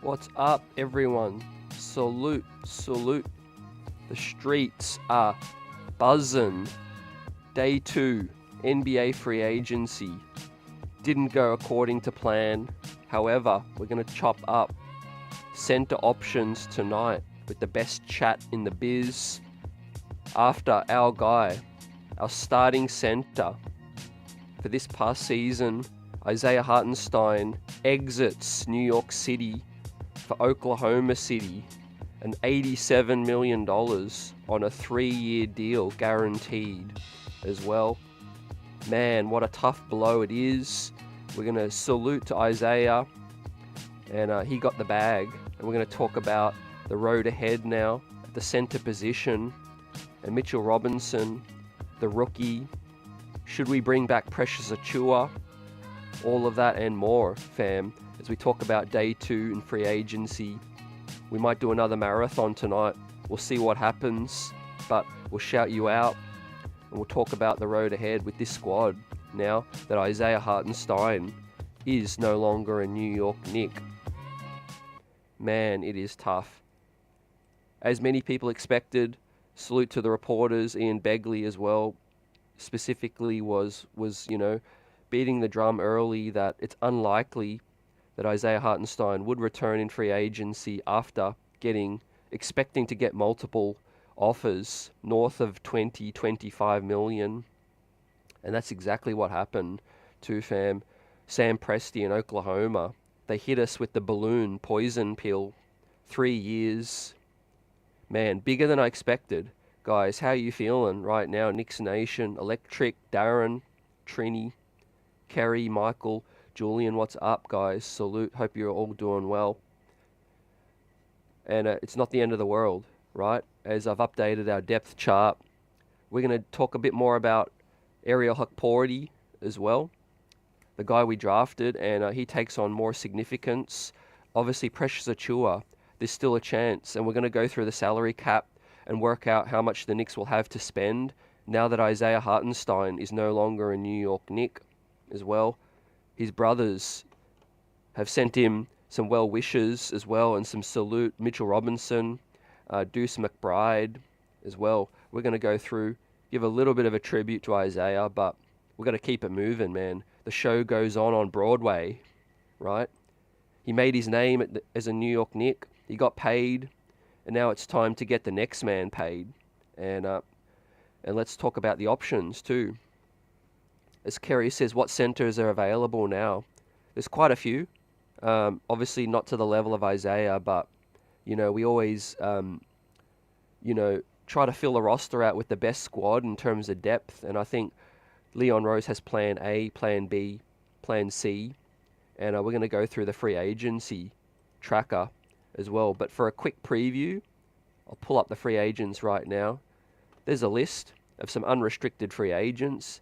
What's up, everyone? Salute, salute. The streets are buzzing. Day 2, NBA free agency. Didn't go according to plan. However, we're going to chop up center options tonight with the best chat in the biz. After our guy, our starting center for this past season, Isaiah Hartenstein, exits New York City for Oklahoma City, an $87 million on a 3-year deal, guaranteed as well. Man, what a tough blow it is. We're going to salute to Isaiah, and he got the bag. And we're going to talk about the road ahead now at the center position, and Mitch Robinson, the rookie. Should we bring back Precious Achiuwa? All of that and more, fam, as we talk about day 2 in free agency. We might do another marathon tonight. We'll see what happens, but we'll shout you out, and we'll talk about the road ahead with this squad now that Isaiah Hartenstein is no longer a New York Knick. Man, it is tough. As many people expected, salute to the reporters, Ian Begley as well, specifically was beating the drum early that it's unlikely that Isaiah Hartenstein would return in free agency after expecting to get multiple offers north of 20-25 million. And that's exactly what happened to Sam Presti in Oklahoma. They hit us with the balloon poison pill. 3 years. Man, bigger than I expected. Guys, how are you feeling right now? Knicks Nation, Electric, Darren, Trini, Kerry, Michael, Julian, what's up, guys? Salute. Hope you're all doing well. And it's not the end of the world, right? As I've updated our depth chart, we're going to talk a bit more about Ariel Hukporti as well, the guy we drafted, and he takes on more significance. Obviously, Precious Achiuwa, there's still a chance, and we're going to go through the salary cap and work out how much the Knicks will have to spend now that Isaiah Hartenstein is no longer a New York Knick as well. His brothers have sent him some well wishes as well, and some salute. Mitch Robinson, Deuce McBride as well. We're going to go through, give a little bit of a tribute to Isaiah, but we're going to keep it moving, man. The show goes on Broadway, right? He made his name as a New York Knick. He got paid, and now it's time to get the next man paid. And let's talk about the options too. As Kerry says, what centers are available now? There's quite a few. Obviously not to the level of Isaiah, but we always try to fill the roster out with the best squad in terms of depth. And I think Leon Rose has plan A, plan B, plan C, and we're going to go through the free agency tracker as well. But for a quick preview, I'll pull up the free agents right now. There's a list of some unrestricted free agents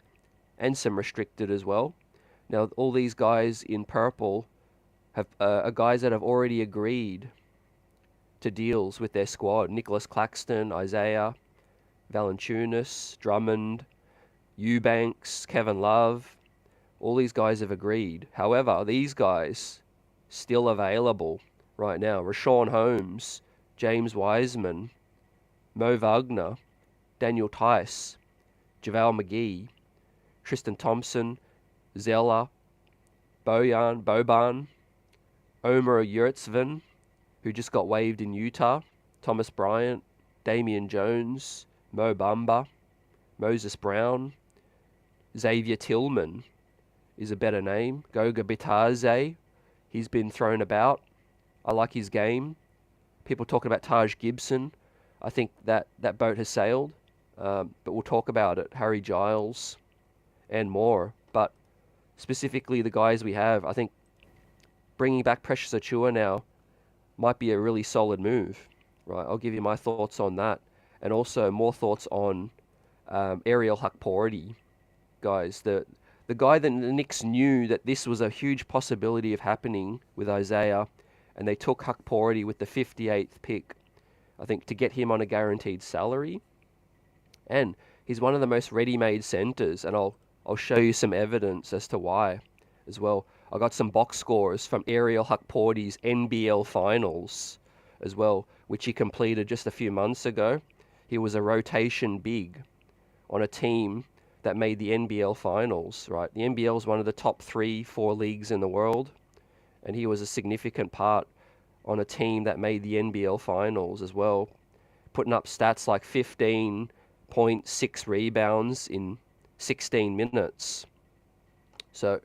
and some restricted as well. Now, all these guys in purple are guys that have already agreed to deals with their squad. Nicholas Claxton, Isaiah, Valanciunas, Drummond, Eubanks, Kevin Love. All these guys have agreed. However, these guys still available right now. Rashawn Holmes, James Wiseman, Mo Wagner, Daniel Tice, JaVale McGee, Tristan Thompson, Zeller, Boban, Omer Yurtseven, who just got waived in Utah, Thomas Bryant, Damian Jones, Mo Bamba, Moses Brown, Xavier Tillman is a better name, Goga Bitadze, he's been thrown about. I like his game. People talking about Taj Gibson. I think that boat has sailed, but we'll talk about it. Harry Giles and more. But specifically the guys we have, I think bringing back Precious Achiuwa now might be a really solid move. Right, I'll give you my thoughts on that, and also more thoughts on Ariel Hukporti. Guys, the guy that the Knicks knew that this was a huge possibility of happening with Isaiah, and they took Hukporti with the 58th pick, I think, to get him on a guaranteed salary. And he's one of the most ready-made centers, and I'll show you some evidence as to why as well. I got some box scores from Ariel Hukporti's NBL finals as well, which he completed just a few months ago. He was a rotation big on a team that made the NBL finals, right? The NBL is one of the top 3-4 leagues in the world, and he was a significant part on a team that made the NBL finals as well, putting up stats like 15.6 rebounds in 16 minutes. So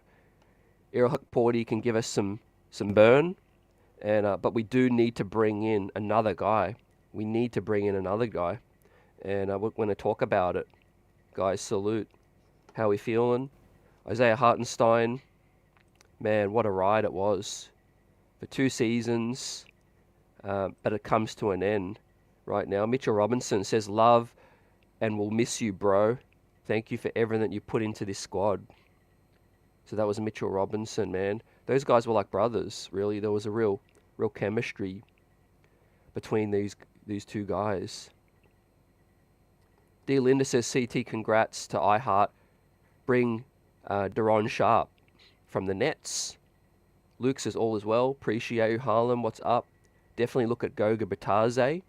Ariel Hukporti can give us some burn, and but we do need to bring in another guy. We need to bring in another guy, and we're going to talk about it. Guys, salute. How we feeling? Isaiah Hartenstein, man, what a ride it was for 2 seasons, but it comes to an end right now. Mitch Robinson says, love and we'll miss you, bro. Thank you for everything that you put into this squad. So that was Mitchell Robinson, man. Those guys were like brothers, really. There was a real chemistry between these 2 guys. D. Linda says, CT, congrats to iHeart. Bring Daron Sharp from the Nets. Luke says, all is well. Appreciate you, Harlem. What's up? Definitely look at Goga Bitadze.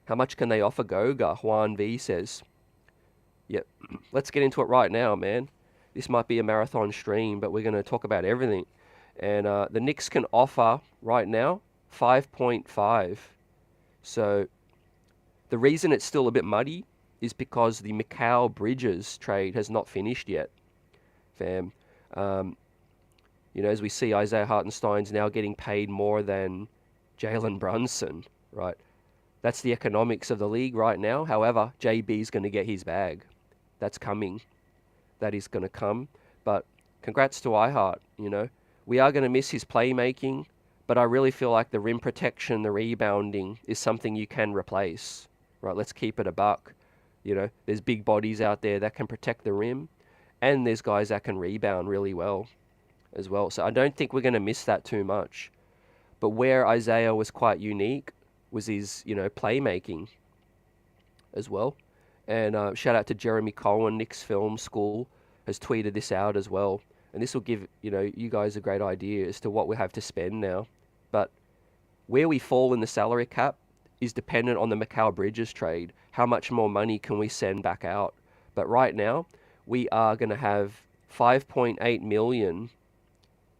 How much can they offer Goga? Juan V says. Yep, let's get into it right now, man. This might be a marathon stream, but we're going to talk about everything. And the Knicks can offer right now 5.5. So the reason it's still a bit muddy is because the Mikal Bridges trade has not finished yet, fam. You know, as we see, Isaiah Hartenstein's now getting paid more than Jalen Brunson, right? That's the economics of the league right now. However, JB's going to get his bag. That's coming. That is going to come. But congrats to iHeart, you know. We are going to miss his playmaking, but I really feel like the rim protection, the rebounding is something you can replace, right? Let's keep it a buck. You know, there's big bodies out there that can protect the rim, and there's guys that can rebound really well as well. So I don't think we're going to miss that too much. But where Isaiah was quite unique was his, you know, playmaking as well. And shout out to Jeremy Cohen, Knicks Film School, has tweeted this out as well. And this will give, you know, you guys a great idea as to what we have to spend now. But where we fall in the salary cap is dependent on the Mikal Bridges trade. How much more money can we send back out? But right now, we are going to have 5.8 million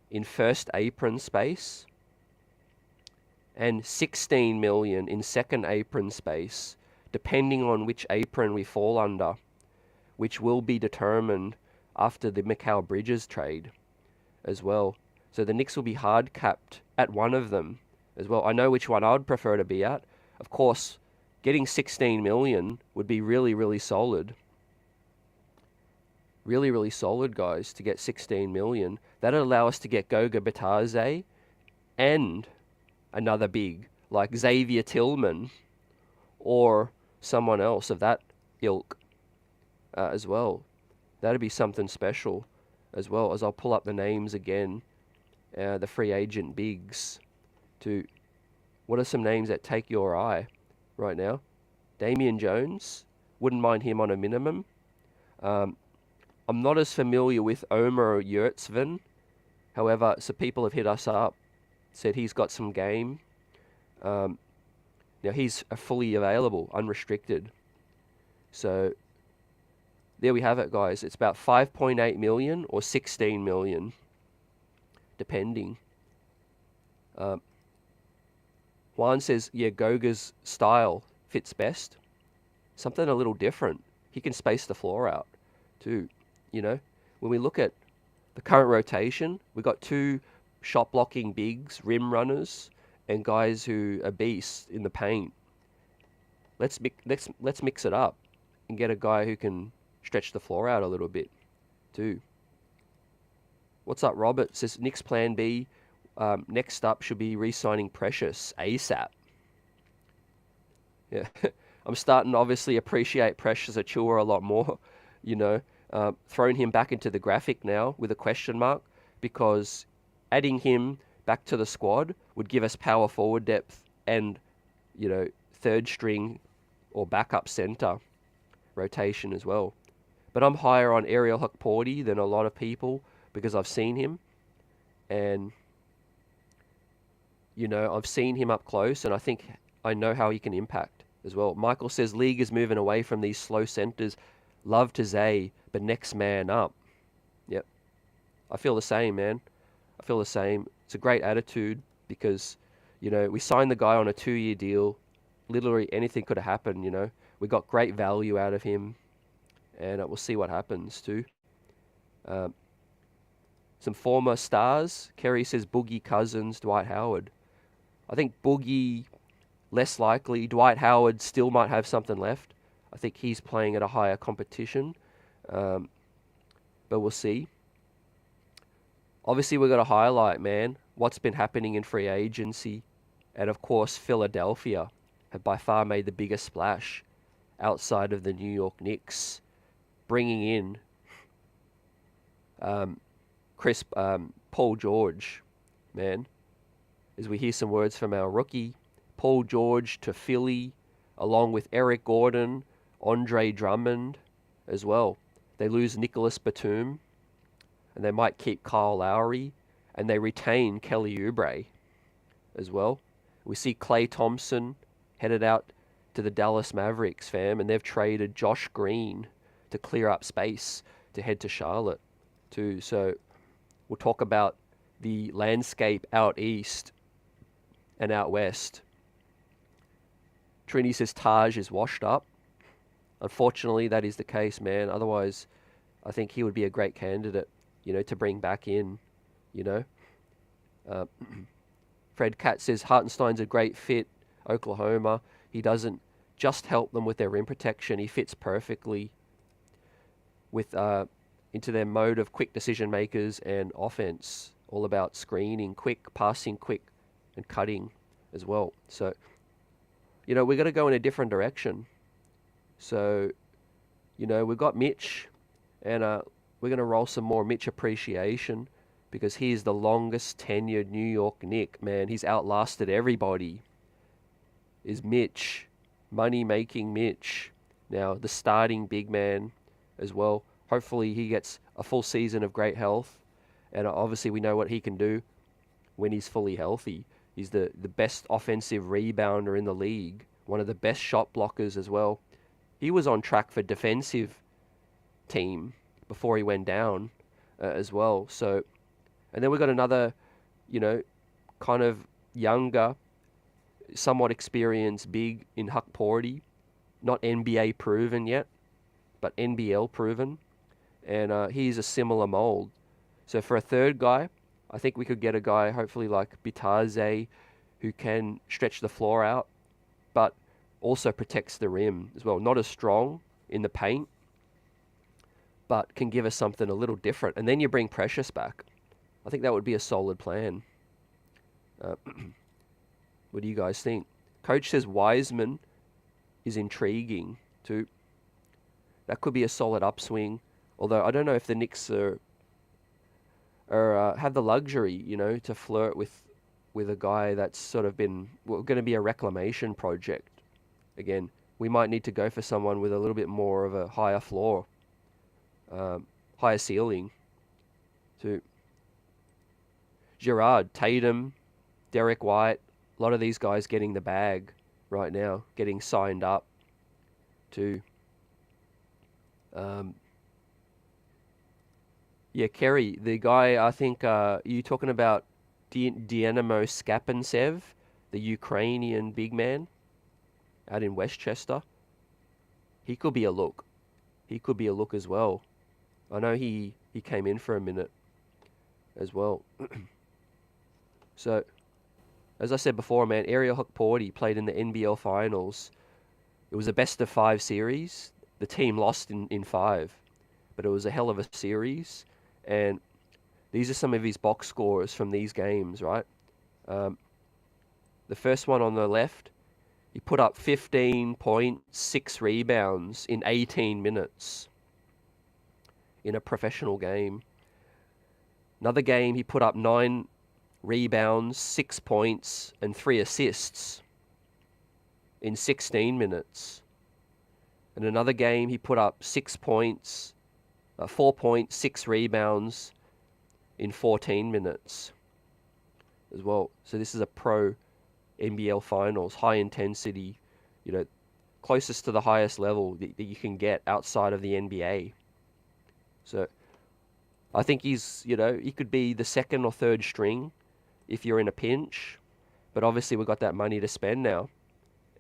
in first apron space and 16 million in second apron space, depending on which apron we fall under, which will be determined after the Mikal Bridges trade as well. So the Knicks will be hard capped at one of them as well. I know which one I would prefer to be at. Of course, getting 16 million would be really, really solid. Really, really solid, guys, to get 16 million. That'd allow us to get Goga Bitadze and another big, like Xavier Tillman or someone else of that ilk as well. That'd be something special as well. As I'll pull up the names again, the free agent bigs. What are some names that take your eye right now? Damian Jones, wouldn't mind him on a minimum. I'm not as familiar with Omer Yurtseven. However, some people have hit us up, said he's got some game. Now he's fully available, unrestricted. So there we have it, guys. It's about 5.8 million or 16 million, depending. Juan says, yeah, Goga's style fits best. Something a little different. He can space the floor out too. You know, when we look at the current rotation, we've got 2 shot blocking bigs, rim runners, and guys who are beasts in the paint. Let's mix it up and get a guy who can stretch the floor out a little bit too. What's up, Robert? Says Knicks plan B. Next up should be re-signing Precious ASAP. Yeah, I'm starting to obviously appreciate Precious Achiuwa a lot more. You know, throwing him back into the graphic now with a question mark, because adding him back to the squad would give us power forward depth and, you know, third string or backup center rotation as well. But I'm higher on Ariel Hukporti than a lot of people because I've seen him. And, I've seen him up close, and I think I know how he can impact as well. Michael says, league is moving away from these slow centers. Love to Zay, but next man up. Yep. I feel the same, man. I feel the same. It's a great attitude because, we signed the guy on a 2-year deal. Literally anything could have happened. We got great value out of him, and we'll see what happens too. Some former stars. Kerry says Boogie, Cousins, Dwight Howard. I think Boogie, less likely. Dwight Howard still might have something left. I think he's playing at a higher competition, but we'll see. Obviously, we've got to highlight, man, what's been happening in free agency. And, of course, Philadelphia have by far made the biggest splash outside of the New York Knicks, bringing in Paul George, man. As we hear some words from our rookie, Paul George to Philly, along with Eric Gordon, Andre Drummond as well. They lose Nicholas Batum, and they might keep Kyle Lowry, and they retain Kelly Oubre as well. We see Klay Thompson headed out to the Dallas Mavericks, fam, and they've traded Josh Green to clear up space to head to Charlotte too. So we'll talk about the landscape out east and out west. Trini says Taj is washed up. Unfortunately, that is the case, man. Otherwise, I think he would be a great candidate, to bring back in, Fred Cat says Hartenstein's a great fit, Oklahoma. He doesn't just help them with their rim protection. He fits perfectly with into their mode of quick decision makers and offense. All about screening, quick, passing quick, and cutting as well. So, we're going to go in a different direction. So, we've got Mitch, and we're going to roll some more Mitch appreciation because he is the longest tenured New York Knick, man. He's outlasted everybody. Is Mitch, money-making Mitch. Now, the starting big man as well. Hopefully he gets a full season of great health. And obviously we know what he can do when he's fully healthy. He's the best offensive rebounder in the league. One of the best shot blockers as well. He was on track for defensive team before he went down as well. So, and then we've got another, kind of younger, somewhat experienced big in Hukporti. Not NBA proven yet, but NBL proven. And he's a similar mold. So for a third guy, I think we could get a guy hopefully like Bitadze who can stretch the floor out, but also protects the rim as well. Not as strong in the paint, but can give us something a little different. And then you bring Precious back. I think that would be a solid plan. What do you guys think? Coach says Wiseman is intriguing too. That could be a solid upswing. Although I don't know if the Knicks have the luxury, to flirt with a guy that's sort of been going to be a reclamation project. Again, we might need to go for someone with a little bit more of a higher floor, higher ceiling. To Gerard, Tatum, Derek White, a lot of these guys getting the bag right now, getting signed up to. Yeah, Kerry, the guy, I think, you talking about Dynamo Skapentsev, the Ukrainian big man out in Westchester. He could be a look. He could be a look as well. I know he came in for a minute as well. So, as I said before, man, Ariel Hukporti played in the NBL Finals. It was a best-of-5 series. The team lost in 5, but it was a hell of a series. And these are some of his box scores from these games, right? The first one on the left, he put up 15 points, 6 rebounds in 18 minutes in a professional game. Another game, he put up 9 rebounds, 6 points, and 3 assists in 16 minutes. And another game, he put up 6 points, 4 points, 6 rebounds in 14 minutes. as well. So this is a pro NBL finals, high intensity, you know, closest to the highest level that you can get outside of the NBA. So I think he's, he could be the second or third string if you're in a pinch. But obviously we've got that money to spend now,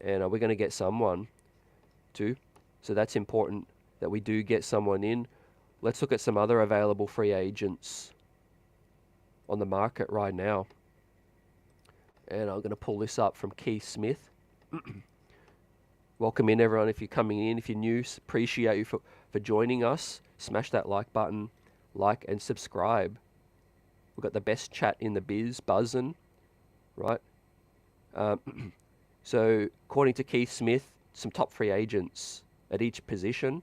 and we're going to get someone too. So that's important that we do get someone in. Let's look at some other available free agents on the market right now. And I'm going to pull this up from Keith Smith. Welcome in, everyone. If you're coming in, if you're new, appreciate you for joining us. Smash that like button, like and subscribe. We've got the best chat in the biz, buzzing, right? So, according to Keith Smith, some top free agents at each position.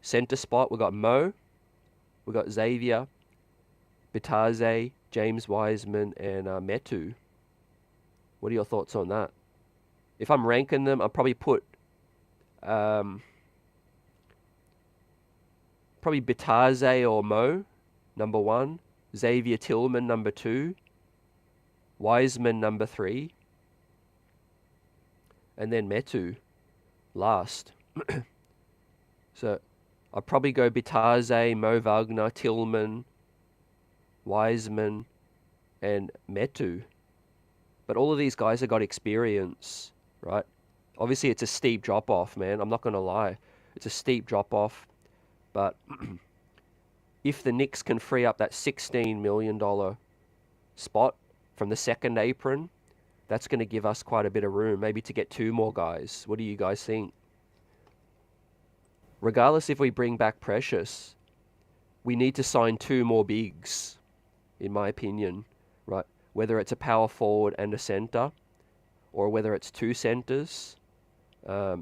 Center spot, we've got Mo, we've got Xavier, Bitadze, James Wiseman, and Metu. What are your thoughts on that? If I'm ranking them, I'll probably put probably Bitadze or Mo, number 1. Xavier Tillman, number 2. Wiseman, number 3. And then Metu, last. So, I'll probably go Bitadze, Mo Wagner, Tillman, Wiseman, and Metu. But all of these guys have got experience, right? Obviously, it's a steep drop-off, man. I'm not going to lie. It's a steep drop-off. But if the Knicks can free up that $16 million spot from the second apron, that's going to give us quite a bit of room, maybe to get 2 more guys. What do you guys think? Regardless if we bring back Precious, we need to sign 2 more bigs, in my opinion, right? Whether it's a power forward and a center, or whether it's 2 centers. I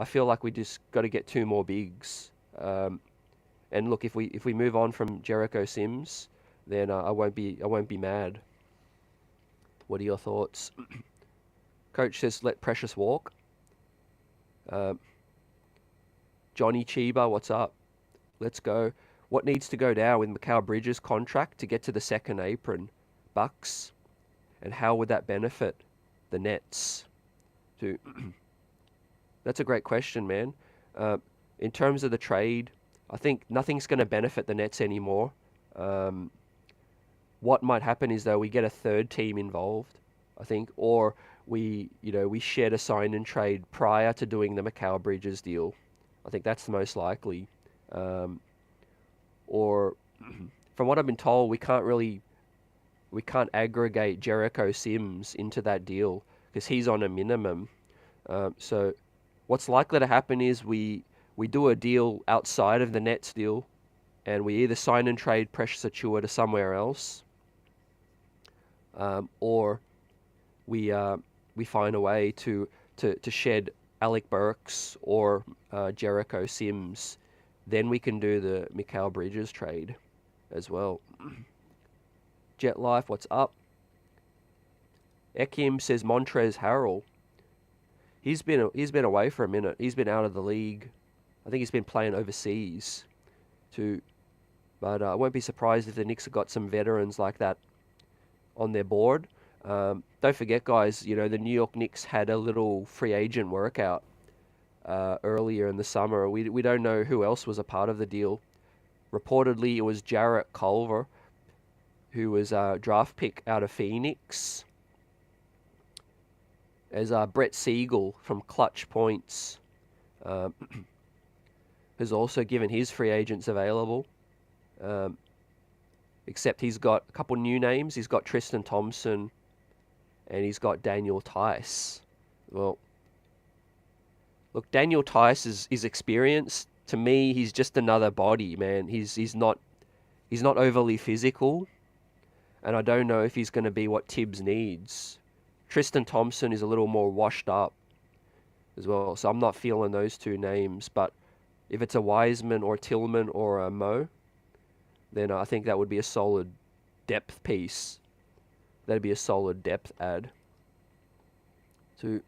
feel like we just got to get 2 more bigs. And look, if we move on from Jericho Sims, then I won't be mad. What are your thoughts? Coach says let Precious walk. Johnny Chiba, what's up? Let's go. What needs to go down with Mikal Bridges' contract to get to the second apron? Bucks, and how would that benefit the Nets? That's a great question, man. In terms of the trade, I think nothing's going to benefit the Nets anymore. What might happen is, though, we get a third team involved, I think, or we shared a sign and trade prior to doing the Mikal Bridges deal. I think that's the most likely. Or from what I've been told, we can't aggregate Jericho Sims into that deal because he's on a minimum. So what's likely to happen is we do a deal outside of the Nets deal, and we either sign and trade Precious Achiuwa to somewhere else, or we find a way to shed Alec Burks or Jericho Sims. Then we can do the Mikal Bridges trade as well. Jet Life, what's up? Ekim says Montrezl Harrell. He's been away for a minute. He's been out of the league. I think he's been playing overseas too. But I won't be surprised if the Knicks have got some veterans like that on their board. Don't forget, guys, the New York Knicks had a little free agent workout earlier in the summer. We don't know who else was a part of the deal. Reportedly, it was Jarrett Culver, who was a draft pick out of Phoenix. As Brett Siegel from Clutch Points has also given his free agents available. Except he's got a couple new names. He's got Tristan Thompson and he's got Daniel Tice. Well, look, Daniel Tice is experienced. To me, he's just another body, man. He's not overly physical, and I don't know if he's going to be what Tibbs needs. Tristan Thompson is a little more washed up as well, so I'm not feeling those 2 names. But if it's a Wiseman or Tillman or a Mo, then I think that would be a solid depth piece. That'd be a solid depth add to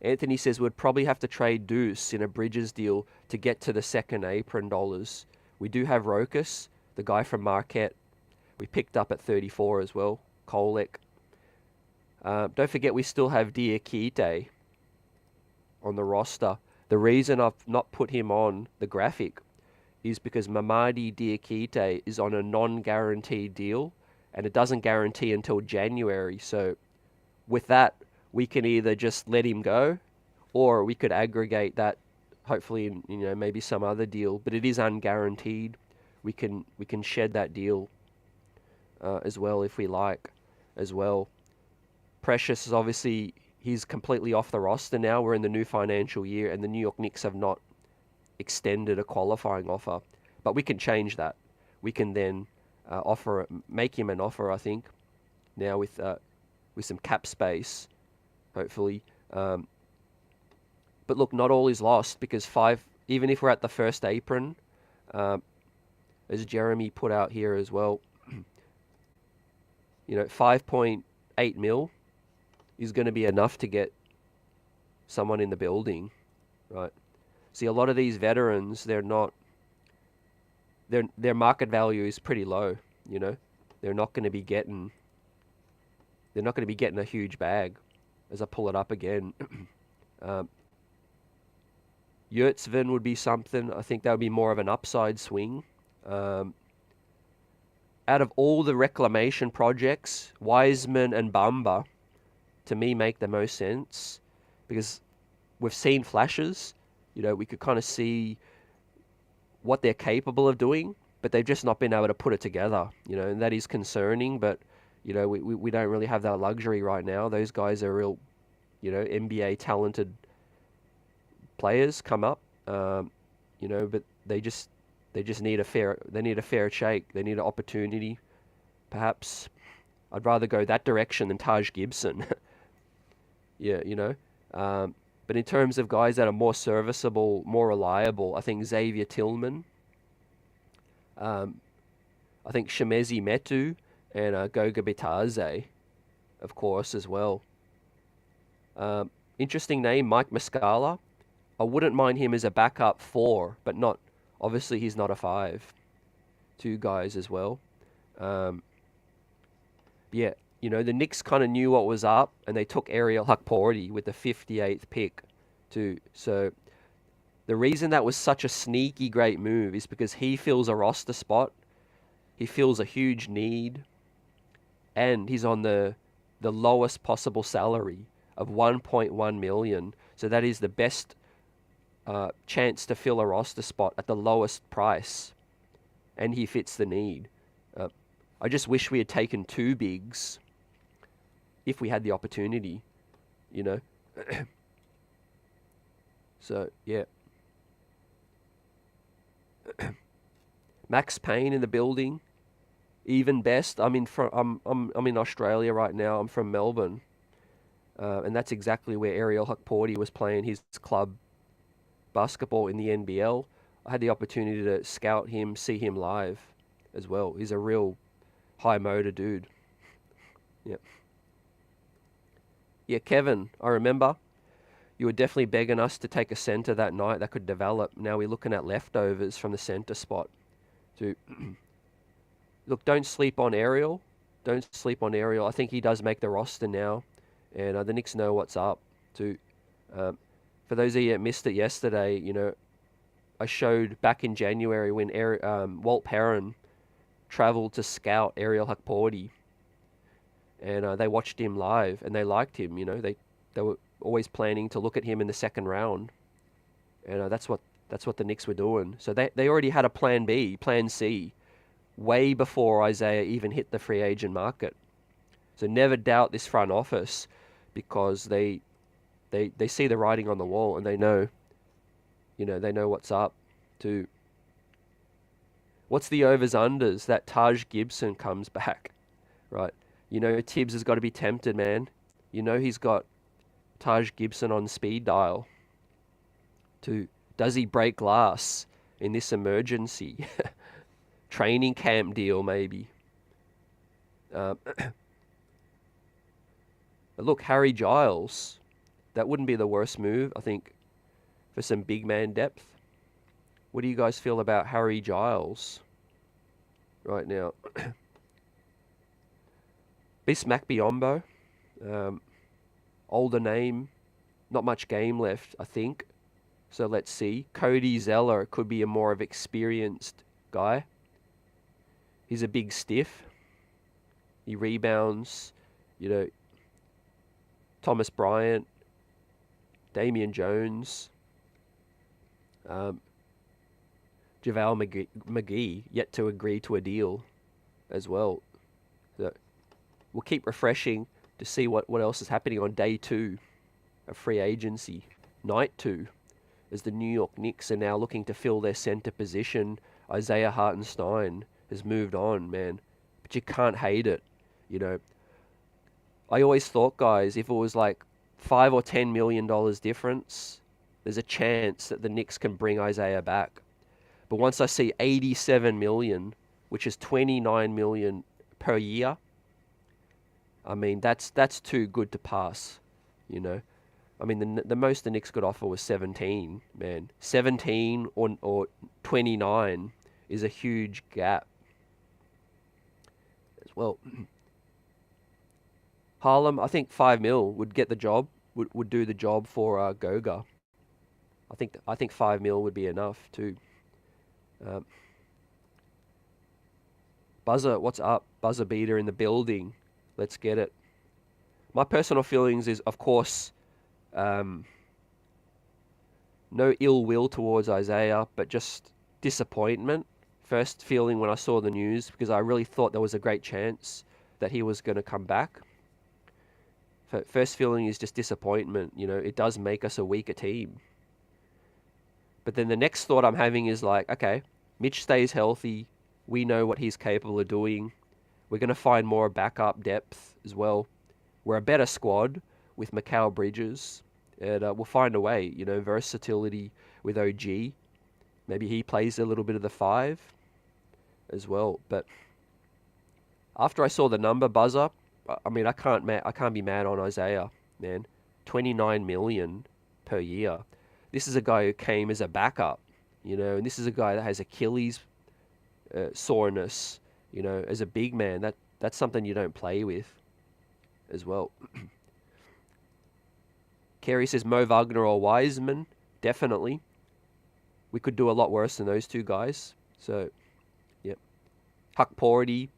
Anthony says we'd probably have to trade Deuce in a Bridges deal to get to the second apron dollars. We do have Rokas, the guy from Marquette. We picked up at 34 as well. Kolek. Don't forget we still have Diakite on the roster. The reason I've not put him on the graphic is because Mamadi Diakite is on a non-guaranteed deal, and it doesn't guarantee until January. So with that, we can either just let him go, or we could aggregate that, hopefully in maybe some other deal. But it is unguaranteed. We can shed that deal as well if we like, as well. Precious is obviously, he's completely off the roster now. We're in the new financial year, and the New York Knicks have not extended a qualifying offer, but we can change that. We can then make him an offer, I think, now with some cap space, hopefully. But look, not all is lost, because even if we're at the first apron, as Jeremy put out here as well, 5.8 mil is going to be enough to get someone in the building, right? See, a lot of these veterans, their market value is pretty low. They're not going to be getting a huge bag. As I pull it up again, Yurtsvin would be something. I think that would be more of an upside swing. Out of all the reclamation projects, Wiseman and Bamba, to me, make the most sense, because we've seen flashes. We could kind of see what they're capable of doing, but they've just not been able to put it together, and that is concerning. But, we don't really have that luxury right now. Those guys are real, NBA talented players come up, but they just need a fair shake. They need an opportunity, perhaps. I'd rather go that direction than Taj Gibson. Yeah. But in terms of guys that are more serviceable, more reliable, I think Xavier Tillman, I think Shemezi Metu, and Goga Bitadze, of course, as well. Interesting name, Mike Muscala. I wouldn't mind him as a backup 4, but obviously he's not a 5. 2 guys as well. Yeah. The Knicks kind of knew what was up, and they took Ariel Hukporti with the 58th pick too. So the reason that was such a sneaky great move is because he fills a roster spot. He fills a huge need, and he's on the lowest possible salary of 1.1 million. So that is the best chance to fill a roster spot at the lowest price, and he fits the need. I just wish we had taken 2 bigs if we had the opportunity, So, yeah. Max Payne in the building. Even best. I'm in Australia right now. I'm from Melbourne. And that's exactly where Ariel Hukporti was playing his club basketball in the NBL. I had the opportunity to scout him, see him live as well. He's a real high motor dude. Yeah. Yeah, Kevin, I remember you were definitely begging us to take a centre that night that could develop. Now we're looking at leftovers from the centre spot. Look, don't sleep on Ariel. Don't sleep on Ariel. I think he does make the roster now, and the Knicks know what's up too. For those of you that missed it yesterday, I showed back in January when Walt Perrin travelled to scout Ariel Hukporti, and they watched him live and they liked him. They were always planning to look at him in the second round, and that's what the Knicks were doing. So they already had a plan B, plan C, way before Isaiah even hit the free agent market. So never doubt this front office, because they see the writing on the wall, and they know what's up too. What's the overs unders that Taj Gibson comes back, right? Tibbs has got to be tempted, man. He's got Taj Gibson on speed dial. Does he break glass in this emergency training camp deal, maybe? Look, Harry Giles, that wouldn't be the worst move, I think, for some big man depth. What do you guys feel about Harry Giles right now? Bismack Biyombo, older name, not much game left, I think. So let's see. Cody Zeller could be a more of experienced guy. He's a big stiff. He rebounds, you know, Thomas Bryant, Damian Jones, JaVale McGee yet to agree to a deal as well. So we'll keep refreshing to see what else is happening on day 2 of free agency. Night 2, as the New York Knicks are now looking to fill their center position. Isaiah Hartenstein has moved on, man. But you can't hate it, you know. I always thought, guys, if it was like $5 or $10 million difference, there's a chance that the Knicks can bring Isaiah back. But once I see 87 million, which is 29 million per year, I mean, that's too good to pass, you know. I mean, the most the Knicks could offer was 17, man. 17 or 29 is a huge gap as well. Harlem, I think 5 mil would get the job, would do the job for Goga. I think 5 mil would be enough too. Buzzer, what's up? Buzzer beater in the building. Let's get it. My personal feelings is, of course, no ill will towards Isaiah, but just disappointment. First feeling when I saw the news, because I really thought there was a great chance that he was going to come back. First feeling is just disappointment. You know, it does make us a weaker team. But then the next thought I'm having is like, okay, Mitch stays healthy. We know what he's capable of doing. We're going to find more backup depth as well. We're a better squad with Mikal Bridges. And we'll find a way, you know, versatility with OG. Maybe he plays a little bit of the 5 as well. But after I saw the number, Buzzer, I mean, I can't be mad on Isaiah, man. 29 million per year. This is a guy who came as a backup, you know, and this is a guy that has Achilles soreness, you know, as a big man. That's something you don't play with as well. Kerry says Mo Wagner or Wiseman. Definitely. We could do a lot worse than those two guys. So, yep. Hukporti,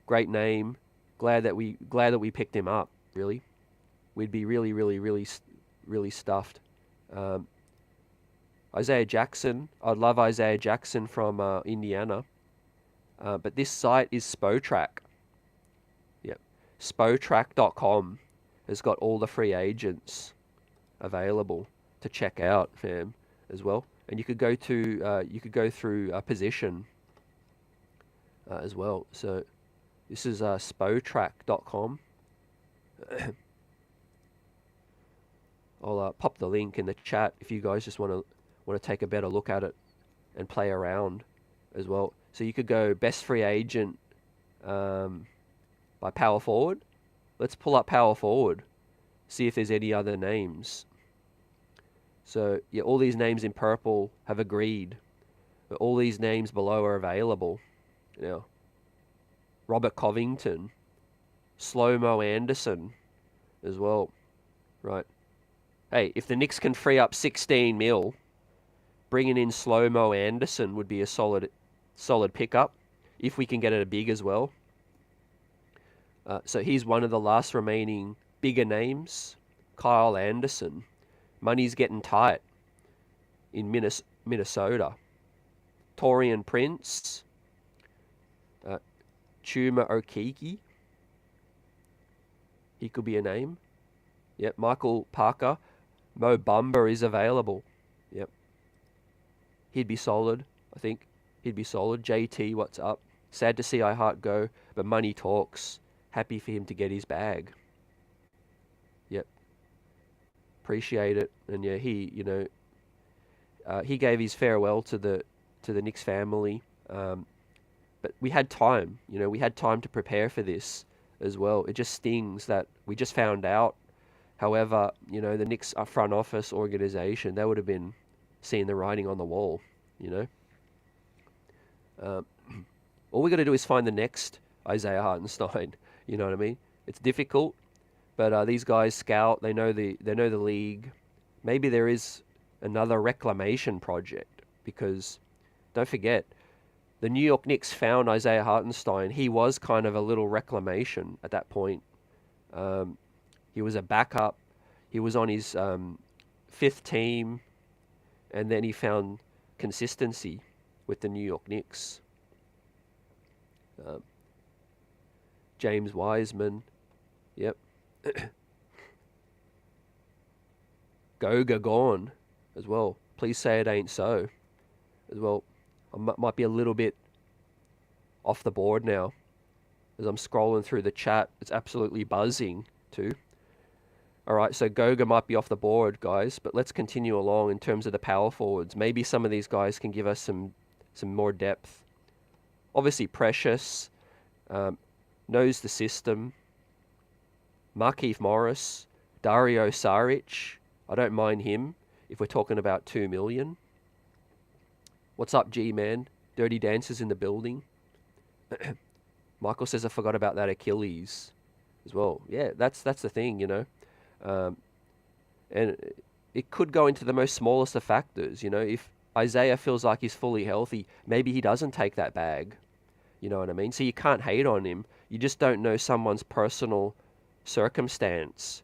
great name. Glad that we picked him up, really. We'd be really stuffed. Isaiah Jackson. I'd love Isaiah Jackson from Indiana. But this site is Spotrac. Yep. Spotrac.com has got all the free agents available to check out, fam, as well. And you could go through a position as well. So this is spotrac.com. I'll pop the link in the chat if you guys just want to take a better look at it and play around as well. So you could go best free agent by power forward. Let's pull up power forward, see if there's any other names. So yeah, all these names in purple have agreed, but all these names below are available. You know, Robert Covington, Slow-Mo Anderson as well, right? Hey, if the Knicks can free up 16 mil, bringing in Slow-Mo Anderson would be a solid pickup, if we can get it a big as well. So he's one of the last remaining bigger names. Kyle Anderson. Money's getting tight in Minnesota. Torian Prince. Chuma Okeke. He could be a name. Yep, Michael Parker. Mo Bamba is available. Yep. He'd be solid, I think. He'd be solid. JT, what's up? Sad to see I Heart go, but money talks. Happy for him to get his bag. Yep. Appreciate it. And yeah, he, you know, he gave his farewell to the Knicks family. But we had time, we had time to prepare for this as well. It just stings that we just found out However, the Knicks front office organization, they would have been seeing the writing on the wall, you know. All we got to do is find the next Isaiah Hartenstein. You know what I mean? It's difficult, but these guys scout. They know the league. Maybe there is another reclamation project, because don't forget, the New York Knicks found Isaiah Hartenstein. He was kind of a little reclamation at that point. He was a backup. He was on his fifth team, and then he found consistency with the New York Knicks. James Wiseman, yep. Goga gone as well. Please say it ain't so as well. I might be a little bit off the board now as I'm scrolling through the chat. It's absolutely buzzing too. All right, so Goga might be off the board, guys, but let's continue along in terms of the power forwards. Maybe some of these guys can give us some more depth. Obviously, Precious knows the system. Markieff Morris, Dario Saric. I don't mind him if we're talking about $2 million. What's up, G-Man? Dirty Dancers in the building. Michael says I forgot about that Achilles as well. Yeah, that's the thing, and it could go into the most smallest of factors. If Isaiah feels like he's fully healthy, maybe he doesn't take that bag. You know what I mean? So you can't hate on him. You just don't know someone's personal circumstance.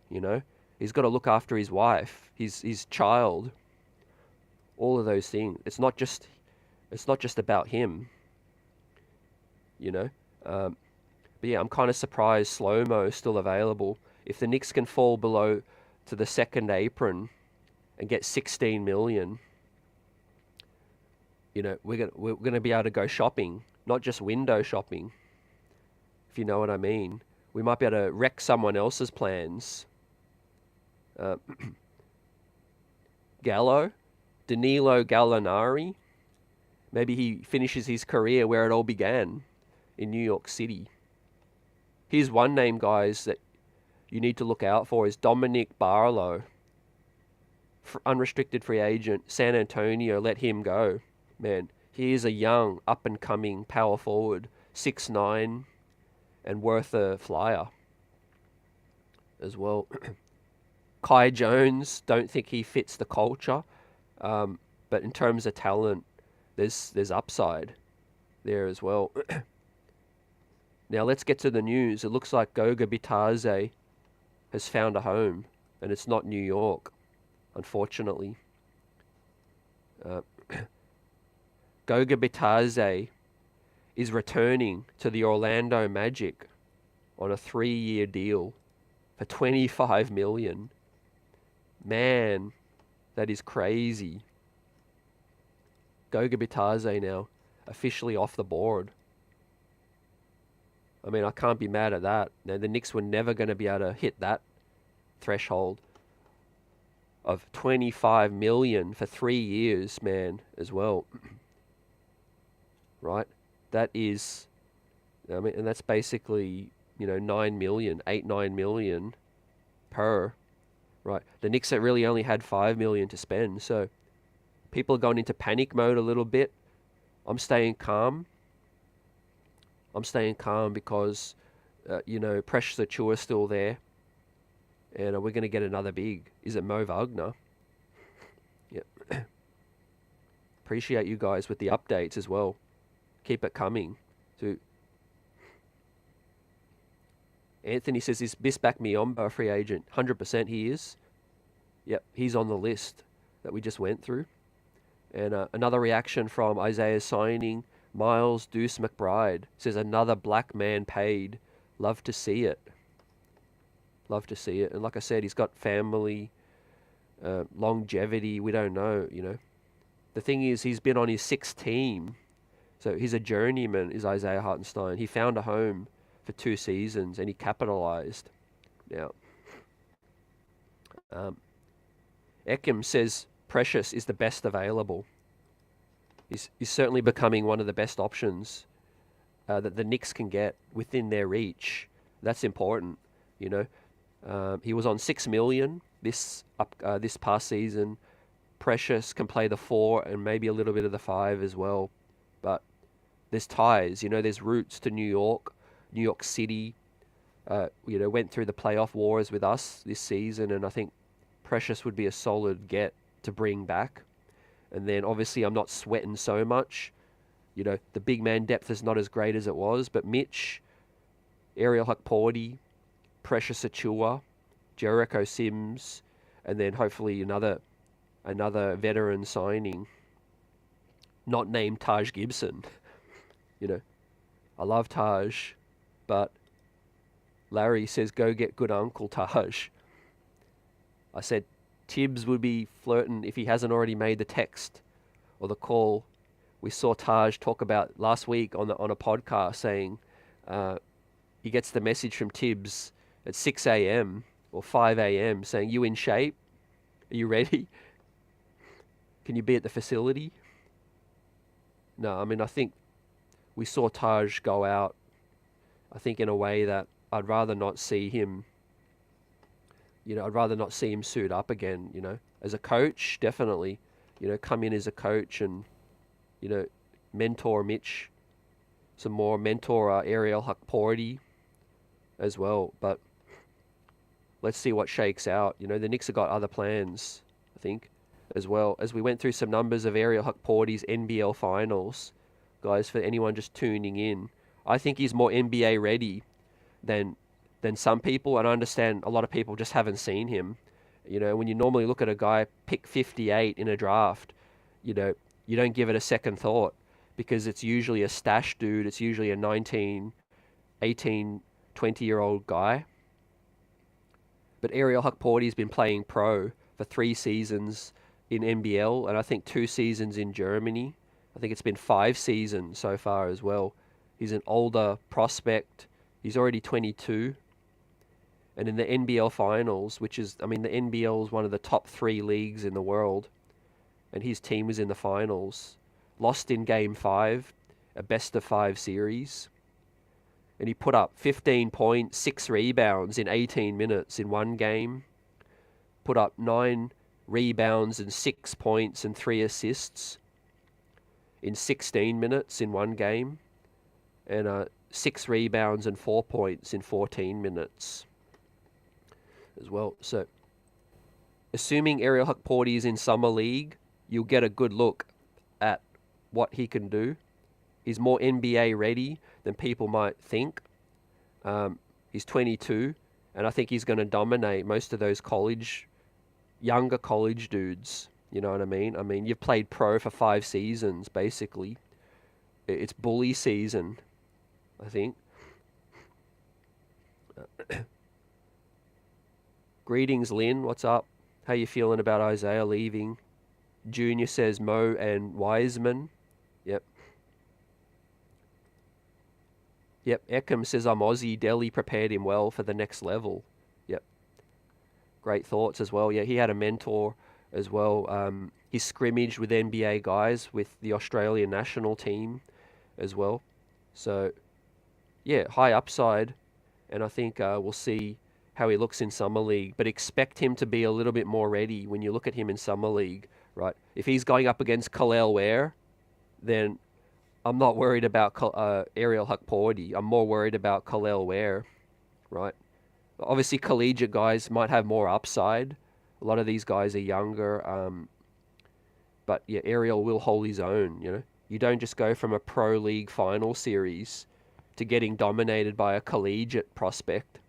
He's got to look after his wife, his child, all of those things. It's not just about him. But yeah, I'm kind of surprised Slow-Mo is still available. If the Knicks can fall below to the second apron and get 16 million, we're gonna be able to go shopping, not just window shopping, if you know what I mean. We might be able to wreck someone else's plans. Danilo Gallinari, maybe he finishes his career where it all began, in New York City. Here's one name, guys, that you need to look out for is Dominic Barlow. Unrestricted free agent, San Antonio, let him go. Man, he is a young, up-and-coming power forward, 6'9", and worth a flyer as well. Kai Jones, don't think he fits the culture, but in terms of talent, there's upside there as well. Now let's get to the news. It looks like Goga Bitadze has found a home, and it's not New York, unfortunately. Goga Bitadze is returning to the Orlando Magic on a 3-year deal for $25 million. Man, that is crazy. Goga Bitadze now officially off the board. I mean, I can't be mad at that. Now, the Knicks were never going to be able to hit that threshold of $25 million for 3 years, man, as well. Right? That is, I mean, and that's basically, 9 million, 9 million per. Right? The Knicks really only had 5 million to spend, so people are going into panic mode a little bit. I'm staying calm. Because, Precious Achiuwa is still there. And we're going to get another big. Is it Mo Wagner? Yep. Appreciate you guys with the updates as well. Keep it coming. Anthony says, is Bismack Biyombo a free agent? 100% he is. Yep, he's on the list that we just went through. And another reaction from Isaiah's signing. Miles Deuce McBride says, another black man paid. Love to see it. And like I said, he's got family, longevity. We don't know, The thing is, he's been on his 6th team. So he's a journeyman, is Isaiah Hartenstein. He found a home for 2 seasons, and he capitalized. Now, Ekim says Precious is the best available. He's certainly becoming one of the best options that the Knicks can get within their reach. That's important, He was on 6 million this past season. Precious can play the 4 and maybe a little bit of the 5 as well. But there's ties, there's roots to New York City. Went through the playoff wars with us this season, and I think Precious would be a solid get to bring back. And then obviously I'm not sweating so much. The big man depth is not as great as it was, but Mitch, Ariel Hukporti, Precious Achua, Jericho Sims, and then hopefully another veteran signing, not named Taj Gibson. I love Taj, but Larry says go get good Uncle Taj. I said Tibbs would be flirting if he hasn't already made the text or the call. We saw Taj talk about last week on a podcast saying he gets the message from Tibbs at 6 a.m. or 5 a.m. saying, "You in shape? Are you ready? Can you be at the facility?" No, I think we saw Taj go out, I think in a way that I'd rather not see him. I'd rather not see him suit up again, As a coach, definitely, come in as a coach and, mentor Mitch, some more mentor Ariel Hukporti as well. But let's see what shakes out. The Knicks have got other plans, I think, as well. As we went through some numbers of Ariel Hukporti's NBL finals, guys, for anyone just tuning in, I think he's more NBA ready than some people, and I understand a lot of people just haven't seen him. When you normally look at a guy pick 58 in a draft, you don't give it a second thought because it's usually a stash dude. It's usually a 19, 18, 20-year-old guy. But Ariel Hukporti's been playing pro for 3 seasons in NBL, and I think 2 seasons in Germany. I think it's been 5 seasons so far as well. He's an older prospect. He's already 22. And in the NBL finals, which is, the NBL is one of the top 3 leagues in the world, and his team was in the finals, lost in Game 5, a best-of-5 series, and he put up 15 points, 6 rebounds in 18 minutes in one game, put up 9 rebounds and 6 points and 3 assists in 16 minutes in one game, and 6 rebounds and 4 points in 14 minutes. As well. So, assuming Ariel Hukporti is in Summer League, you'll get a good look at what he can do. He's more NBA ready than people might think. He's 22, and I think he's going to dominate most of those younger college dudes. You know what I mean? You've played pro for 5 seasons, basically. It's bully season, I think. Greetings, Lynn. What's up? How you feeling about Isaiah leaving? Junior says Mo and Wiseman. Yep. Eckham says I'm Aussie. Delhi prepared him well for the next level. Yep. Great thoughts as well. Yeah, he had a mentor as well. He scrimmaged with NBA guys with the Australian national team as well. So, yeah, high upside. And I think we'll see how he looks in Summer League, but expect him to be a little bit more ready when you look at him in Summer League, right? If he's going up against Kalel Ware, then I'm not worried about Ariel Hukporti. I'm more worried about Kalel Ware, right? Obviously, collegiate guys might have more upside. A lot of these guys are younger, but yeah, Ariel will hold his own, You don't just go from a pro league final series to getting dominated by a collegiate prospect.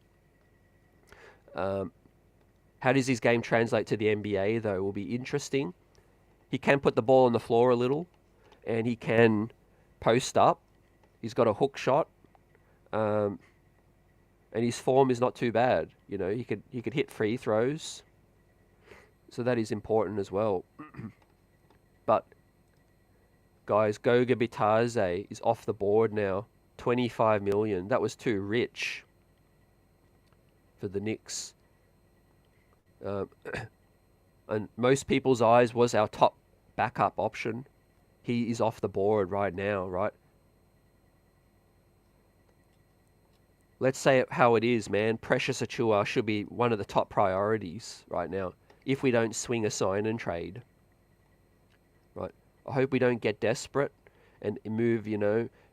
How does his game translate to the NBA, though, will be interesting. He can put the ball on the floor a little, and he can post up. He's got a hook shot, and his form is not too bad. He could hit free throws, so that is important as well. But guys, Goga Bitadze is off the board now. 25 million. That was too rich for the Knicks. And most people's eyes was our top backup option. He is off the board right now, right? let's say it how it is, man. Precious Achua should be one of the top priorities right now if we don't swing a sign and trade. Right. I hope we don't get desperate and move,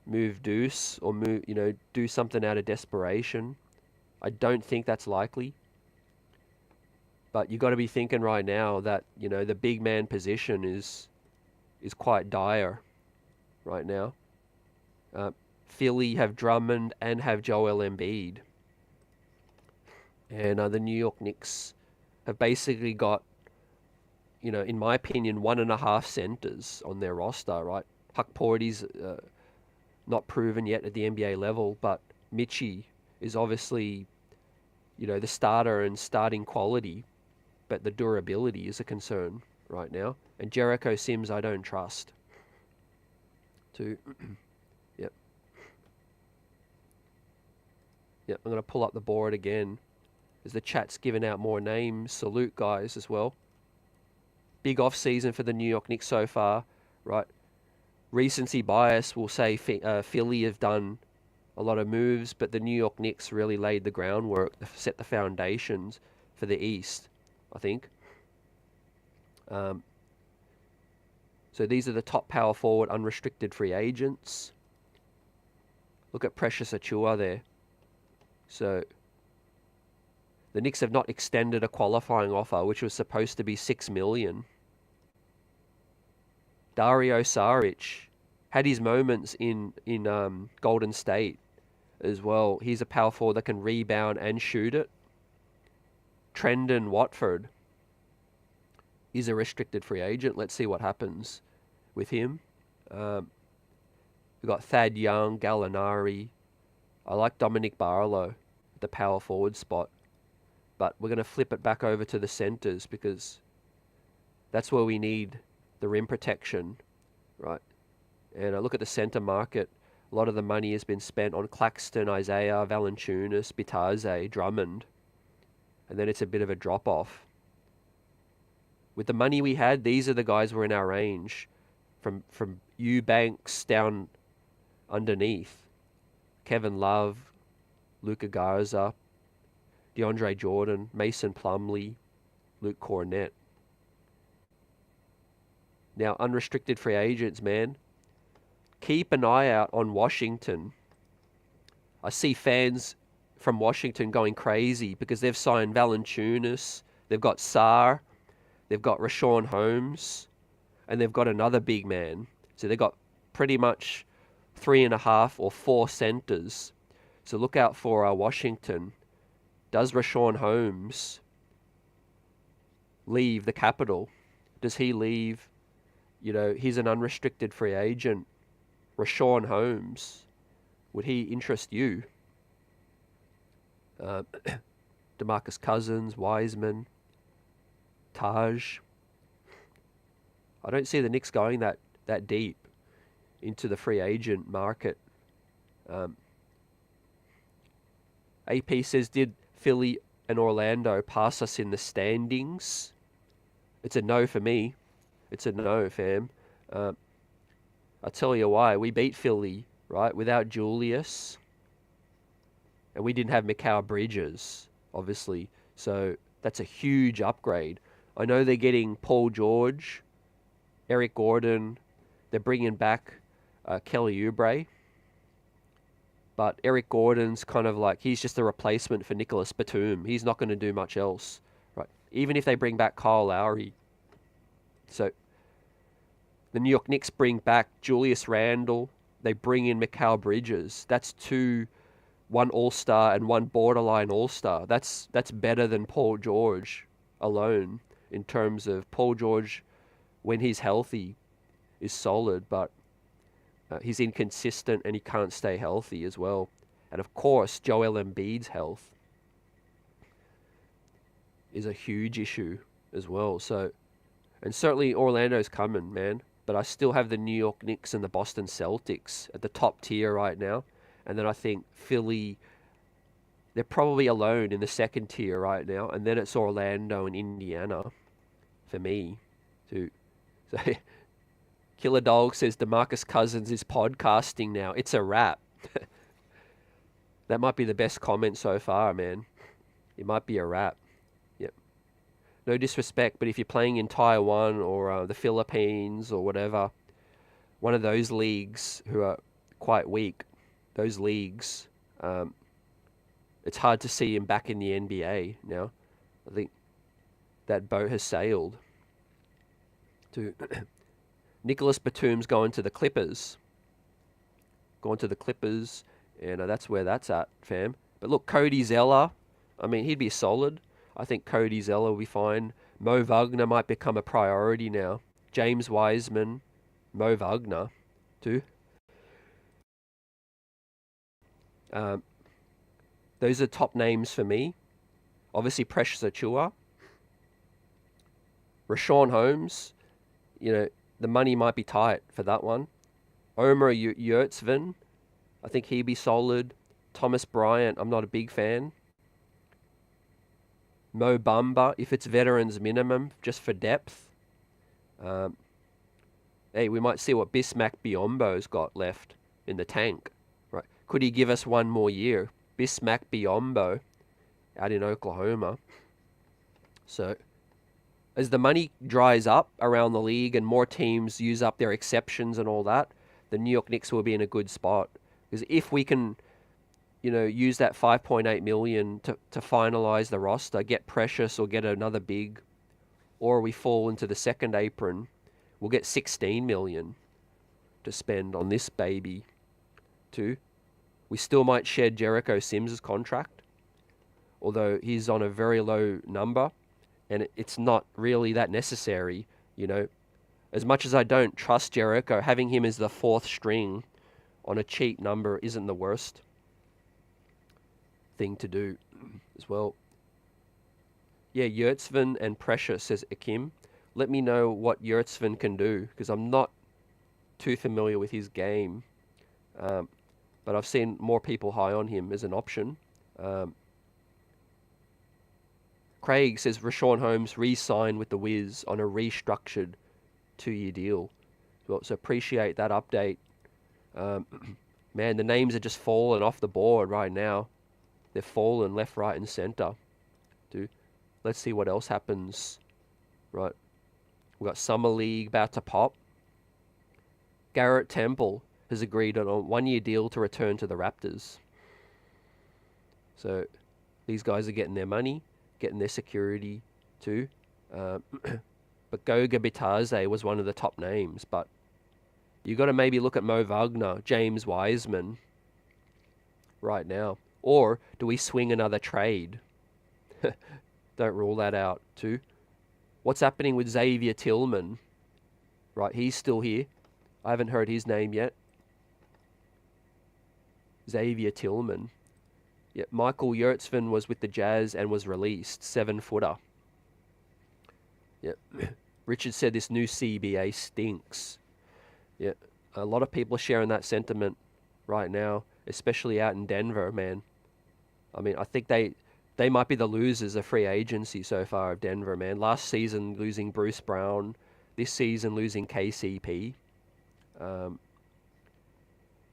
move Deuce or move, do something out of desperation. I don't think that's likely. But you got to be thinking right now that, the big man position is quite dire right now. Philly have Drummond and have Joel Embiid. And the New York Knicks have basically got, in my opinion, 1.5 centers on their roster, right? Hukporti's not proven yet at the NBA level, but Mitchie is obviously, the starter and starting quality, but the durability is a concern right now. And Jericho Sims, I don't trust. Yep. Yep, I'm going to pull up the board again as the chat's giving out more names. Salute, guys, as well. Big off-season for the New York Knicks so far, right? Recency bias will say Philly have done a lot of moves, but the New York Knicks really laid the groundwork, set the foundations for the East, I think. So these are the top power forward unrestricted free agents. Look at Precious Achua there. So the Knicks have not extended a qualifying offer, which was supposed to be $6 million. Dario Saric had his moments in Golden State as well. He's a power forward that can rebound and shoot it. Trendon Watford is a restricted free agent. Let's see what happens with him. We've got Thad Young, Gallinari. I like Dominic Barlow at the power forward spot. But we're going to flip it back over to the centers because that's where we need the rim protection, right? And I look at the center market. A lot of the money has been spent on Claxton, Isaiah, Valanciunas, Bitadze, Drummond. And then it's a bit of a drop-off. With the money we had, these are the guys who were in our range. From Eubanks down underneath. Kevin Love, Luka Garza, DeAndre Jordan, Mason Plumlee, Luke Cornett. Now, unrestricted free agents, man. Keep an eye out on Washington. I see fans from Washington going crazy because they've signed Valanciunas, they've got Sarr, they've got Rashawn Holmes, and they've got another big man. So they've got pretty much 3.5 or 4 centers. So look out for Washington. Does Rashawn Holmes leave the Capitol? Does he leave? He's an unrestricted free agent. Rashawn Holmes, would he interest you? DeMarcus Cousins, Wiseman, Taj. I don't see the Knicks going that deep into the free agent market. AP says, did Philly and Orlando pass us in the standings? It's a no for me. It's a no, fam. I'll tell you why. We beat Philly, right, without Julius. And we didn't have Mikal Bridges, obviously. So that's a huge upgrade. I know they're getting Paul George, Eric Gordon. They're bringing back Kelly Oubre. But Eric Gordon's kind of like, he's just a replacement for Nicholas Batum. He's not going to do much else, right? Even if they bring back Kyle Lowry. So the New York Knicks bring back Julius Randle. They bring in Mikal Bridges. That's one All-Star and one borderline All-Star. That's better than Paul George alone in terms of Paul George, when he's healthy, is solid, but he's inconsistent and he can't stay healthy as well. And of course, Joel Embiid's health is a huge issue as well. So, and certainly Orlando's coming, man. But I still have the New York Knicks and the Boston Celtics at the top tier right now. And then I think Philly, they're probably alone in the second tier right now. And then it's Orlando and Indiana for me too. So Killer Dog says DeMarcus Cousins is podcasting now. It's a wrap. That might be the best comment so far, man. It might be a wrap. Yep. No disrespect, but if you're playing in Taiwan or the Philippines or whatever, one of those leagues who are quite weak, those leagues, it's hard to see him back in the NBA now. I think that boat has sailed. To Nicholas Batum's going to the Clippers. Going to the Clippers, and that's where that's at, fam. But look, Cody Zeller, I mean, he'd be solid. I think Cody Zeller will be fine. Mo Wagner might become a priority now. James Wiseman, Mo Wagner, too. Those are top names for me. Obviously, Precious Achua. Rashawn Holmes, the money might be tight for that one. Omer Yurtsvin, I think he'd be solid. Thomas Bryant, I'm not a big fan. Mo Bamba, if it's veterans minimum, just for depth. Hey, we might see what Bismack Biyombo's got left in the tank. Right? Could he give us one more year? Bismack Biyombo out in Oklahoma. So, as the money dries up around the league and more teams use up their exceptions and all that, the New York Knicks will be in a good spot. Because if we can, use that 5.8 million to finalize the roster, get Precious or get another big, or we fall into the second apron, we'll get 16 million to spend on this baby too. We still might shed Jericho Sims' contract, although he's on a very low number, and it's not really that necessary, As much as I don't trust Jericho, having him as the fourth string on a cheap number isn't the worst thing to do as well. Yeah, Yurtsvin and Precious, says Akim. Let me know what Yurtsvin can do, because I'm not too familiar with his game. But I've seen more people high on him as an option. Craig says Rashawn Holmes re-signed with the Wiz on a restructured 2-year deal. So appreciate that update. Man, the names are just falling off the board right now. They're falling left, right, and center. Dude, let's see what else happens. Right, we've got Summer League about to pop. Garrett Temple has agreed on a 1-year deal to return to the Raptors. So these guys are getting their money, getting their security too. But Goga Bitadze was one of the top names. But you got to maybe look at Mo Wagner, James Wiseman right now. Or do we swing another trade? Don't rule that out too. What's happening with Xavier Tillman? Right, he's still here. I haven't heard his name yet. Xavier Tillman. Yeah, Michael Yurtsvin was with the Jazz and was released. 7-footer. Yep. Richard said this new CBA stinks. Yeah, a lot of people are sharing that sentiment right now, especially out in Denver, man. I mean, I think they might be the losers of free agency so far of Denver, man. Last season losing Bruce Brown, this season losing KCP.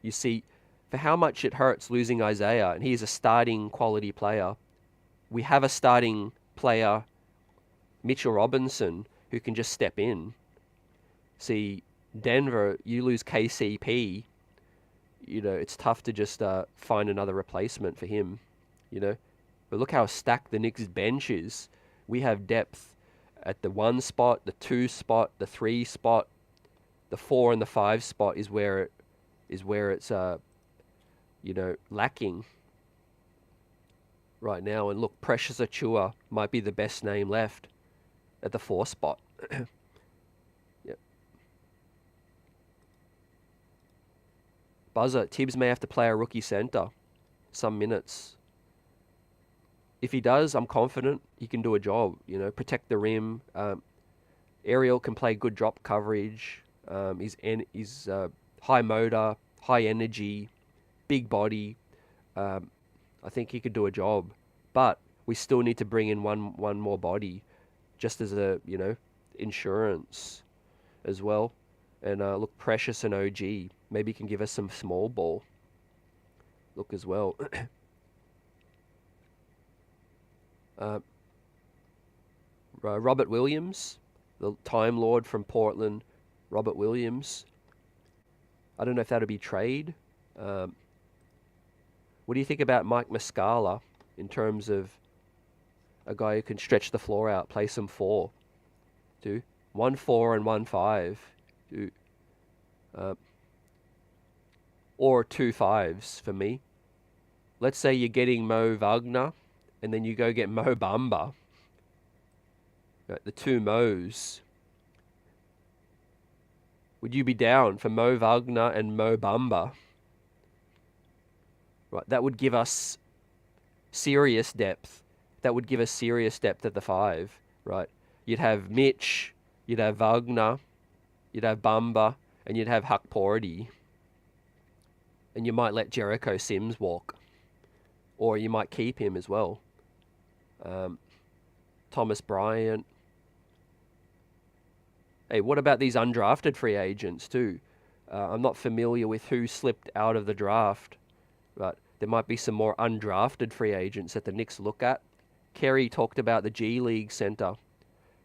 You see, for how much it hurts losing Isaiah, and he's a starting quality player, we have a starting player, Mitchell Robinson, who can just step in. See, Denver, you lose KCP, it's tough to just find another replacement for him, But look how stacked the Knicks' bench is. We have depth at the 1 spot, the 2 spot, the 3 spot, the 4 and the 5 spot is where it's lacking right now. And look, Precious Achua might be the best name left at the 4 spot. Yep. Buzzer, Tibbs may have to play a rookie center some minutes. If he does, I'm confident he can do a job, protect the rim. Ariel can play good drop coverage. He's high motor, high energy, big body. I think he could do a job. But we still need to bring in one more body just as a, insurance as well. And look, Precious and OG maybe can give us some small ball look as well. Uh, Robert Williams, the Time Lord from Portland, Robert Williams. I don't know if that'll be trade. What do you think about Mike Muscala in terms of a guy who can stretch the floor out, play some 4, too? 1-4 and 1-5, too. Or 2-5s for me. Let's say you're getting Mo Wagner, and then you go get Mo Bamba. The 2 Mo's. Would you be down for Mo Wagner and Mo Bamba? Right, that would give us serious depth. That would give us serious depth at the 5, right? You'd have Mitch, you'd have Wagner, you'd have Bamba, and you'd have Hukporti. And you might let Jericho Sims walk. Or you might keep him as well. Thomas Bryant. Hey, what about these undrafted free agents too? I'm not familiar with who slipped out of the draft, but there might be some more undrafted free agents that the Knicks look at. Kerry talked about the G League center,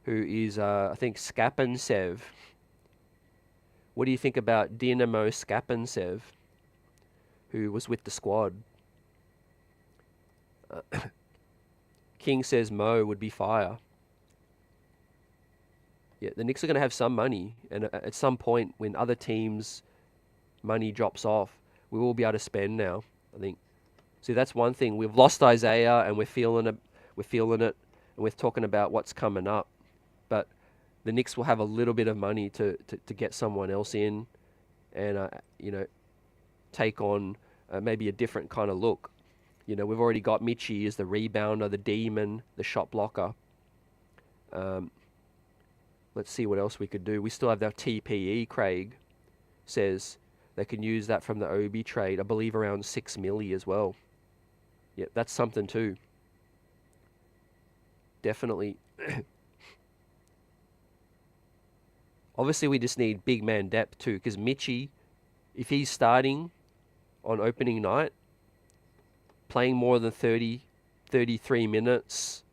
who is, I think, Skapantsev. What do you think about Dynamo Skapantsev, who was with the squad? King says Mo would be fire. Yeah, the Knicks are going to have some money, and at some point when other teams' money drops off, we will be able to spend now, I think. See, that's one thing. We've lost Isaiah, and we're feeling it, and we're talking about what's coming up. But the Knicks will have a little bit of money to get someone else in and, take on maybe a different kind of look. We've already got Mitchie as the rebounder, the demon, the shot blocker. Let's see what else we could do. We still have that TPE, Craig says. They can use that from the Obi trade. I believe around $6 million as well. Yeah, that's something too. Definitely. Obviously, we just need big man depth too, because Mitchie, if he's starting on opening night, playing more than 33 minutes,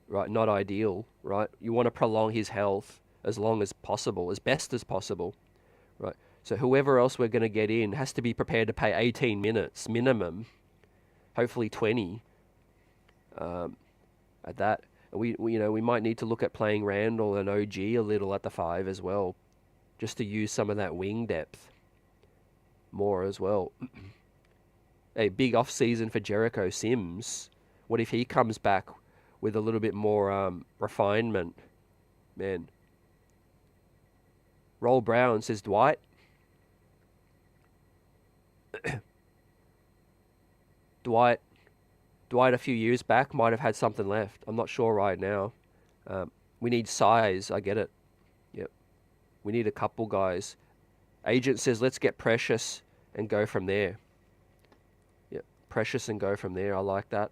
right, not ideal, right? You want to prolong his health as long as possible, as best as possible, right? So whoever else we're going to get in has to be prepared to pay 18 minutes minimum, hopefully 20 at that. And we might need to look at playing Randall and OG a little at the 5 as well, just to use some of that wing depth more as well. A big off season for Jericho Sims. What if he comes back with a little bit more refinement? Man. Roll Brown says Dwight. Dwight a few years back might have had something left. I'm not sure right now. We need size. I get it. Yep. We need a couple guys. Agent says let's get Precious and go from there. Yep. Precious and go from there. I like that.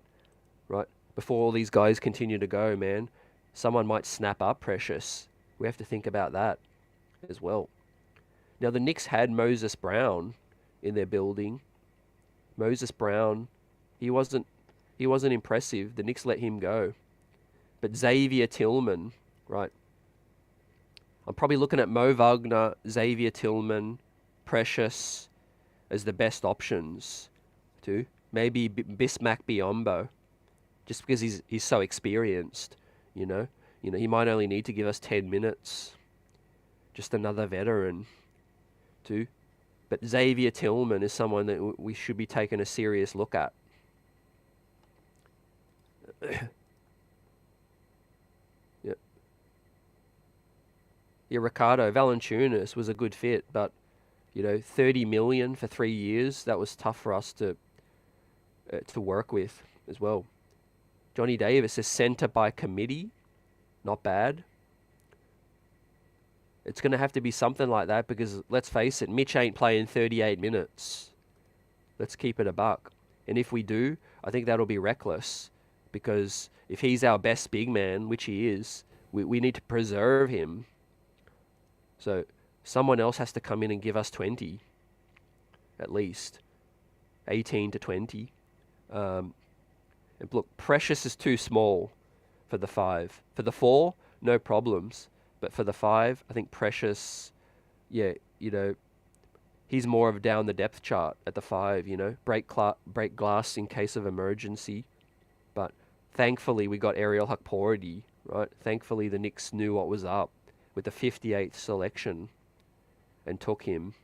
Right. Before all these guys continue to go, man, someone might snap up Precious. We have to think about that as well. Now, the Knicks had Moses Brown in their building. Moses Brown, he wasn't impressive. The Knicks let him go. But Xavier Tillman, right? I'm probably looking at Mo Wagner, Xavier Tillman, Precious as the best options too. Maybe Bismack Biyombo, just because he's so experienced, you know, he might only need to give us 10 minutes. Just another veteran too. But Xavier Tillman is someone that we should be taking a serious look at. Yeah, Ricardo Valanciunas was a good fit, but 30 million for 3 years, that was tough for us to work with as well. Johnny Davis is center by committee, not bad. It's going to have to be something like that because, let's face it, Mitch ain't playing 38 minutes. Let's keep it a buck. And if we do, I think that'll be reckless because if he's our best big man, which he is, we need to preserve him. So someone else has to come in and give us 20, at least. 18 to 20. And look, Precious is too small. for the 5. For the 4, no problems. But for the 5, I think Precious, yeah, he's more of down the depth chart at the 5, break glass in case of emergency. But thankfully, we got Ariel Hukporti, right? Thankfully, the Knicks knew what was up with the 58th selection and took him.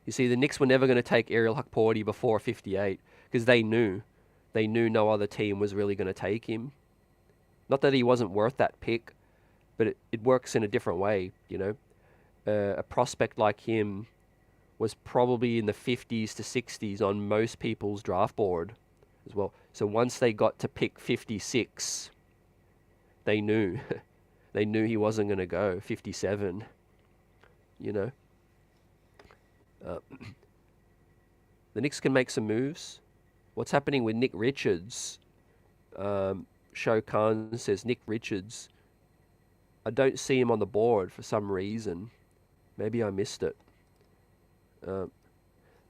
You see, the Knicks were never going to take Ariel Hukporti before 58 because they knew no other team was really going to take him. Not that he wasn't worth that pick, but it works in a different way, A prospect like him was probably in the 50s to 60s on most people's draft board as well. So once they got to pick 56, they knew. They knew he wasn't going to go 57, The Knicks can make some moves. What's happening with Nick Richards? Sho Khan says Nick Richards. I don't see him on the board for some reason. Maybe I missed it.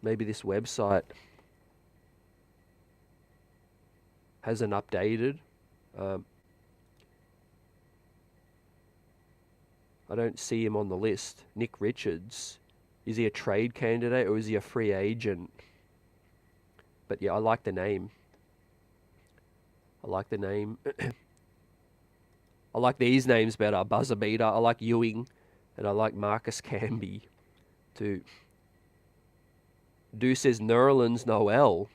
Maybe this website hasn't updated. I don't see him on the list. Nick Richards. Is he a trade candidate or is he a free agent? But yeah, I like the name. I like these names better. Buzzer Beater. I like Ewing. And I like Marcus Camby too. Du says Nerlens Noel.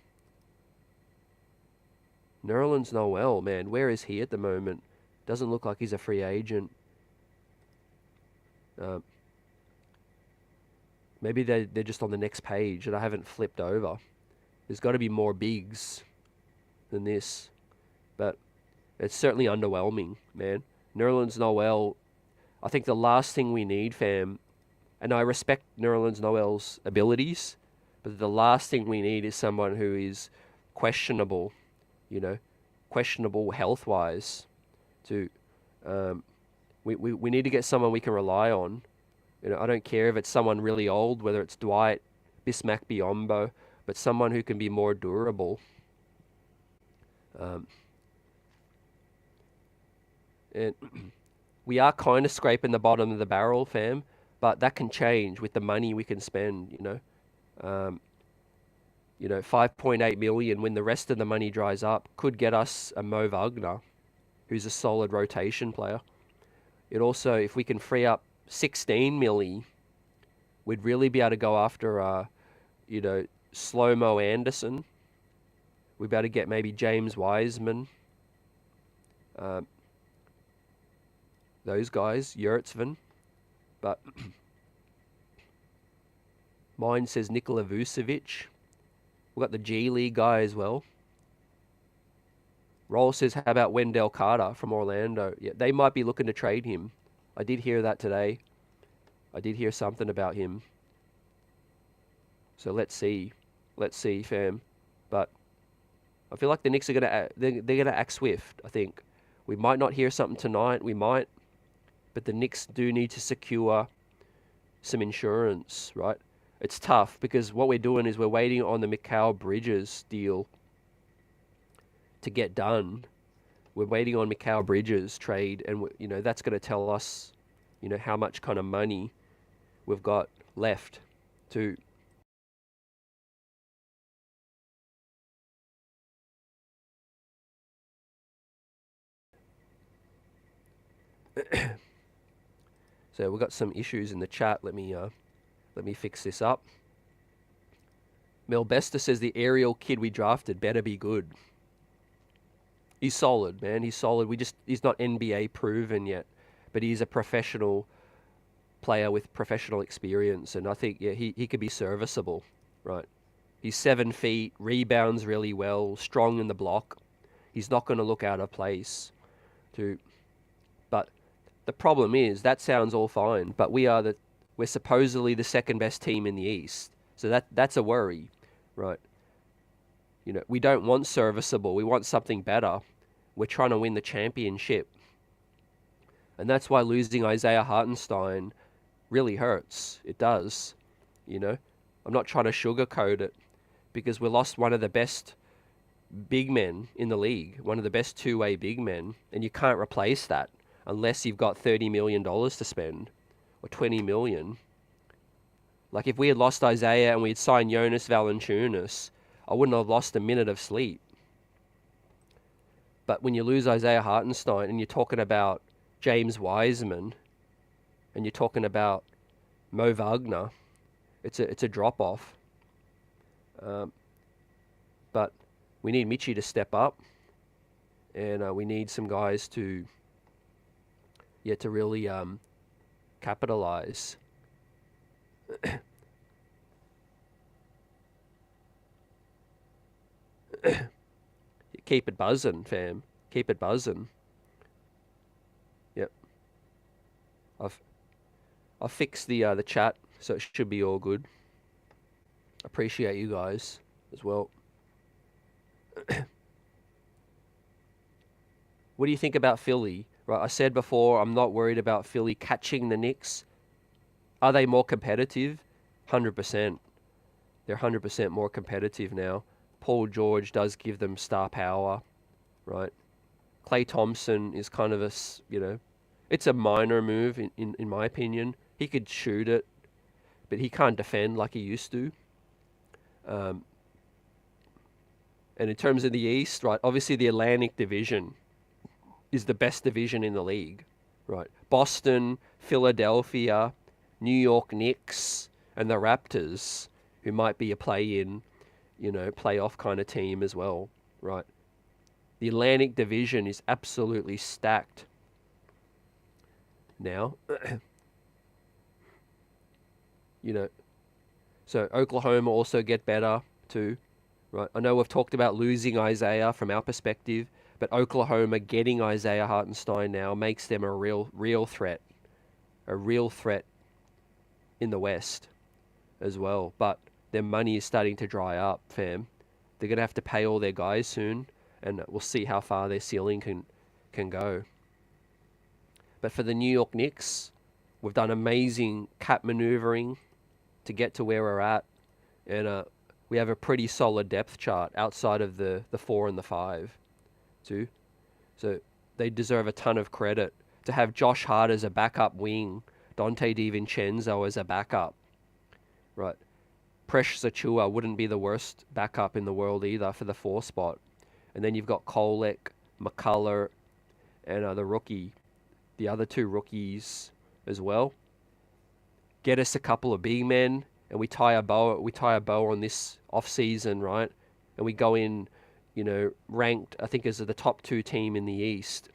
Nerlens Noel, man. Where is he at the moment? Doesn't look like he's a free agent. Maybe they're just on the next page and I haven't flipped over. There's got to be more bigs than this. But it's certainly underwhelming, man. Nerlens Noel, I think the last thing we need, fam, and I respect Nerlens Noel's abilities, but the last thing we need is someone who is questionable, questionable health-wise. We need to get someone we can rely on. I don't care if it's someone really old, whether it's Dwight, Bismack Biyombo, but someone who can be more durable. And we are kind of scraping the bottom of the barrel, fam, but that can change with the money we can spend, 5.8 million when the rest of the money dries up could get us a Mo Wagner, who's a solid rotation player. It also, if we can free up 16 milli, we'd really be able to go after, Slow-Mo Anderson. We'd be able to get maybe James Wiseman. Those guys, Yurtsvan. But mine says Nikola Vucevic. We've got the G League guy as well. Roll says, how about Wendell Carter from Orlando? Yeah, they might be looking to trade him. I did hear that today. I did hear something about him. So let's see. Let's see, fam. But I feel like the Knicks are they're gonna act swift, I think. We might not hear something tonight. We might. But the Knicks do need to secure some insurance, right? It's tough because what we're doing is we're waiting on the Mikal Bridges deal to get done. We're waiting on Mikal Bridges trade, and that's going to tell us, how much kind of money we've got left to. So we've got some issues in the chat. Let me fix this up. Mel Bester says the Ariel kid we drafted better be good. He's solid, man. He's solid. He's not NBA proven yet, but he's a professional player with professional experience, and I think he could be serviceable, right? He's 7 feet, rebounds really well, strong in the block. He's not going to look out of place, but the problem is that sounds all fine, but we're supposedly the second best team in the East, so that's a worry, right? We don't want serviceable. We want something better. We're trying to win the championship. And that's why losing Isaiah Hartenstein really hurts. It does. I'm not trying to sugarcoat it because we lost one of the best big men in the league, one of the best two-way big men, and you can't replace that unless you've got $30 million to spend or $20 million. Like if we had lost Isaiah and we had signed Jonas Valanciunas, I wouldn't have lost a minute of sleep. But when you lose Isaiah Hartenstein and you're talking about James Wiseman and you're talking about Mo Wagner, it's a drop off. But we need Mitchie to step up, and we need some guys to really capitalize. Keep it buzzing, fam. Keep it buzzing. Yep. I've fixed the chat, so it should be all good. Appreciate you guys as well. What do you think about Philly? Right, I said before I'm not worried about Philly catching the Knicks. Are they more competitive? 100%. They're 100% more competitive now. Paul George does give them star power, right? Klay Thompson is kind of a, it's a minor move in my opinion. He could shoot it, but he can't defend like he used to. And in terms of the East, right, obviously the Atlantic Division is the best division in the league, right? Boston, Philadelphia, New York Knicks, and the Raptors, who might be a play-in, playoff kind of team as well, right? The Atlantic Division is absolutely stacked now. So Oklahoma also get better too, right? I know we've talked about losing Isaiah from our perspective, but Oklahoma getting Isaiah Hartenstein now makes them a real threat, in the West as well. But their money is starting to dry up, fam. They're gonna have to pay all their guys soon, and we'll see how far their ceiling can go. But for the New York Knicks, we've done amazing cap maneuvering to get to where we're at, and we have a pretty solid depth chart outside of the 4 and the 5 too. So they deserve a ton of credit to have Josh Hart as a backup wing, Dante DiVincenzo as a backup, right? Precious Achua wouldn't be the worst backup in the world either for the 4 spot. And then you've got Kolek, McCullough, and the other 2 rookies as well. Get us a couple of big men, and we tie a bow on this off season, right? And we go in, ranked, I think, as the top 2 team in the East,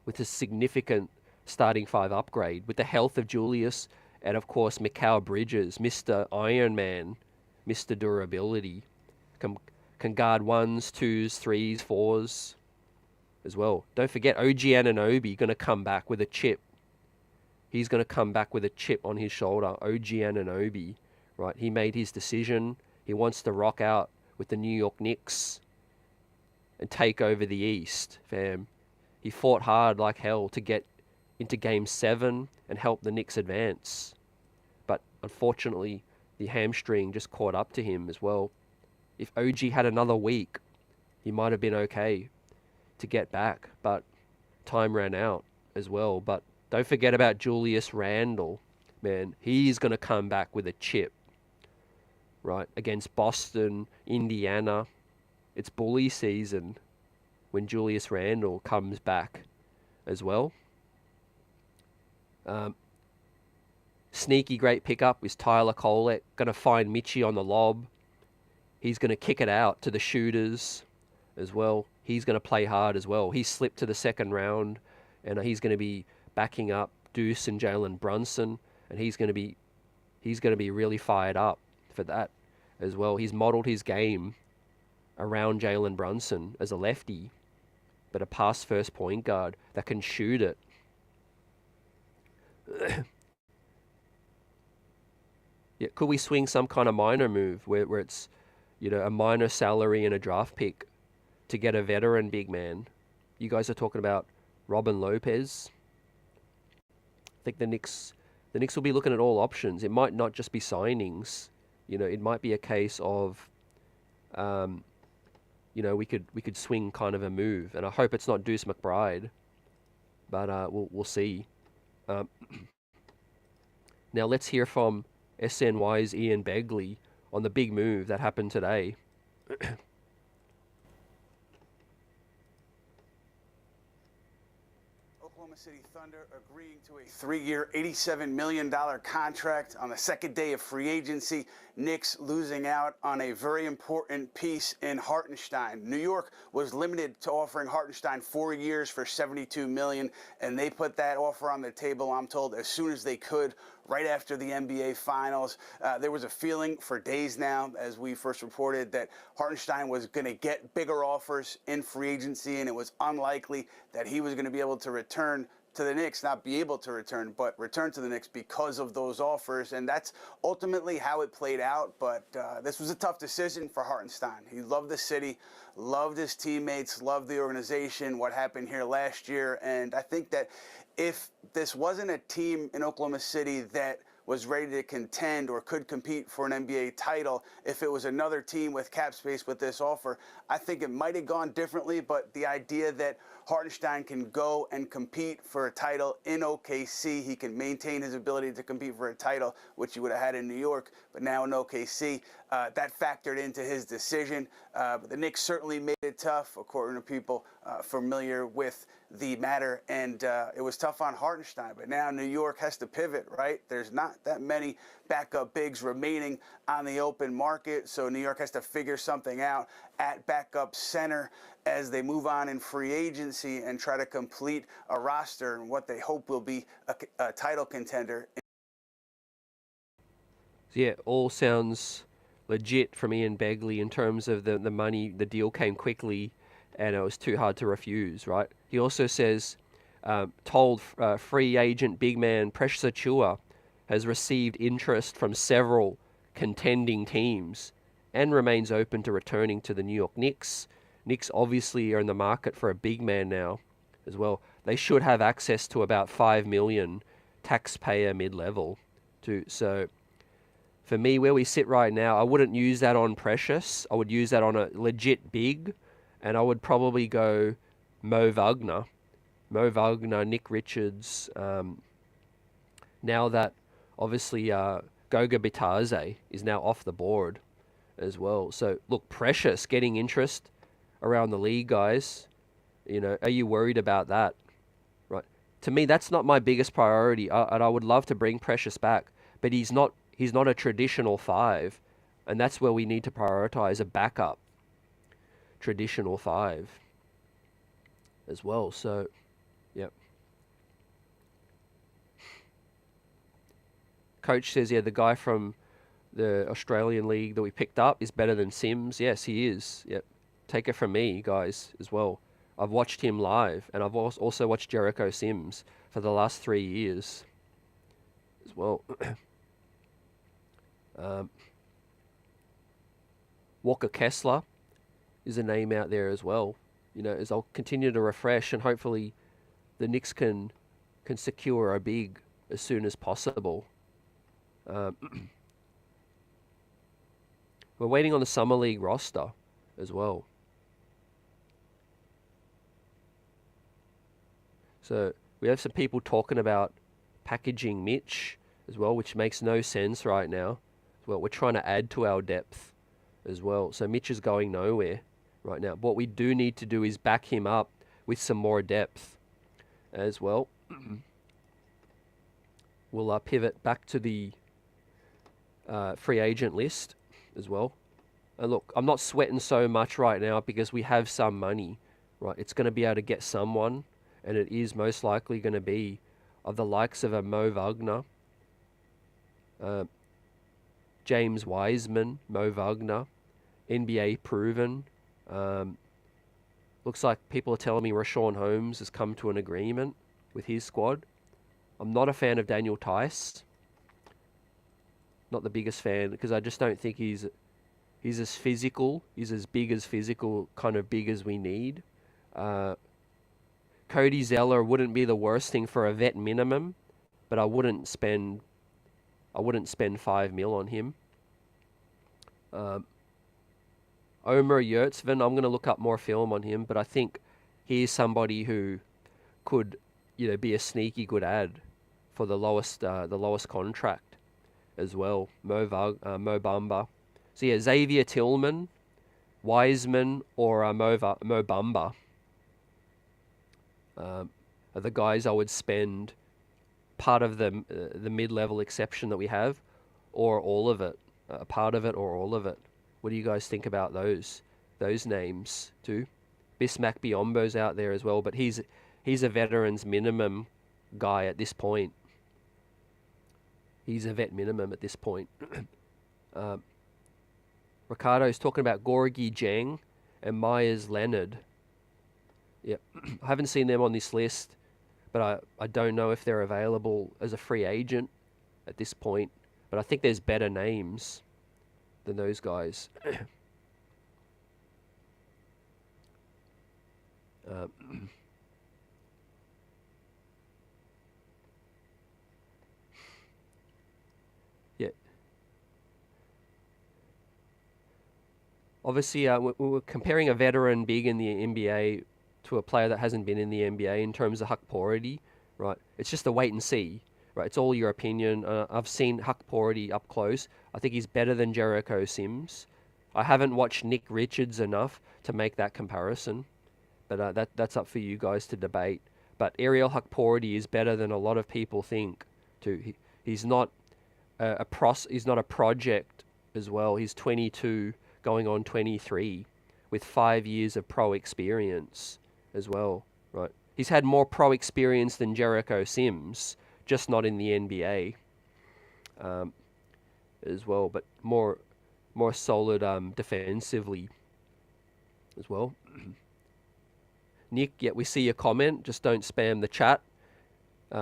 with a significant starting 5 upgrade, with the health of Julius, and of course Mikal Bridges, Mr. Iron Man, Mr. Durability, can guard 1s, 2s, 3s, 4s as well. Don't forget OG Anunoby going to come back with a chip. He's going to come back with a chip on his shoulder. OG Anunoby, right? He made his decision. He wants to rock out with the New York Knicks and take over the East, fam. He fought hard like hell to get into Game 7 and help the Knicks advance. But unfortunately, the hamstring just caught up to him as well. If OG had another week, he might have been okay to get back, but time ran out as well. But don't forget about Julius Randle, man. He's going to come back with a chip, right? Against Boston, Indiana. It's bully season when Julius Randle comes back as well. Sneaky great pickup is Tyler Kolek. Going to find Mitchie on the lob. He's going to kick it out to the shooters as well. He's going to play hard as well. He slipped to the second round, and he's going to be backing up Deuce and Jalen Brunson, and he's going to be really fired up for that as well. He's modeled his game around Jalen Brunson as a lefty, but a pass-first point guard that can shoot it. Yeah, could we swing some kind of minor move where it's, a minor salary and a draft pick to get a veteran big man? You guys are talking about Robin Lopez. I think the Knicks will be looking at all options. It might not just be signings. It might be a case of we could swing kind of a move, and I hope it's not Deuce McBride, but we'll see. Um, Now let's hear from SNY's Ian Begley on the big move that happened today. Oklahoma City Thunder agreeing to a 3-year, $87 million contract on the second day of free agency. Knicks losing out on a very important piece in Hartenstein. New York was limited to offering Hartenstein 4 years for $72 million, and they put that offer on the table, I'm told, as soon as they could, right after the NBA Finals. There was a feeling for days now, as we first reported, that Hartenstein was going to get bigger offers in free agency, and it was unlikely that he was going to be able to return to the Knicks, not be able to return, but return to the Knicks because of those offers. And that's ultimately how it played out. But this was a tough decision for Hartenstein. He loved the city, loved his teammates, loved the organization, what happened here last year. And I think that if this wasn't a team in Oklahoma City that was ready to contend or could compete for an NBA title, if it was another team with cap space with this offer, I think it might have gone differently. But the idea that Hartenstein can go and compete for a title in OKC, he can maintain his ability to compete for a title, which he would have had in New York, but now in OKC, that factored into his decision. But the Knicks certainly made it tough, according to people familiar with the matter, and it was tough on Hartenstein. But now New York has to pivot, right? There's not that many backup bigs remaining on the open market, so New York has to figure something out at backup center as they move on in free agency and try to complete a roster and what they hope will be a title contender. Yeah, all sounds legit from Ian Begley in terms of the money. The deal came quickly, and it was too hard to refuse, right? He also says, told free agent big man Precious Achua has received interest from several contending teams and remains open to returning to the New York Knicks. Knicks obviously are in the market for a big man now as well. They should have access to about $5 million taxpayer mid-level too. So for me, where we sit right now, I wouldn't use that on Precious. I would use that on a legit big, and I would probably go Mo Wagner, Nick Richards. Now that obviously Goga Bitadze is now off the board as well. So look, Precious getting interest around the league, guys. Are you worried about that? Right. To me, that's not my biggest priority, and I would love to bring Precious back, but he's not a traditional 5, and that's where we need to prioritize a backup traditional 5 as well. So, yep. Coach says, yeah, the guy from the Australian League that we picked up is better than Sims. Yes, he is. Yep. Take it from me, guys, as well. I've watched him live, and I've also watched Jericho Sims for the last 3 years as well. Walker Kessler is a name out there as well. As I'll continue to refresh, and hopefully the Knicks can secure a big as soon as possible. We're waiting on the Summer League roster as well. So we have some people talking about packaging Mitch as well, which makes no sense right now. Well, we're trying to add to our depth as well. So Mitch is going nowhere right now. What we do need to do is back him up with some more depth as well. We'll pivot back to the free agent list as well. And look, I'm not sweating so much right now because we have some money, right? It's going to be able to get someone, and it is most likely going to be of the likes of a Mo Wagner, James Wiseman, Mo Wagner, NBA proven. Looks like people are telling me Rashawn Holmes has come to an agreement with his squad. I'm not a fan of Daniel Tice. Not the biggest fan, because I just don't think he's as physical. He's as big as physical, kind of big as we need. Cody Zeller wouldn't be the worst thing for a vet minimum, but I wouldn't spend $5 million on him. Omer Yurtseven, I'm going to look up more film on him, but I think he is somebody who could, be a sneaky good ad for the lowest contract as well. Mo Bamba. So yeah, Xavier Tillman, Wiseman, or Mo Bamba are the guys I would spend part of the mid-level exception that we have, or all of it, a part of it or all of it. What do you guys think about those names too? Bismack Biombo's out there as well, but he's a veteran's minimum guy at this point. He's a vet minimum at this point. Ricardo's talking about Gorgie Jang and Myers Leonard. Yep, I haven't seen them on this list, but I don't know if they're available as a free agent at this point. But I think there's better names than those guys. Yeah. Obviously, we're comparing a veteran big in the NBA to a player that hasn't been in the NBA in terms of Hukporti, right? It's just a wait and see, right? It's all your opinion. I've seen Hukporti up close. I think he's better than Jericho Sims. I haven't watched Nick Richards enough to make that comparison, but that's up for you guys to debate. But Ariel Hukporti is better than a lot of people think. Too, he's not he's not a project as well. He's 22, going on 23, with 5 years of pro experience as well, right? He's had more pro experience than Jericho Sims, just not in the NBA as well, but more solid defensively as well. Nick, yeah, we see your comment. Just don't spam the chat.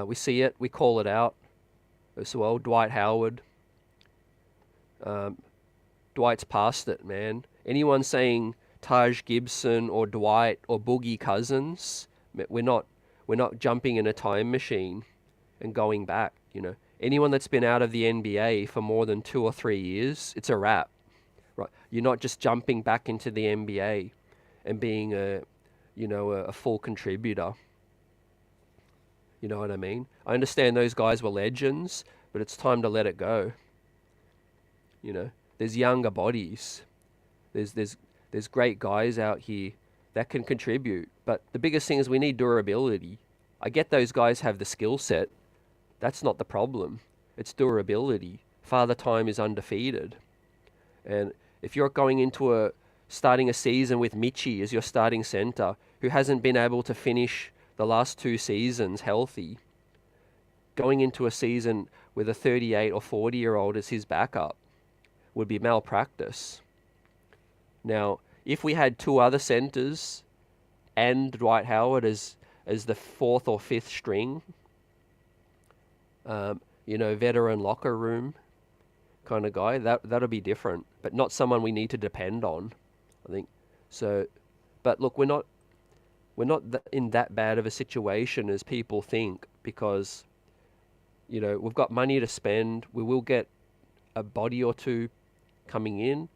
We see it. We call it out as well. Dwight Howard. Dwight's past it, man. Anyone saying Taj Gibson or Dwight or Boogie Cousins, we're not jumping in a time machine and going back. Anyone that's been out of the NBA for more than 2 or 3 years, it's a wrap, right? You're not just jumping back into the NBA and being a full contributor. You know what I mean? I understand those guys were legends, but it's time to let it go. There's younger bodies. There's great guys out here that can contribute. But the biggest thing is we need durability. I get those guys have the skill set. That's not the problem. It's durability. Father Time is undefeated. And if you're going into starting a season with Mitchie as your starting center, who hasn't been able to finish the last 2 seasons healthy, going into a season with a 38 or 40-year-old as his backup would be malpractice. Now, if we had 2 other centers and Dwight Howard as the 4th or 5th string, veteran locker room kind of guy, that'll be different, but not someone we need to depend on, I think. So, but look, we're not in that bad of a situation as people think, because we've got money to spend. We will get a body or 2 coming in.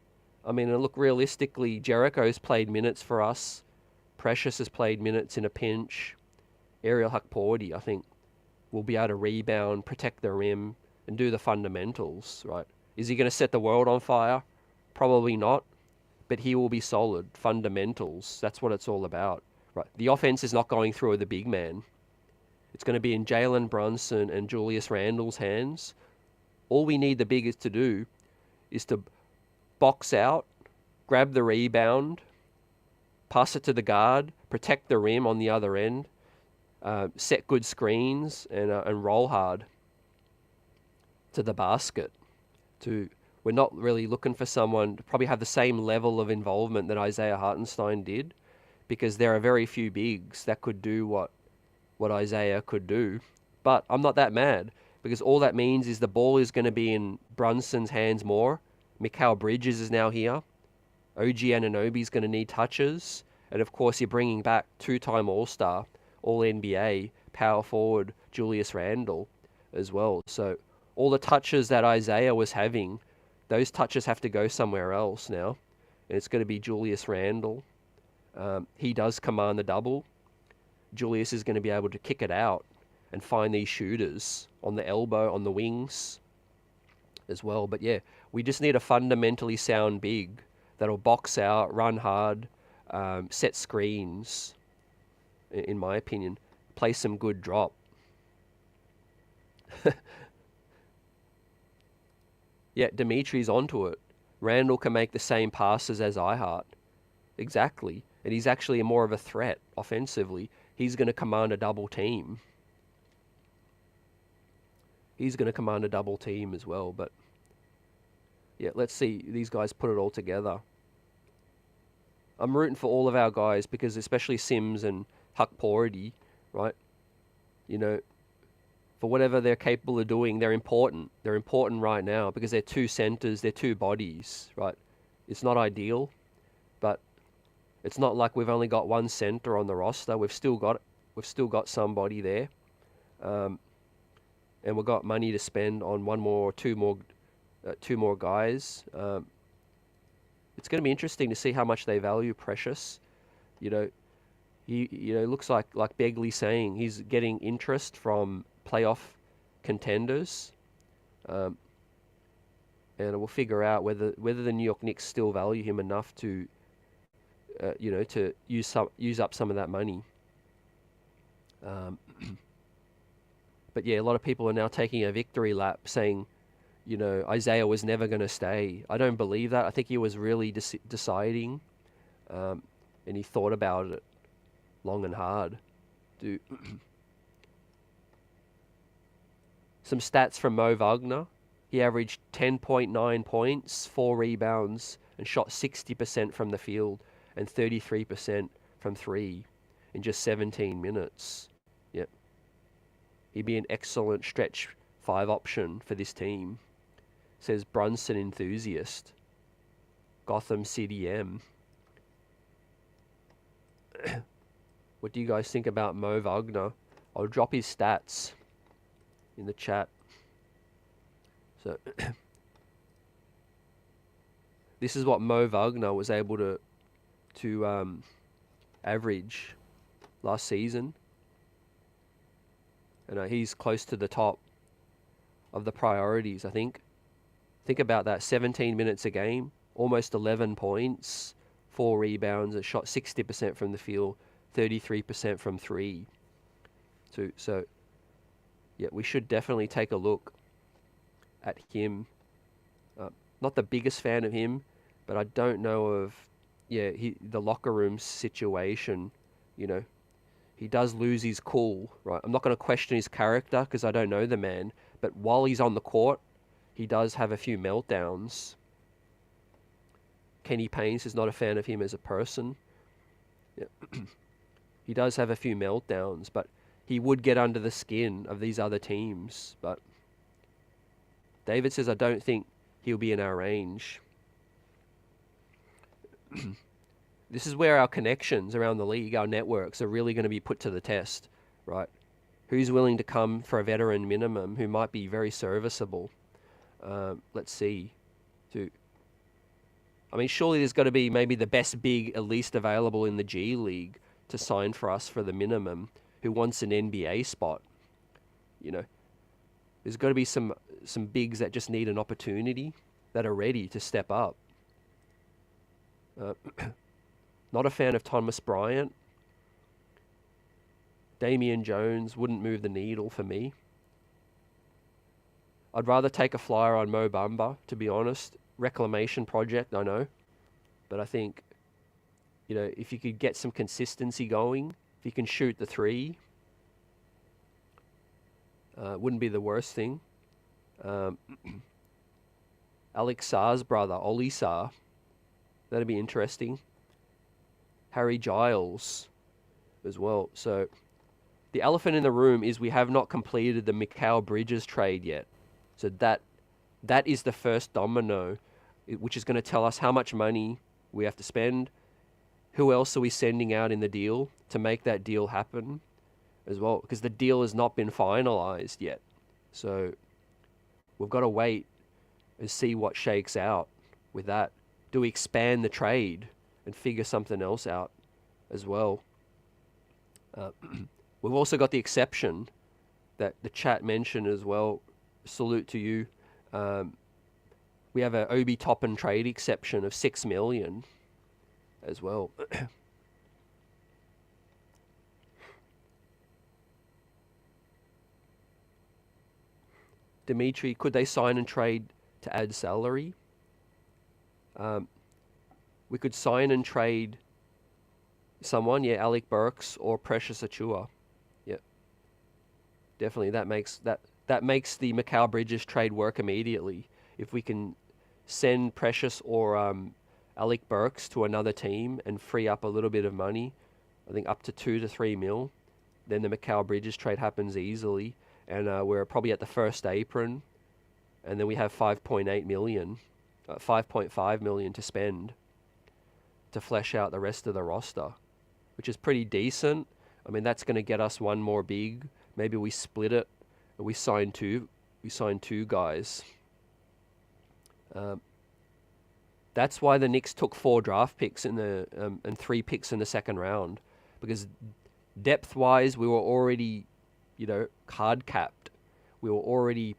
I mean, and look, realistically, Jericho's played minutes for us. Precious has played minutes in a pinch. Ariel Hukporti, I think, will be able to rebound, protect the rim, and do the fundamentals, right? Is he going to set the world on fire? Probably not, but he will be solid. Fundamentals, that's what it's all about, right? The offense is not going through the big man. It's going to be in Jalen Brunson and Julius Randle's hands. All we need the biggest to do is to box out, grab the rebound, pass it to the guard, protect the rim on the other end, set good screens, and roll hard to the basket. We're not really looking for someone to probably have the same level of involvement that Isaiah Hartenstein did, because there are very few bigs that could do what Isaiah could do. But I'm not that mad, because all that means is the ball is going to be in Brunson's hands more. Mikal Bridges is now here. OG Anunoby is going to need touches. And of course, you're bringing back 2-time All-Star, All-NBA, power forward Julius Randle as well. So all the touches that Isaiah was having, those touches have to go somewhere else now. and it's going to be Julius Randle. He does command the double. Julius is going to be able to kick it out and find these shooters on the elbow, on the wings as well. But yeah, we just need a fundamentally sound big that'll box out, run hard, set screens, in my opinion, play some good drop. Yeah, Dimitri's onto it. Randall can make the same passes as Ihart. Exactly. And he's actually more of a threat offensively. He's going to command a double team. He's going to command a double team as well. But yeah, let's see these guys put it all together. I'm rooting for all of our guys because especially Sims and Hukporti, right? You know, for whatever they're capable of doing, they're important. They're important right now because they're two centers, they're two bodies, right? It's not ideal, but it's not like we've only got one center on the roster. We've still got somebody there, and we've got money to spend on two more guys. It's going to be interesting to see how much they value Precious. You know, looks like Begley saying he's getting interest from playoff contenders, and we'll figure out whether the New York Knicks still value him enough to, to use up some of that money. But yeah, a lot of people are now taking a victory lap, saying, Isaiah was never going to stay. I don't believe that. I think he was really deciding, and he thought about it long and hard. Some stats from Mo Wagner. He averaged 10.9 points, 4 rebounds, and shot 60% from the field and 33% from 3 in just 17 minutes. Yep. He'd be an excellent stretch 5 option for this team, says Brunson Enthusiast. Gotham CDM. What do you guys think about Mo Wagner? I'll drop his stats in the chat. So this is what Mo Wagner was able to average last season, and he's close to the top of the priorities. I think about that. 17 minutes a game, almost 11 points, 4 rebounds, and shot 60% from the field, 33% from 3. So yeah, we should definitely take a look at him. Not the biggest fan of him, but I don't know of the locker room situation. He does lose his cool, right? I'm not going to question his character because I don't know the man, but while he's on the court, he does have a few meltdowns. Kenny Payne is not a fan of him as a person. Yeah. He does have a few meltdowns, but he would get under the skin of these other teams. But David says, I don't think he'll be in our range. This is where our connections around the league, our networks, are really going to be put to the test, right? Who's willing to come for a veteran minimum who might be very serviceable? Let's see. Surely there's got to be maybe the best big at least available in the G League to sign for us for the minimum, who wants an NBA spot. There's got to be some bigs that just need an opportunity, that are ready to step up. Not a fan of Thomas Bryant. Damian Jones wouldn't move the needle for me. I'd rather take a flyer on Mo Bamba, to be honest. Reclamation project, I know. But I think, if you could get some consistency going, if you can shoot the 3, wouldn't be the worst thing. Alex Sarr's brother, Oli Sarr, that'd be interesting. Harry Giles as well. So the elephant in the room is we have not completed the Mikal Bridges trade yet. So that is the first domino, which is going to tell us how much money we have to spend. Who else are we sending out in the deal to make that deal happen as well? Because the deal has not been finalized yet. So we've got to wait and see what shakes out with that. do we expand the trade and figure something else out as well? We've also got the exception that the chat mentioned as well. Salute to you. We have a Obi Toppin trade exception of $6 million as well. Dimitri, could they sign and trade to add salary? We could sign and trade someone, yeah, Alec Burks or Precious Achua. Yeah, definitely. That makes the Macau Bridges trade work immediately. If we can send Precious or Alec Burks to another team and free up a little bit of money, I think up to 2 to 3 mil, then the Macau Bridges trade happens easily, and we're probably at the first apron, and then we have 5.8 million, 5.5 million to spend to flesh out the rest of the roster, which is pretty decent. I mean, that's going to get us one more big. Maybe we split it, and we sign two guys. That's why the Knicks took 4 draft picks in the and 3 picks in the second round, because depth-wise we were already, hard capped. We were already,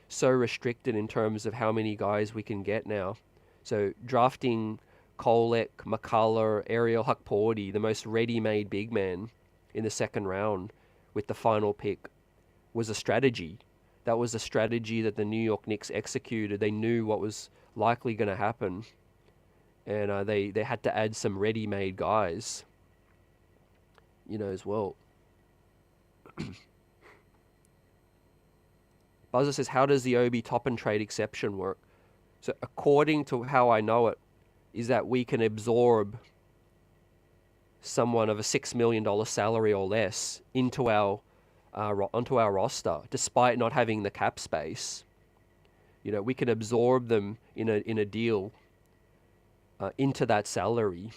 so restricted in terms of how many guys we can get now. So drafting Kolek, McCullough, Ariel Hukporti, the most ready-made big man in the second round with the final pick, was a strategy. That was a strategy that the New York Knicks executed. They knew what was likely going to happen, and they had to add some ready-made guys, as well. Buzzer says, how does the Obi Toppin trade exception work? So according to how I know it, is that we can absorb someone of a $6 million salary or less into onto our roster, despite not having the cap space. We can absorb them in a deal into that salary.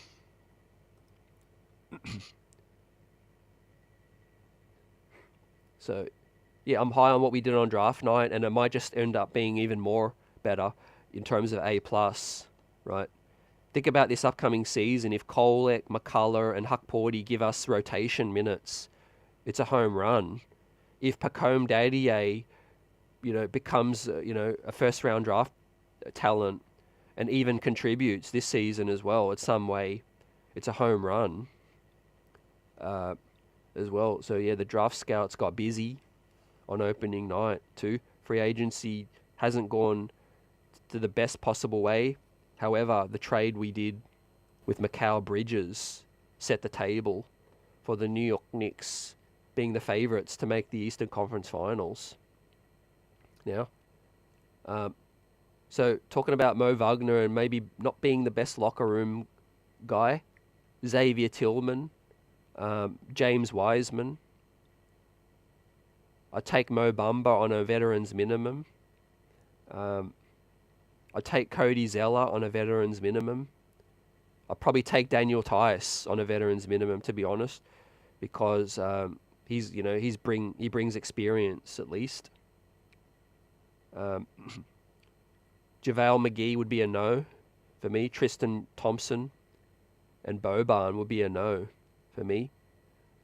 So, yeah, I'm high on what we did on draft night, and it might just end up being even more better in terms of A+, right? Think about this upcoming season. If Kolek, McCullough, and Hukporti give us rotation minutes, it's a home run. If Pacome Dadier, becomes, a first-round draft talent and even contributes this season as well in some way, it's a home run as well. So, yeah, the draft scouts got busy on opening night too. Free agency hasn't gone to the best possible way. However, the trade we did with Macau Bridges set the table for the New York Knicks being the favourites to make the Eastern Conference Finals. Now, so talking about Mo Wagner and maybe not being the best locker room guy, Xavier Tillman, James Wiseman. I take Mo Bamba on a veteran's minimum. I take Cody Zeller on a veteran's minimum. I'll probably take Daniel Tice on a veteran's minimum, to be honest, because he brings experience at least. JaVale McGee would be a no for me. Tristan Thompson and Boban would be a no for me.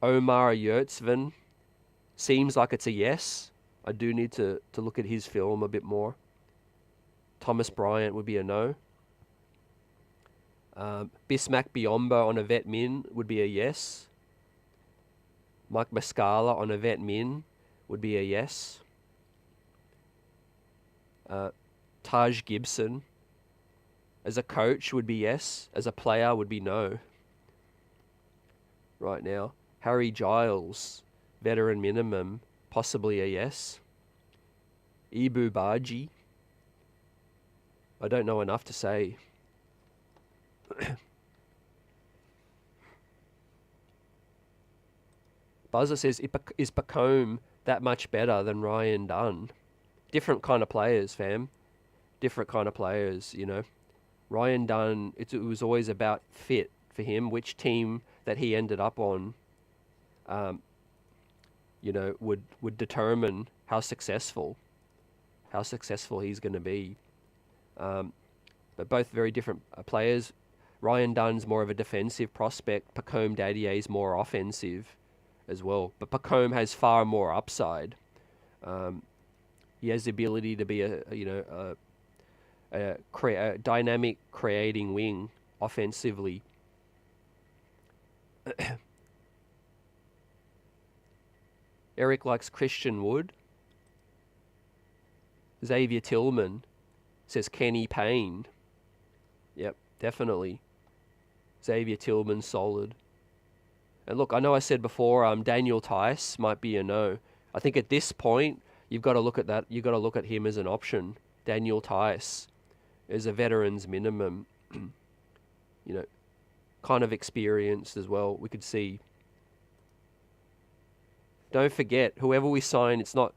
Omar Yurtseven seems like it's a yes. I do need to look at his film a bit more. Thomas Bryant would be a no. Bismack Biyombo on a vet min would be a yes. Mike Muscala on a vet min would be a yes. Taj Gibson as a coach would be yes. As a player would be no. Right now. Harry Giles, veteran minimum, possibly a yes. Ibu Baji, I don't know enough to say. Buzzer says, is Pacome that much better than Ryan Dunn? Different kind of players, fam. Different kind of players, Ryan Dunn, it was always about fit for him, which team that he ended up on, would determine how successful he's going to be. but both very different players. Ryan Dunn's more of a defensive prospect. Pacome Dadier's more offensive as well. But Pacome has far more upside. He has the ability to be a dynamic creating wing offensively. Eric likes Christian Wood. Xavier Tillman says Kenny Payne. Yep, definitely. Xavier Tillman solid. And look, I know I said before, Daniel Tice might be a no. I think at this point, you've got to look at that. You've got to look at him as an option. Daniel Tice is a veteran's minimum. Kind of experienced as well. We could see. Don't forget, whoever we sign, it's not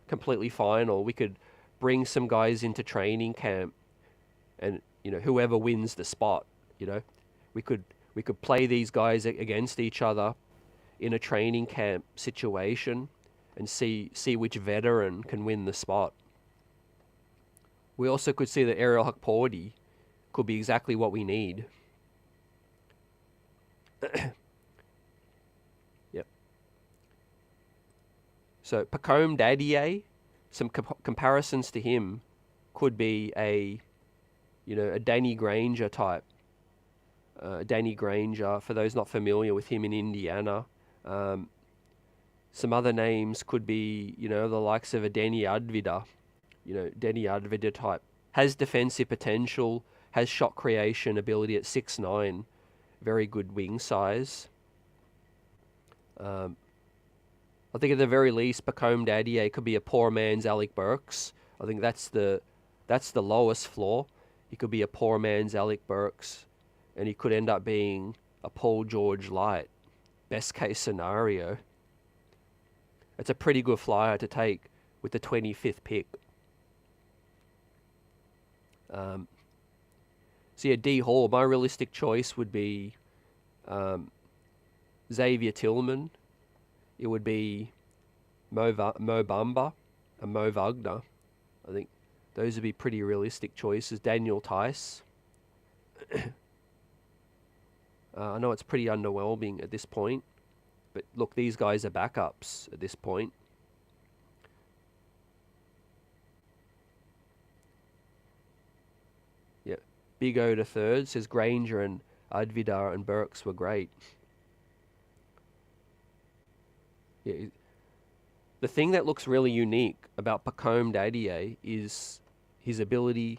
completely final. We could bring some guys into training camp, and whoever wins the spot, we could play these guys against each other in a training camp situation and see which veteran can win the spot. We also could see that Ariel Hukporti could be exactly what we need. Yep. So Pacome Dadier, some comparisons to him could be a Danny Granger type. Danny Granger, for those not familiar with him in Indiana. Some other names could be, the likes of a Denny Advida, Denny Advida type. Has defensive potential, has shot creation ability at 6'9", very good wing size. I think at the very least, Pacome Dadier could be a poor man's Alec Burks. I think that's the lowest floor. He could be a poor man's Alec Burks, and he could end up being a Paul George light. Best case scenario. It's a pretty good flyer to take with the 25th pick. So yeah, D Hall, my realistic choice would be Xavier Tillman. It would be Mo Bamba and Mo Wagner. I think those would be pretty realistic choices. Daniel Tice. I know it's pretty underwhelming at this point, but look, these guys are backups at this point. Yeah, Big O to third says Granger and Advidar and Burks were great. Yeah, the thing that looks really unique about Pacome Dadier is his ability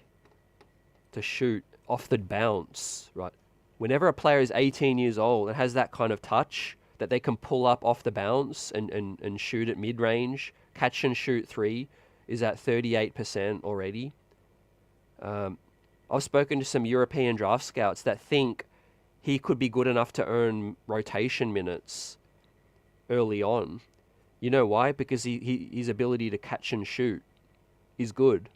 to shoot off the bounce, right? Whenever a player is 18 years old and has that kind of touch that they can pull up off the bounce and shoot at mid-range, catch and shoot three is at 38% already. I've spoken to some European draft scouts that think he could be good enough to earn rotation minutes early on. You know why? Because his ability to catch and shoot is good.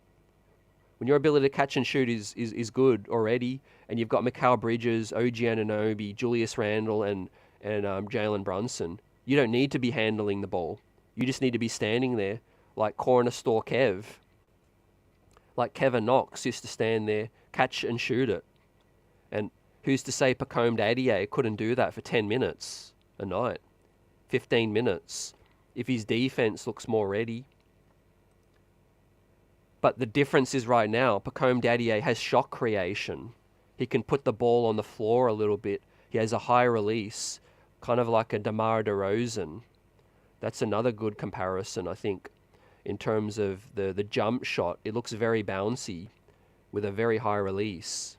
When your ability to catch and shoot is good already, and you've got Mikal Bridges, OG Anunoby, Julius Randle, and Jalen Brunson, you don't need to be handling the ball. You just need to be standing there like corner store Kev. Like Kevin Knox used to stand there, catch and shoot it. And who's to say Pacome Dadier couldn't do that for 10 minutes a night? 15 minutes, if his defense looks more ready. But the difference is right now, Pacome Dadier has shot creation. He can put the ball on the floor a little bit. He has a high release, kind of like a DeMar DeRozan. That's another good comparison, I think, in terms of the jump shot. It looks very bouncy with a very high release.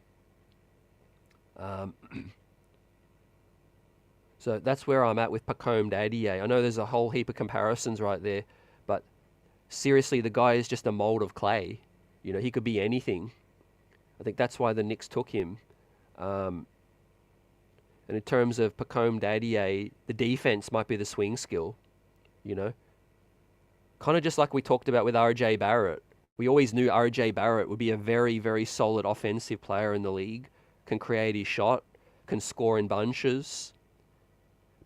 So that's where I'm at with Pacome Dadier. I know there's a whole heap of comparisons right there, but seriously, the guy is just a mold of clay. He could be anything. I think that's why the Knicks took him. And in terms of Pacome Dadier, the defense might be the swing skill, Kind of just like we talked about with RJ Barrett. We always knew RJ Barrett would be a very, very solid offensive player in the league, can create his shot, can score in bunches.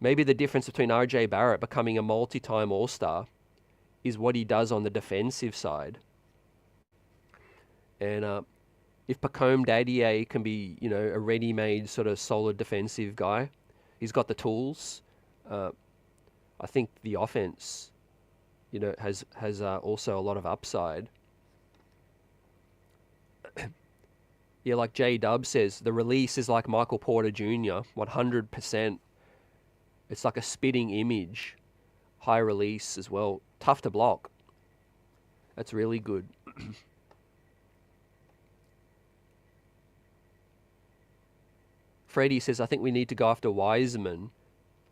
Maybe the difference between RJ Barrett becoming a multi-time All-Star is what he does on the defensive side. And if Pacome Dadier can be, you know, a ready-made sort of solid defensive guy, he's got the tools. I think the offense, you know, has also a lot of upside. Yeah, like J Dub says, the release is like Michael Porter Jr. 100%. It's like a spitting image. High release as well. Tough to block. That's really good. Freddie says, I think we need to go after Wiseman.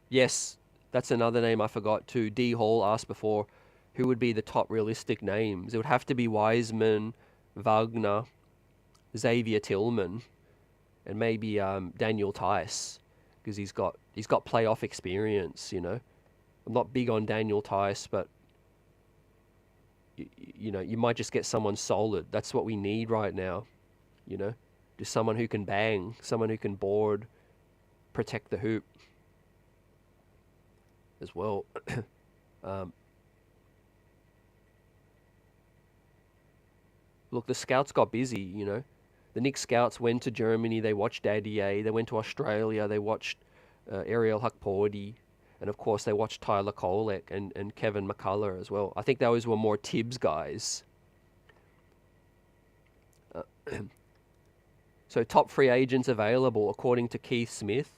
Yes, that's another name I forgot too. D Hall asked before, who would be the top realistic names? It would have to be Wiseman, Wagner, Xavier Tillman, and maybe Daniel Tice, because he's got playoff experience. You know, I'm not big on Daniel Tice, but you know, you might just get someone solid. That's what we need right now. You know, just someone who can bang, someone who can board, protect the hoop as well. Look, the scouts got busy, you know. The Knicks scouts went to Germany, they watched Dadier, they went to Australia, they watched Ariel Hukporti, and of course they watched Tyler Kolek and Kevin McCullough as well. I think those were more Tibbs guys. So top free agents available, according to Keith Smith,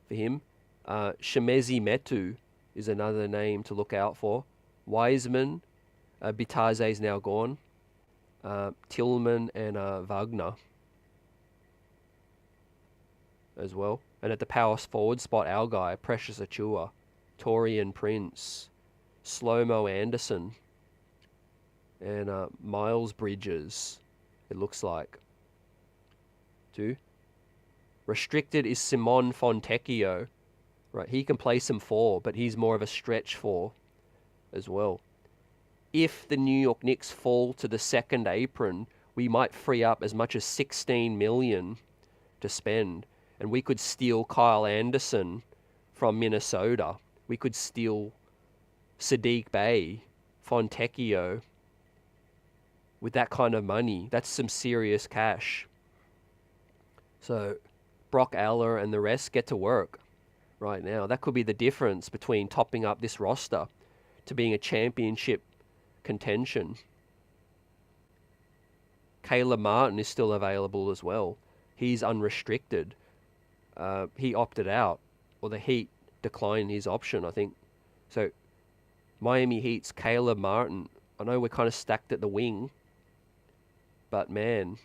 for him. Shemezi Metu is another name to look out for. Wiseman, Bitadze is now gone. Tillman and Wagner as well. And at the power forward spot, our guy, Precious Achua, Torian Prince, Slow-Mo Anderson, and Miles Bridges, it looks like. Too. Restricted is Simon Fontecchio. Right, he can play some 4, but he's more of a stretch 4 as well. If the New York Knicks fall to the second apron, we might free up as much as $16 million to spend, and we could steal Kyle Anderson from Minnesota. We could steal Sadiq Bey, Fontecchio. With that kind of money, that's some serious cash. So Brock Aller and the rest get to work right now. That could be the difference between topping up this roster to being a championship contention. Caleb Martin is still available as well. He's unrestricted. He opted out, or the Heat declined his option, I think. So Miami Heat's Caleb Martin. I know we're kind of stacked at the wing, but man,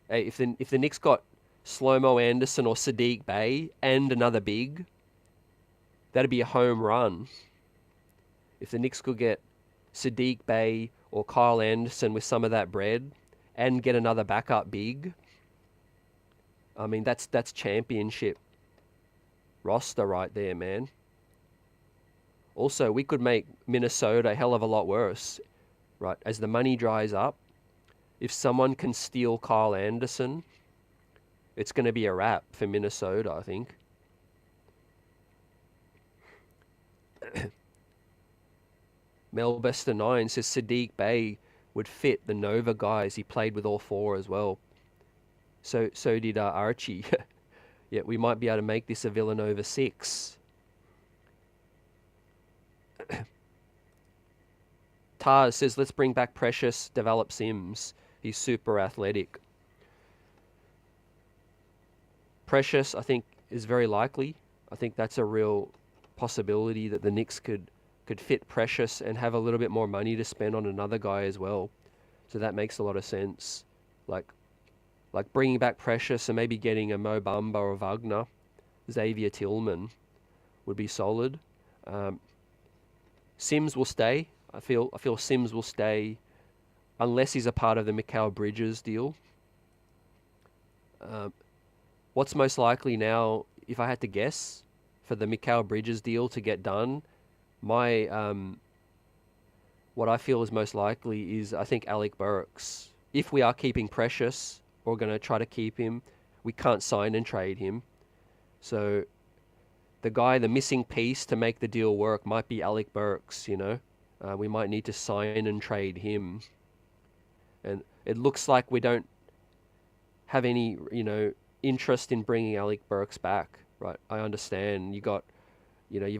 hey, if the Knicks got Slow-Mo Anderson or Sadiq Bey and another big, that'd be a home run. If the Knicks could get Sadiq Bey or Kyle Anderson with some of that bread and get another backup big, I mean, that's championship roster right there, man. Also, we could make Minnesota a hell of a lot worse, right? As the money dries up, if someone can steal Kyle Anderson, it's going to be a wrap for Minnesota, I think. Melbester 9 says Sadiq Bey would fit the Nova guys. He played with all 4 as well. So did Archie. Yeah, we might be able to make this a Villanova 6. Taz says, let's bring back Precious, develop Sims. He's super athletic. Precious, I think, is very likely. I think that's a real possibility that the Knicks could fit Precious and have a little bit more money to spend on another guy as well. So that makes a lot of sense. Like bringing back Precious and maybe getting a Mo Bamba or Wagner, Xavier Tillman would be solid. Sims will stay. I feel Sims will stay unless he's a part of the Mikal Bridges deal. What's most likely now, if I had to guess, for the Mikal Bridges deal to get done, my what I feel is most likely is, I think, Alec Burks. If we are keeping Precious or going to try to keep him, we can't sign and trade him. So the missing piece to make the deal work might be Alec Burks, you know. We might need to sign and trade him. And it looks like we don't have any, interest in bringing Alec Burks back, right? I understand you've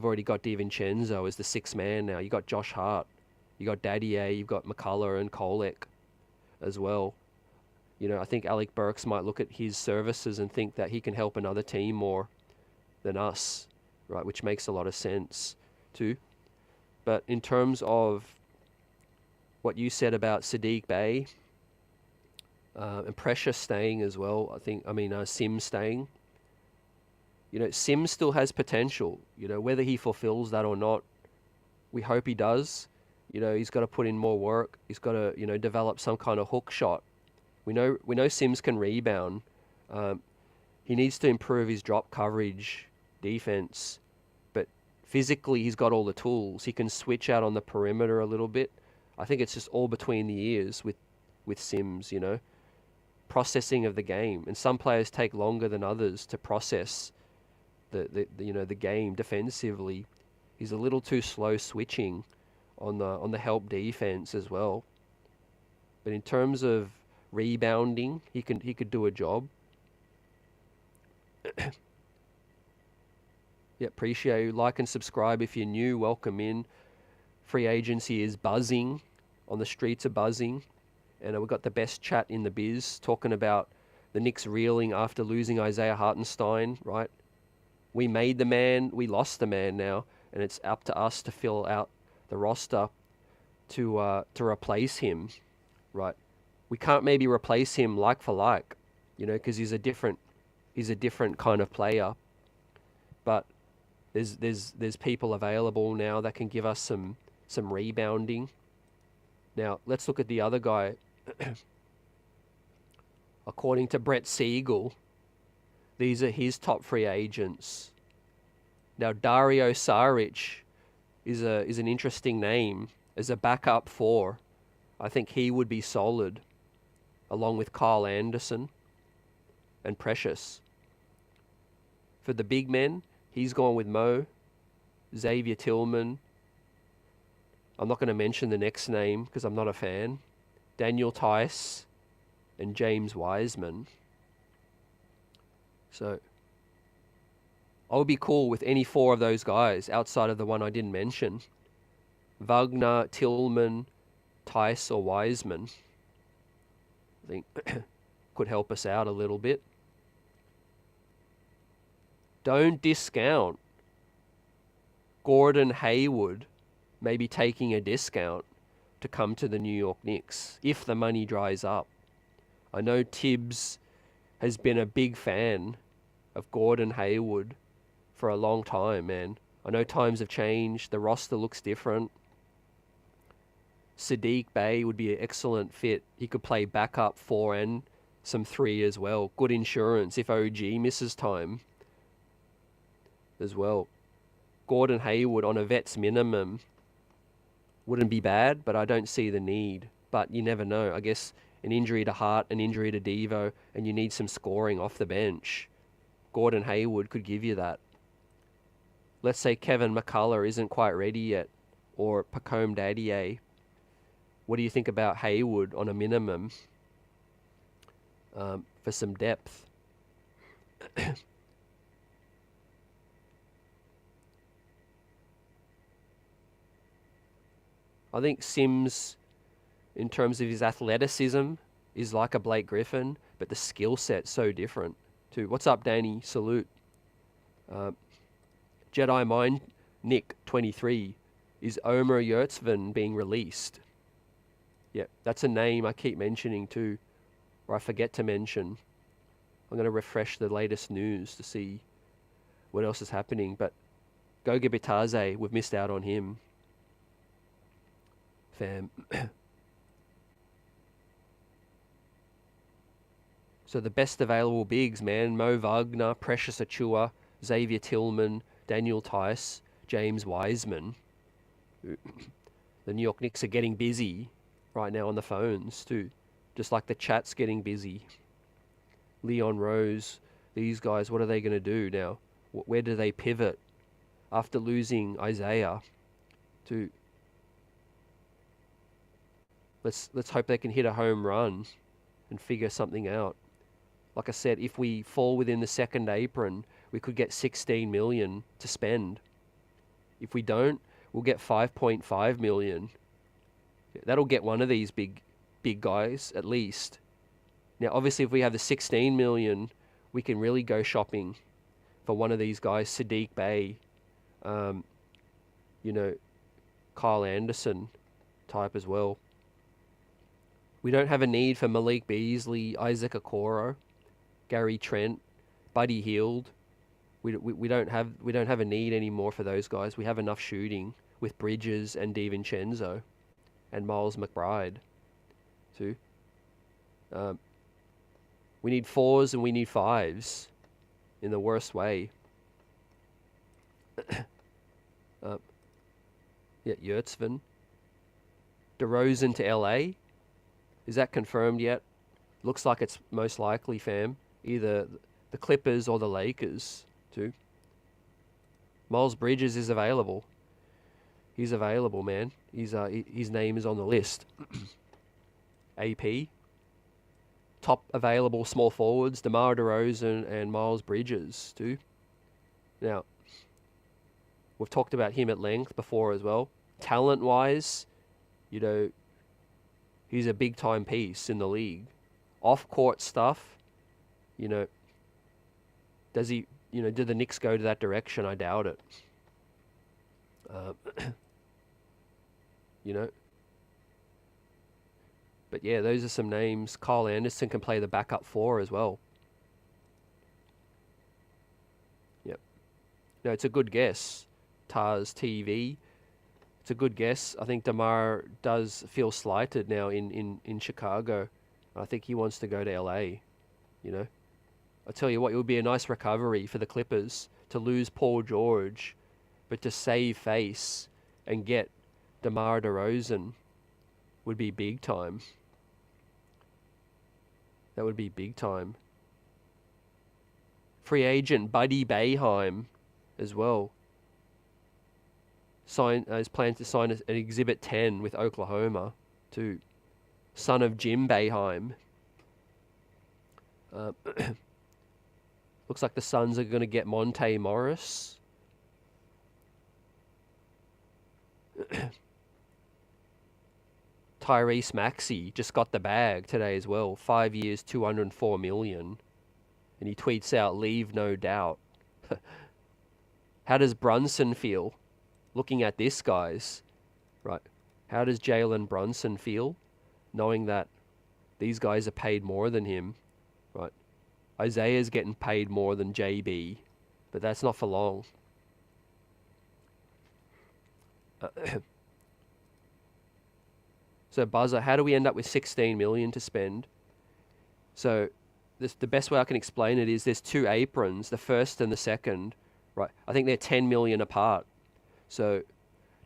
already got DiVincenzo as the sixth man now. You got Josh Hart, you got Dadier, you've got McCullough and Kolek as well. I think Alec Burks might look at his services and think that he can help another team more than us, right? Which makes a lot of sense too. But in terms of what you said about Sadiq Bey and Precious staying as well, Sims staying. Sims still has potential. Whether he fulfills that or not, we hope he does. He's got to put in more work. He's got to, develop some kind of hook shot. We know Sims can rebound. He needs to improve his drop coverage, defense, but physically he's got all the tools. He can switch out on the perimeter a little bit. I think it's just all between the ears with Sims. Processing of the game, and some players take longer than others to process the game defensively. He's a little too slow switching on the help defense as well. But in terms of rebounding, he could do a job. Yeah, appreciate you. Like and subscribe if you're new. Welcome in. Free agency is buzzing. On the streets are buzzing. And we've got the best chat in the biz, talking about the Knicks reeling after losing Isaiah Hartenstein, right? We made the man, we lost the man now, and it's up to us to fill out the roster to replace him, right? We can't maybe replace him like for like, because he's a different kind of player. But there's people available now that can give us some rebounding. Now let's look at the other guy. According to Brett Siegel, these are his top free agents. Now Dario Saric is an interesting name as a backup four. I think he would be solid, along with Kyle Anderson and Precious. For the big men, he's gone with Mo, Xavier Tillman. I'm not going to mention the next name because I'm not a fan. Daniel Tice and James Wiseman. So I would be cool with any four of those guys outside of the one I didn't mention. Wagner, Tillman, Tice or Wiseman. I think could help us out a little bit. Don't discount Gordon Hayward maybe taking a discount to come to the New York Knicks if the money dries up. I know Tibbs has been a big fan of Gordon Hayward for a long time, man. I know times have changed. The roster looks different. Sadiq Bey would be an excellent fit. He could play backup 4 and some 3 as well. Good insurance if OG misses time as well. Gordon Hayward on a vet's minimum wouldn't be bad, but I don't see the need. But you never know. I guess an injury to Hart, an injury to Devo, and you need some scoring off the bench. Gordon Hayward could give you that. Let's say Kevin McCullough isn't quite ready yet, or Pacome Dadier. What do you think about Hayward on a minimum for some depth? I think Sims, in terms of his athleticism, is like a Blake Griffin, but the skill set's so different too. What's up, Danny? Salute. Jedi Mind Nick 23. Is Omer Yurtseven being released? Yeah, that's a name I keep mentioning too, or I forget to mention. I'm going to refresh the latest news to see what else is happening. But Goga Bitadze, we've missed out on him. Fam. So the best available bigs, man. Mo Wagner, Precious Achua, Xavier Tillman, Daniel Tice, James Wiseman. The New York Knicks are getting busy right now on the phones too. Just like the chat's getting busy. Leon Rose, these guys, what are they going to do now? Where do they pivot after losing Isaiah to... Let's hope they can hit a home run and figure something out. Like I said, if we fall within the second apron, we could get 16 million to spend. If we don't, we'll get 5.5 million. That'll get one of these big guys at least. Now, obviously, if we have the 16 million, we can really go shopping for one of these guys, Sadiq Bey, Kyle Anderson type as well. We don't have a need for Malik Beasley, Isaac Okoro, Gary Trent, Buddy Hield. We don't have a need anymore for those guys. We have enough shooting with Bridges and DiVincenzo and Miles McBride too. We need 4s and we need 5s in the worst way. Yurtsvin. DeRozan to LA. Is that confirmed yet? Looks like it's most likely, fam. Either the Clippers or the Lakers too. Miles Bridges is available. He's available, man. His name is on the list. AP. Top available small forwards, DeMar DeRozan and Miles Bridges too. Now, we've talked about him at length before as well. Talent-wise, he's a big-time piece in the league. Off-court stuff, does he, do the Knicks go to that direction? I doubt it. But yeah, those are some names. Kyle Anderson can play the backup 4 as well. Yep. No, it's a good guess. Tars TV. It's a good guess. I think DeMar does feel slighted now in Chicago. I think he wants to go to LA. I tell you what, it would be a nice recovery for the Clippers to lose Paul George, but to save face and get DeMar DeRozan would be big time. That would be big time. Free agent Buddy Boeheim as well. Has plans to sign an Exhibit 10 with Oklahoma too. Son of Jim Boeheim. Looks like the Suns are going to get Monte Morris. Tyrese Maxey just got the bag today as well. 5 years, 204 million. And he tweets out, "Leave no doubt." How does Brunson feel? Looking at this, guys. Right. How does Jalen Brunson feel? Knowing that these guys are paid more than him. Right. Isaiah's getting paid more than JB. But that's not for long. So Buzzer, how do we end up with 16 million to spend? So the best way I can explain it is there's 2 aprons, the first and the second, right? I think they're 10 million apart. So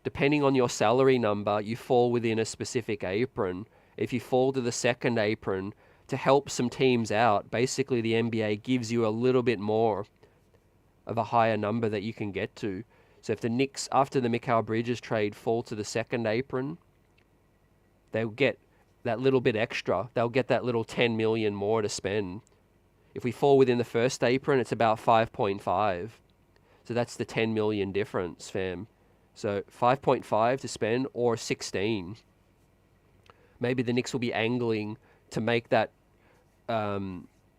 depending on your salary number, you fall within a specific apron. If you fall to the second apron, to help some teams out, basically the NBA gives you a little bit more of a higher number that you can get to. So if the Knicks, after the Mikal Bridges trade, fall to the second apron, they'll get that little bit extra. They'll get that little 10 million more to spend. If we fall within the first apron, it's about 5.5. So that's the 10 million difference, fam. So 5.5 to spend or 16. Maybe the Knicks will be angling to make that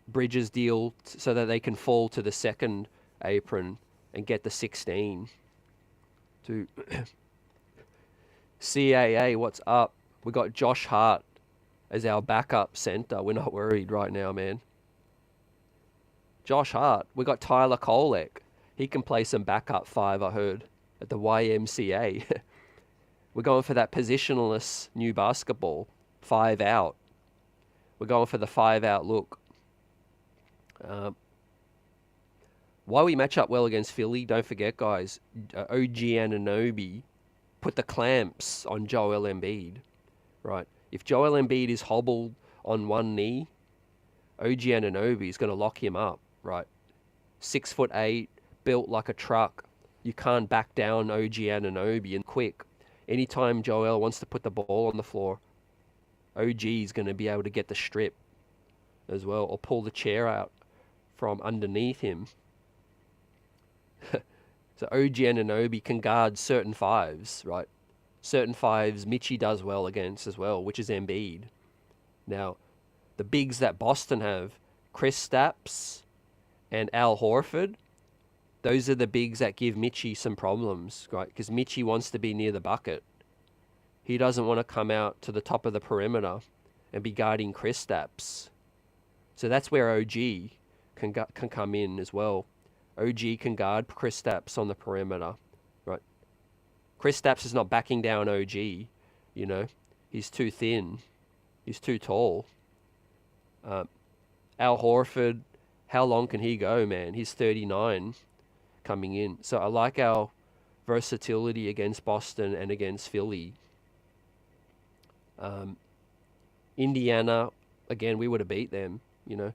Bridges deal so that they can fall to the second apron and get the 16. To CAA, what's up? We got Josh Hart as our backup center. We're not worried right now, man. Josh Hart. We got Tyler Kolek. He can play some backup 5, I heard, at the YMCA. We're going for that positionless new basketball. 5 out. We're going for the 5 out look. Why we match up well against Philly, don't forget, guys, OG Anunoby put the clamps on Joel Embiid. Right. If Joel Embiid is hobbled on one knee, OG Anunoby is going to lock him up. Right. 6'8", built like a truck. You can't back down OG Anunoby and quick. Anytime Joel wants to put the ball on the floor, OG is going to be able to get the strip as well, or pull the chair out from underneath him. So OG Anunoby can guard certain fives, right? Certain fives Mitchie does well against as well, which is Embiid. Now, the bigs that Boston have, Kristaps and Al Horford, those are the bigs that give Mitchie some problems, right? Because Mitchie wants to be near the bucket. He doesn't want to come out to the top of the perimeter and be guarding Kristaps. So that's where OG can come in as well. OG can guard Kristaps on the perimeter, right? Kristaps is not backing down OG, you know. He's too thin. He's too tall. Al Horford, how long can he go, man? He's 39 coming in. So I like our versatility against Boston and against Philly. Indiana, again, we would have beat them, you know,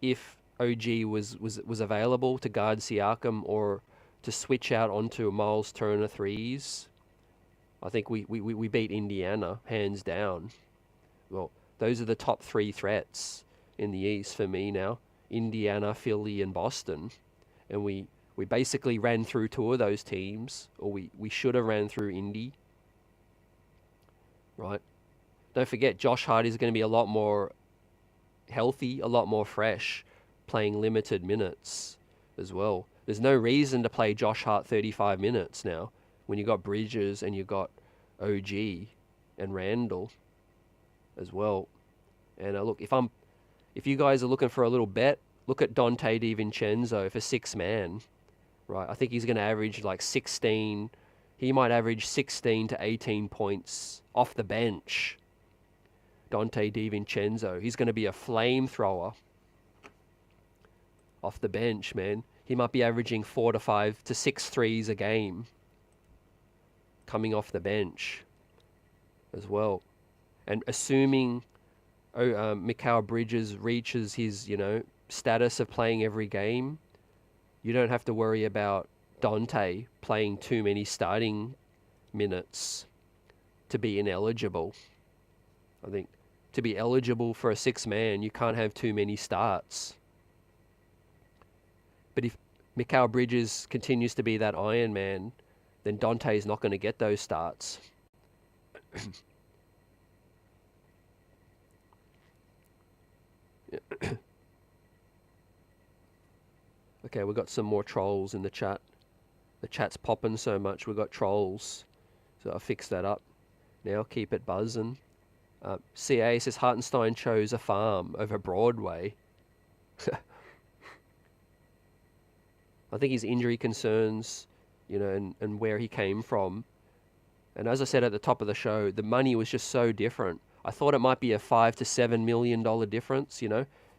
if OG was available to guard Siakam or to switch out onto Miles Turner threes. I think we beat Indiana hands down. Well, those are the top three threats in the East for me now. Indiana, Philly, and Boston. And we basically ran through two of those teams, or we should have ran through Indy. Right? Don't forget, Josh Hart is going to be a lot more healthy, a lot more fresh, playing limited minutes as well. There's no reason to play Josh Hart 35 minutes now when you got Bridges and you got OG and Randall as well. And look, if you guys are looking for a little bet, look at Dante DiVincenzo for 6-man. Right, I think he's going to average like 16. He might average 16 to 18 points off the bench. Dante DiVincenzo. He's going to be a flamethrower off the bench, man. He might be averaging 4 to 5 to 6 threes a game coming off the bench as well. And assuming Mikal Bridges reaches his, status of playing every game, you don't have to worry about Dante playing too many starting minutes to be ineligible. I think to be eligible for a 6-man, you can't have too many starts. But if Mikal Bridges continues to be that Iron Man, then Dante's not going to get those starts. Okay, we got some more trolls in the chat. The chat's popping so much, we got trolls. So I'll fix that up. Now keep it buzzing. CA says Hartenstein chose a farm over Broadway. I think his injury concerns, and where he came from. And as I said at the top of the show, the money was just so different. I thought it might be a $5 to $7 million difference,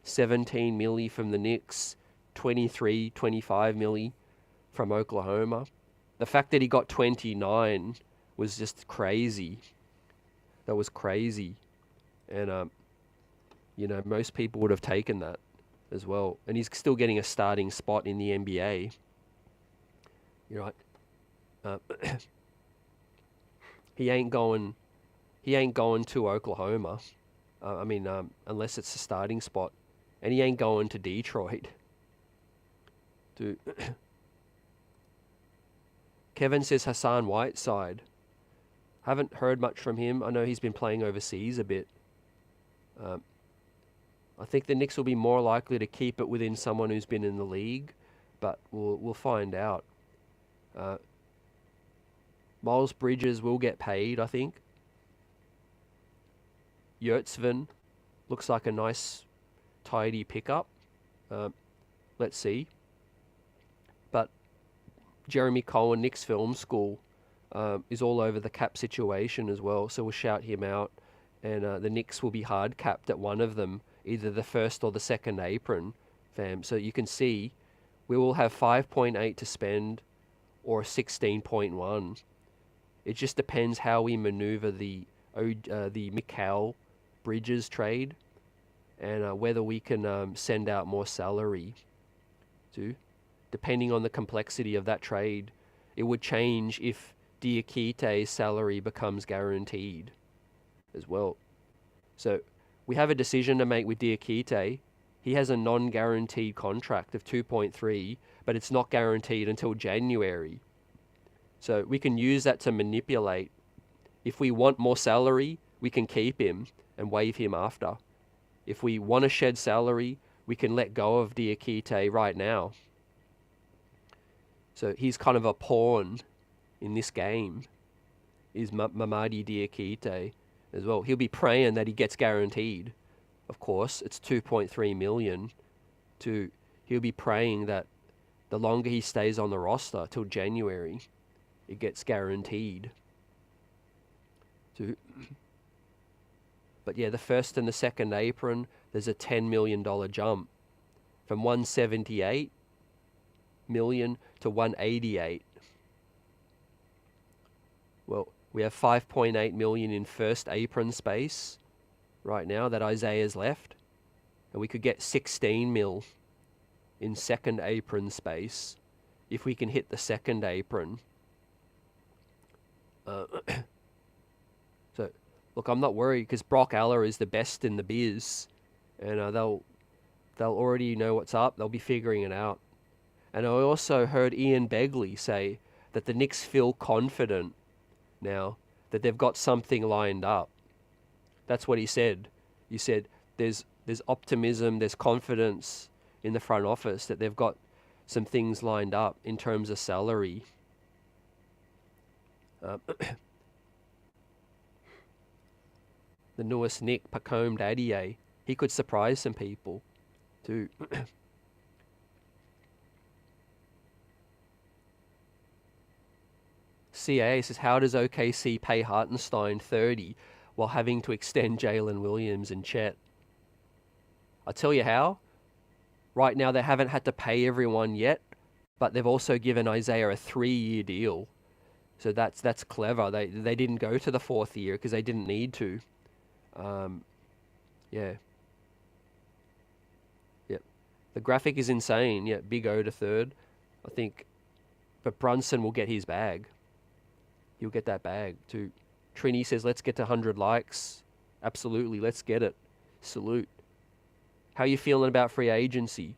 17 milli from the Knicks, 23, 25 milli from Oklahoma. The fact that he got 29 was just crazy. That was crazy. And, most people would have taken that as well. And he's still getting a starting spot in the NBA. You're right. He ain't going to Oklahoma. Unless it's a starting spot. And he ain't going to Detroit. Dude. Kevin says Hassan Whiteside. Haven't heard much from him. I know he's been playing overseas a bit. I think the Knicks will be more likely to keep it within someone who's been in the league, but we'll find out. Miles Bridges will get paid, I think. Yurtsven looks like a nice, tidy pickup. Let's see. But Jeremy Cohen, Knicks Film School, is all over the cap situation as well, so we'll shout him out. And the Knicks will be hard capped at one of them, either the first or the second apron, fam. So you can see we will have 5.8 to spend or 16.1. It just depends how we maneuver the Mikal Bridges trade and whether we can send out more salary too. Depending on the complexity of that trade, it would change if Diakite's salary becomes guaranteed as well. So we have a decision to make with Diakite. He has a non-guaranteed contract of 2.3, but it's not guaranteed until January. So we can use that to manipulate. If we want more salary, we can keep him and waive him after. If we want to shed salary, we can let go of Diakite right now. So he's kind of a pawn in this game, is Mamadi Diakite as well. He'll be praying that he gets guaranteed. Of course, it's 2.3 million. He'll be praying that the longer he stays on the roster till January, it gets guaranteed. But yeah, the first and the second apron, there's a $10 million jump from 178 million to 188. Well, we have 5.8 million in first apron space right now that Isaiah's left, and we could get 16 mil in second apron space if we can hit the second apron. So look, I'm not worried because Brock Aller is the best in the biz, and they'll already know what's up. They'll be figuring it out. And I also heard Ian Begley say that the Knicks feel confident now that they've got something lined up. That's what he said. He said there's optimism, there's confidence in the front office that they've got some things lined up in terms of salary. The newest Nick, Pacome Daddier, he could surprise some people too. CAA says, how does OKC pay Hartenstein 30 while having to extend Jalen Williams and Chet? I'll tell you how. Right now they haven't had to pay everyone yet, but they've also given Isaiah a 3-year deal. So that's clever. They didn't go to the 4th year because they didn't need to. Yeah. Yep. The graphic is insane. Yeah, Big O to third, I think. But Brunson will get his bag. He'll get that bag too. Trini says, let's get to 100 likes. Absolutely, let's get it. Salute. How you feeling about free agency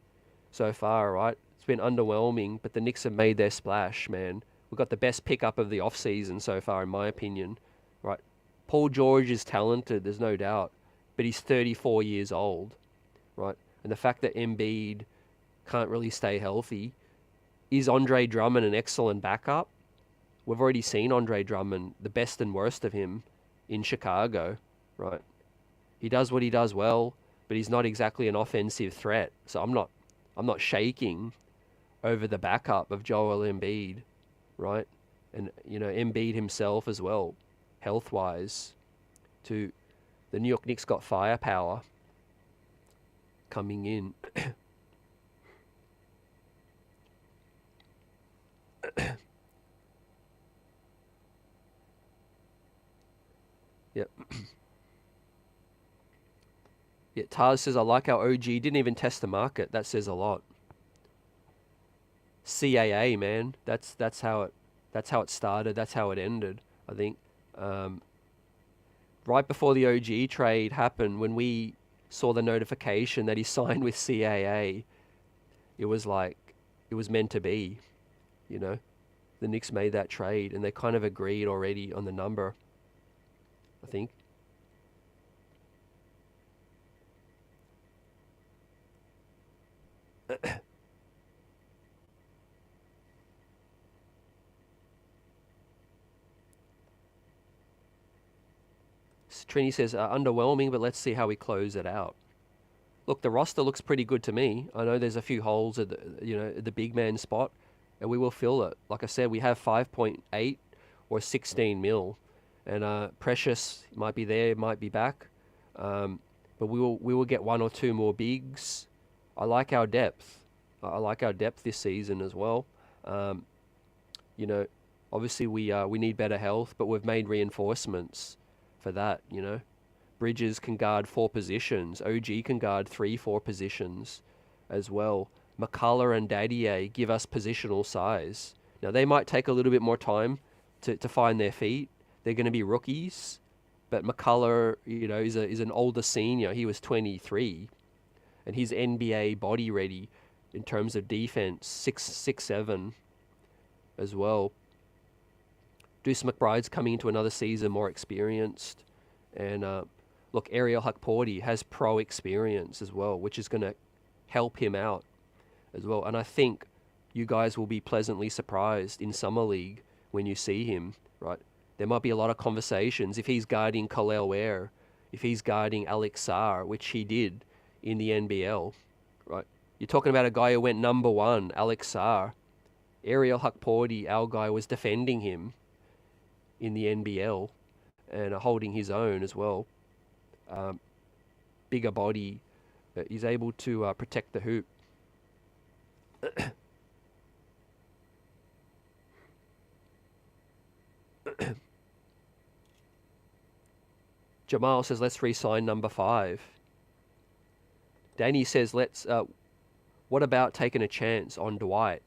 so far, right? It's been underwhelming, but the Knicks have made their splash, man. We've got the best pickup of the offseason so far, in my opinion, right? Paul George is talented, there's no doubt, but he's 34 years old, right? And the fact that Embiid can't really stay healthy. Is Andre Drummond an excellent backup? We've already seen Andre Drummond, the best and worst of him, in Chicago, right? He does what he does well, but he's not exactly an offensive threat. So I'm not shaking over the backup of Joel Embiid, right? And Embiid himself as well, health-wise. To the New York Knicks got firepower coming in. Yep. Yeah, Taz says, I like our OG. Didn't even test the market. That says a lot. CAA, man. That's how it started. That's how it ended, I think. Right before the OG trade happened, when we saw the notification that he signed with CAA, it was like, it was meant to be, The Knicks made that trade, and they kind of agreed already on the number, I think. Trini says, underwhelming, but let's see how we close it out. Look, the roster looks pretty good to me. I know there's a few holes at the big man spot, and we will fill it. Like I said, we have 5.8 or 16 mil, and Precious might be there, might be back, but we will get 1 or 2 more bigs. I like our depth. I like our depth this season as well. Obviously we need better health, but we've made reinforcements for that. Bridges can guard 4 positions. OG can guard 3-4 positions as well. McCullough and Daddier give us positional size. Now they might take a little bit more time to find their feet. They're going to be rookies, But McCullough, is an older senior. He was 23, and he's NBA body ready in terms of defense, 6'7" as well. Deuce McBride's coming into another season more experienced, and look, Ariel Hukporti has pro experience as well, which is going to help him out as well. And I think you guys will be pleasantly surprised in Summer League when you see him, right? There might be a lot of conversations if he's guarding Khalil Ware, if he's guarding Alex Sarr, which he did in the NBL, right? You're talking about a guy who went number 1, Alex Sarr. Ariel Hukporti, our guy, was defending him in the NBL and holding his own as well. Bigger body, he's able to protect the hoop. Jamal says, let's re-sign number 5. Danny says, what about taking a chance on Dwight?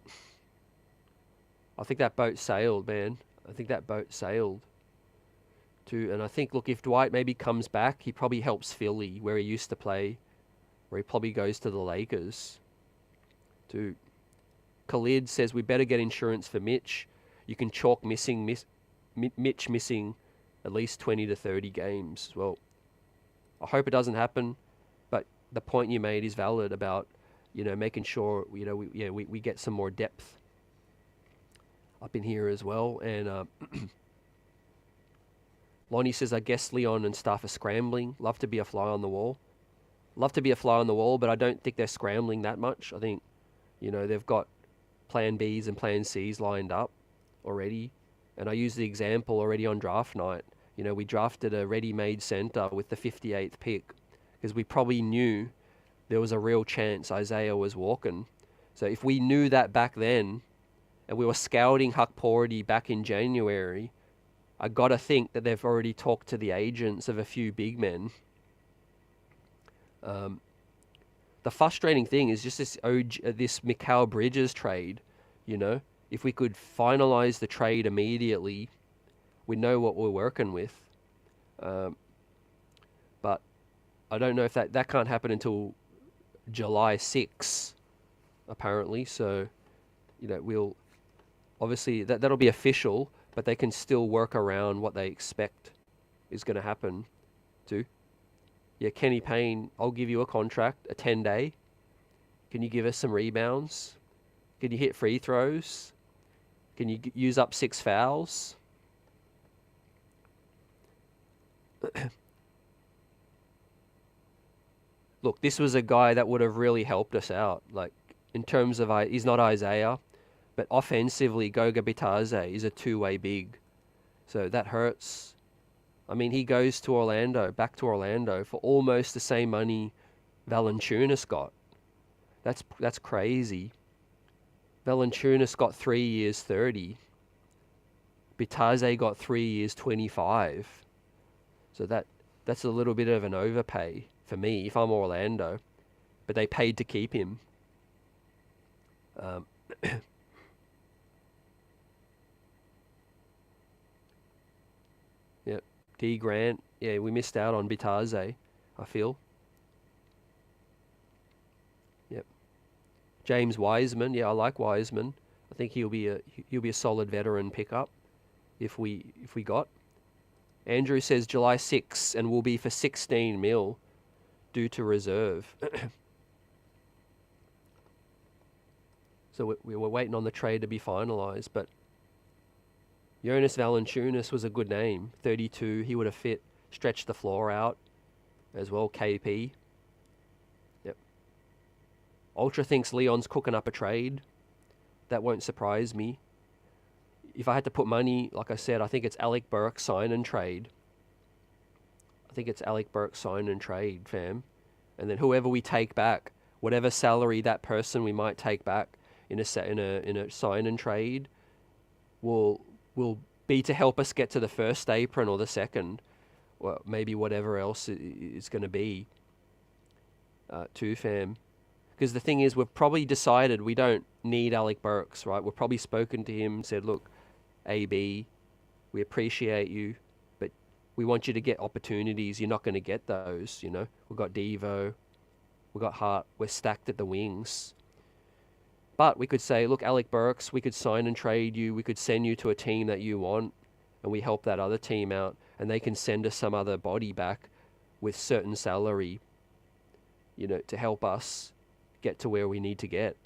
I think that boat sailed, man. I think that boat sailed. And I think, look, if Dwight maybe comes back, he probably helps Philly, where he used to play, where he probably goes to the Lakers. Khalid says, we better get insurance for Mitch. You can chalk Mitch missing at least 20 to 30 games. Well, I hope it doesn't happen, but the point you made is valid about, making sure, we get some more depth up in here as well. And Lonnie says, I guess Leon and staff are scrambling. Love to be a fly on the wall. Love to be a fly on the wall, but I don't think they're scrambling that much. I think, they've got plan Bs and plan Cs lined up already. And I used the example already on draft night. We drafted a ready-made center with the 58th pick because we probably knew there was a real chance Isaiah was walking. So if we knew that back then, and we were scouting Hukporti back in January, I got to think that they've already talked to the agents of a few big men. The frustrating thing is just this Mikal Bridges trade, If we could finalize the trade immediately, we know what we're working with. But I don't know if that can't happen until July 6, apparently. So, we'll obviously that'll be official, but they can still work around what they expect is going to happen too. Yeah, Kenny Payne, I'll give you a contract, a 10-day. Can you give us some rebounds? Can you hit free throws? Can you use up 6 fouls? Look, this was a guy that would have really helped us out. Like, in terms of, he's not Isaiah, but offensively, Goga Bitadze is a two-way big. So that hurts. I mean, he goes to back to Orlando for almost the same money Valanciunas got. That's crazy. Valanciunas got 3 years, 30. Bitadze got 3 years, 25. So that's a little bit of an overpay for me if I'm Orlando. But they paid to keep him. Yep. D. Grant. Yeah, we missed out on Bitadze, I feel. Yep. James Wiseman. Yeah, I like Wiseman. I think he'll be a solid veteran pickup if we got. Andrew says July 6 and will be for 16 mil due to reserve. So we were waiting on the trade to be finalised, but Jonas Valanciunas was a good name. 32, he would have fit, stretched the floor out as well, KP. Yep. Ultra thinks Leon's cooking up a trade. That won't surprise me. If I had to put money, like I said, I think it's Alec Burke sign and trade. I think it's Alec Burke sign and trade, fam. And then whoever we take back, whatever salary that person we might take back in a sign and trade will be to help us get to the first apron or the second, well, maybe whatever else it's going to be, too, fam. Because the thing is, we've probably decided we don't need Alec Burks, right? We've probably spoken to him and said, look, AB, we appreciate you, but we want you to get opportunities. You're not going to get those, We've got Devo, we've got Hart. We're stacked at the wings. But we could say, look, Alec Burks, we could sign and trade you. We could send you to a team that you want, and we help that other team out, and they can send us some other body back with certain salary, to help us get to where we need to get.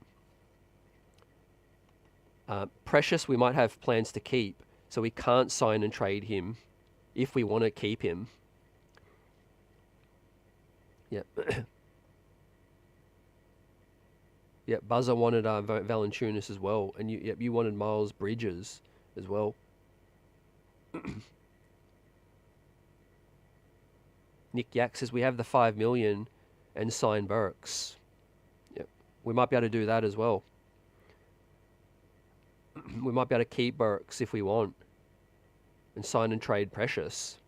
Precious, we might have plans to keep, so we can't sign and trade him if we want to keep him. Yep. Yep, Buzzer wanted Valanciunas as well, and you wanted Miles Bridges as well. Nick Yak says we have the $5 million and sign Burks. Yep, we might be able to do that as well. We might be able to keep Burks if we want, and sign and trade Precious.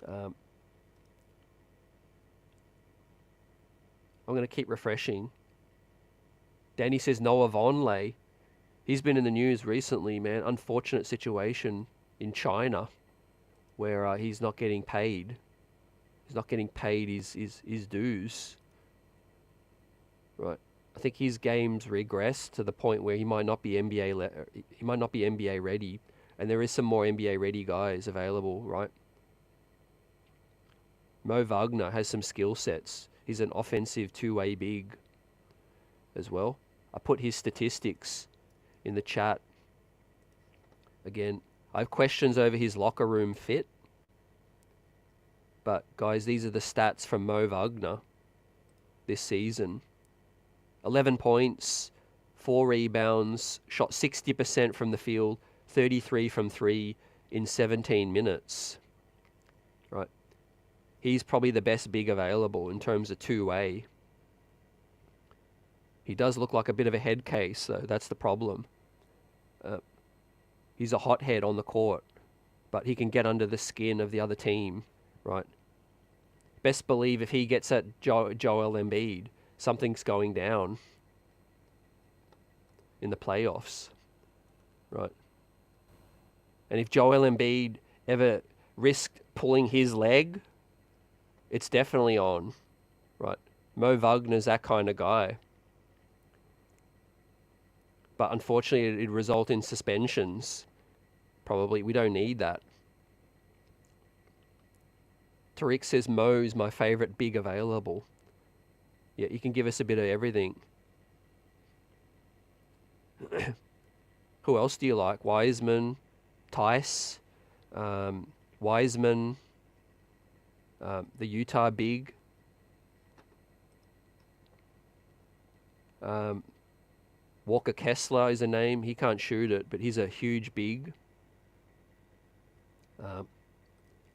I'm going to keep refreshing. Danny says Noah Vonleh. He's been in the news recently, man. Unfortunate situation in China where he's not getting paid. He's not getting paid his dues. Right. I think his game's regressed to the point where he might not be NBA ready, and there is some more NBA ready guys available, right? Mo Wagner has some skill sets. He's an offensive two-way big as well. I put his statistics in the chat. Again, I have questions over his locker room fit. But guys, these are the stats from Mo Wagner this season. 11 points, 4 rebounds, shot 60% from the field, 33 from 3 in 17 minutes. Right. He's probably the best big available in terms of two-way. He does look like a bit of a head case, though. That's the problem. He's a hothead on the court, but he can get under the skin of the other team, right? Best believe if he gets at Joel Embiid, something's going down in the playoffs, right? And if Joel Embiid ever risked pulling his leg, it's definitely on, right? Mo Wagner's that kind of guy. But unfortunately, it'd result in suspensions. Probably. We don't need that. Tariq says Mo's my favorite big available. Yeah, you can give us a bit of everything. Who else do you like? Wiseman, Tice, Wiseman, the Utah big. Walker Kessler is a name. He can't shoot it, but he's a huge big.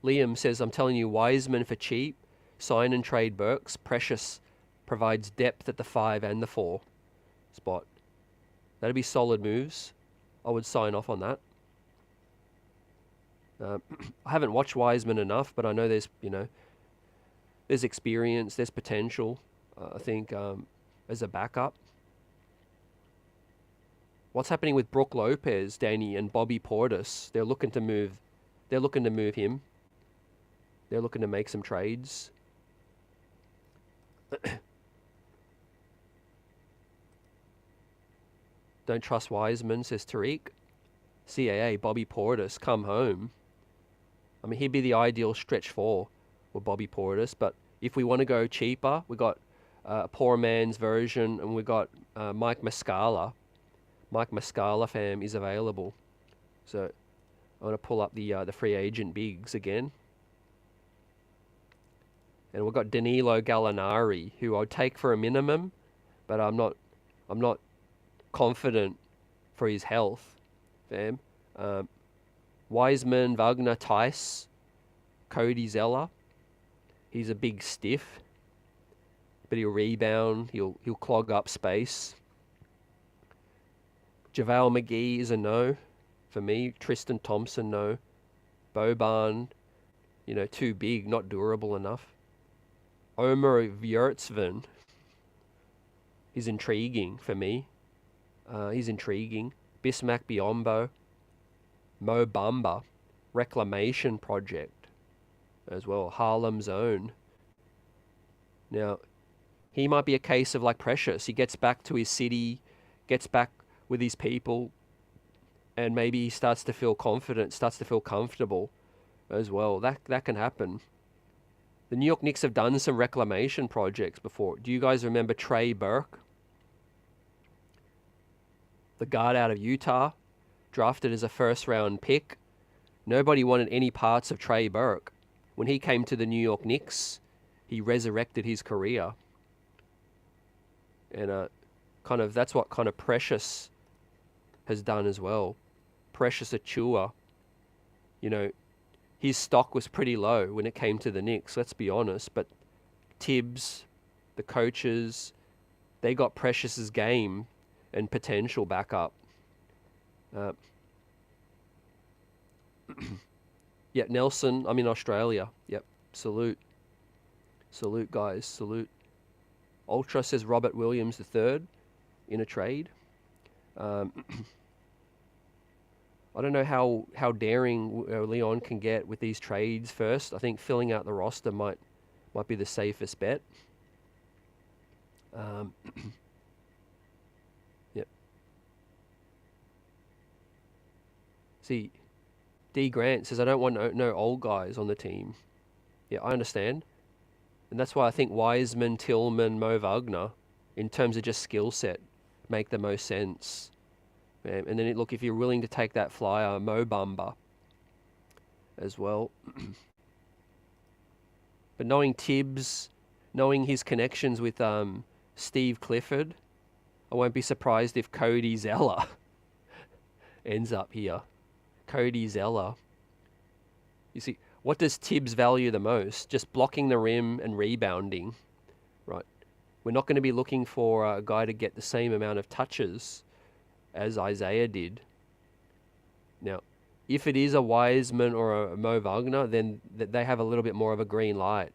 Liam says, I'm telling you, Wiseman for cheap. Sign and trade Burks. Precious provides depth at the 5 and the 4 spot. That'd be solid moves. I would sign off on that. I haven't watched Wiseman enough, but I know there's experience, there's potential. I think as a backup. What's happening with Brook Lopez, Danny, and Bobby Portis? They're looking to move him. They're looking to make some trades. Don't trust Wiseman, says Tariq. CAA, Bobby Portis, come home. I mean, he'd be the ideal stretch 4 with Bobby Portis, but if we want to go cheaper, we got a poor man's version, and we got Mike Muscala. Mike Muscala, fam, is available. So I'm going to pull up the free agent bigs again. And we've got Danilo Gallinari, who I'd take for a minimum, but I'm not confident for his health, fam. Wiseman, Wagner, Tice, Cody Zeller. He's a big stiff, but he'll rebound. He'll clog up space. JaVale McGee is a no for me. Tristan Thompson, no. Boban, too big, not durable enough. Omer Viertsvan, he's intriguing for me. He's intriguing. Bismack Biyombo. Mo Bamba, Reclamation Project. as well. Harlem's own. Now, he might be a case of like Precious. He gets back to his city, gets back with his people, and maybe he starts to feel confident, starts to feel comfortable as well. That can happen. The New York Knicks have done some reclamation projects before. Do you guys remember Trey Burke? The guard out of Utah, drafted as a first-round pick. Nobody wanted any parts of Trey Burke. When he came to the New York Knicks, he resurrected his career. And that's what kind of Precious has done as well. Precious Achua, his stock was pretty low when it came to the Knicks, let's be honest. But Tibbs, the coaches, they got Precious's game and potential back up. Yeah, Nelson, I'm in Australia. Yep, salute. Salute, guys, salute. Ultra says Robert Williams III in a trade. I don't know how daring Leon can get with these trades first. I think filling out the roster might be the safest bet. Yep. See, D. Grant says, I don't want no old guys on the team. Yeah, I understand. And that's why I think Wiseman, Tillman, Mo Wagner, in terms of just skill set, make the most sense. And then look, if you're willing to take that flyer, Mo Bamba as well. But knowing Tibbs, knowing his connections with Steve Clifford, I won't be surprised if Cody Zeller ends up here. Cody Zeller. You see, what does Tibbs value the most? Just blocking the rim and rebounding, right? We're not going to be looking for a guy to get the same amount of touches as Isaiah did. Now, if it is a Wiseman or a Mo Wagner, then they have a little bit more of a green light,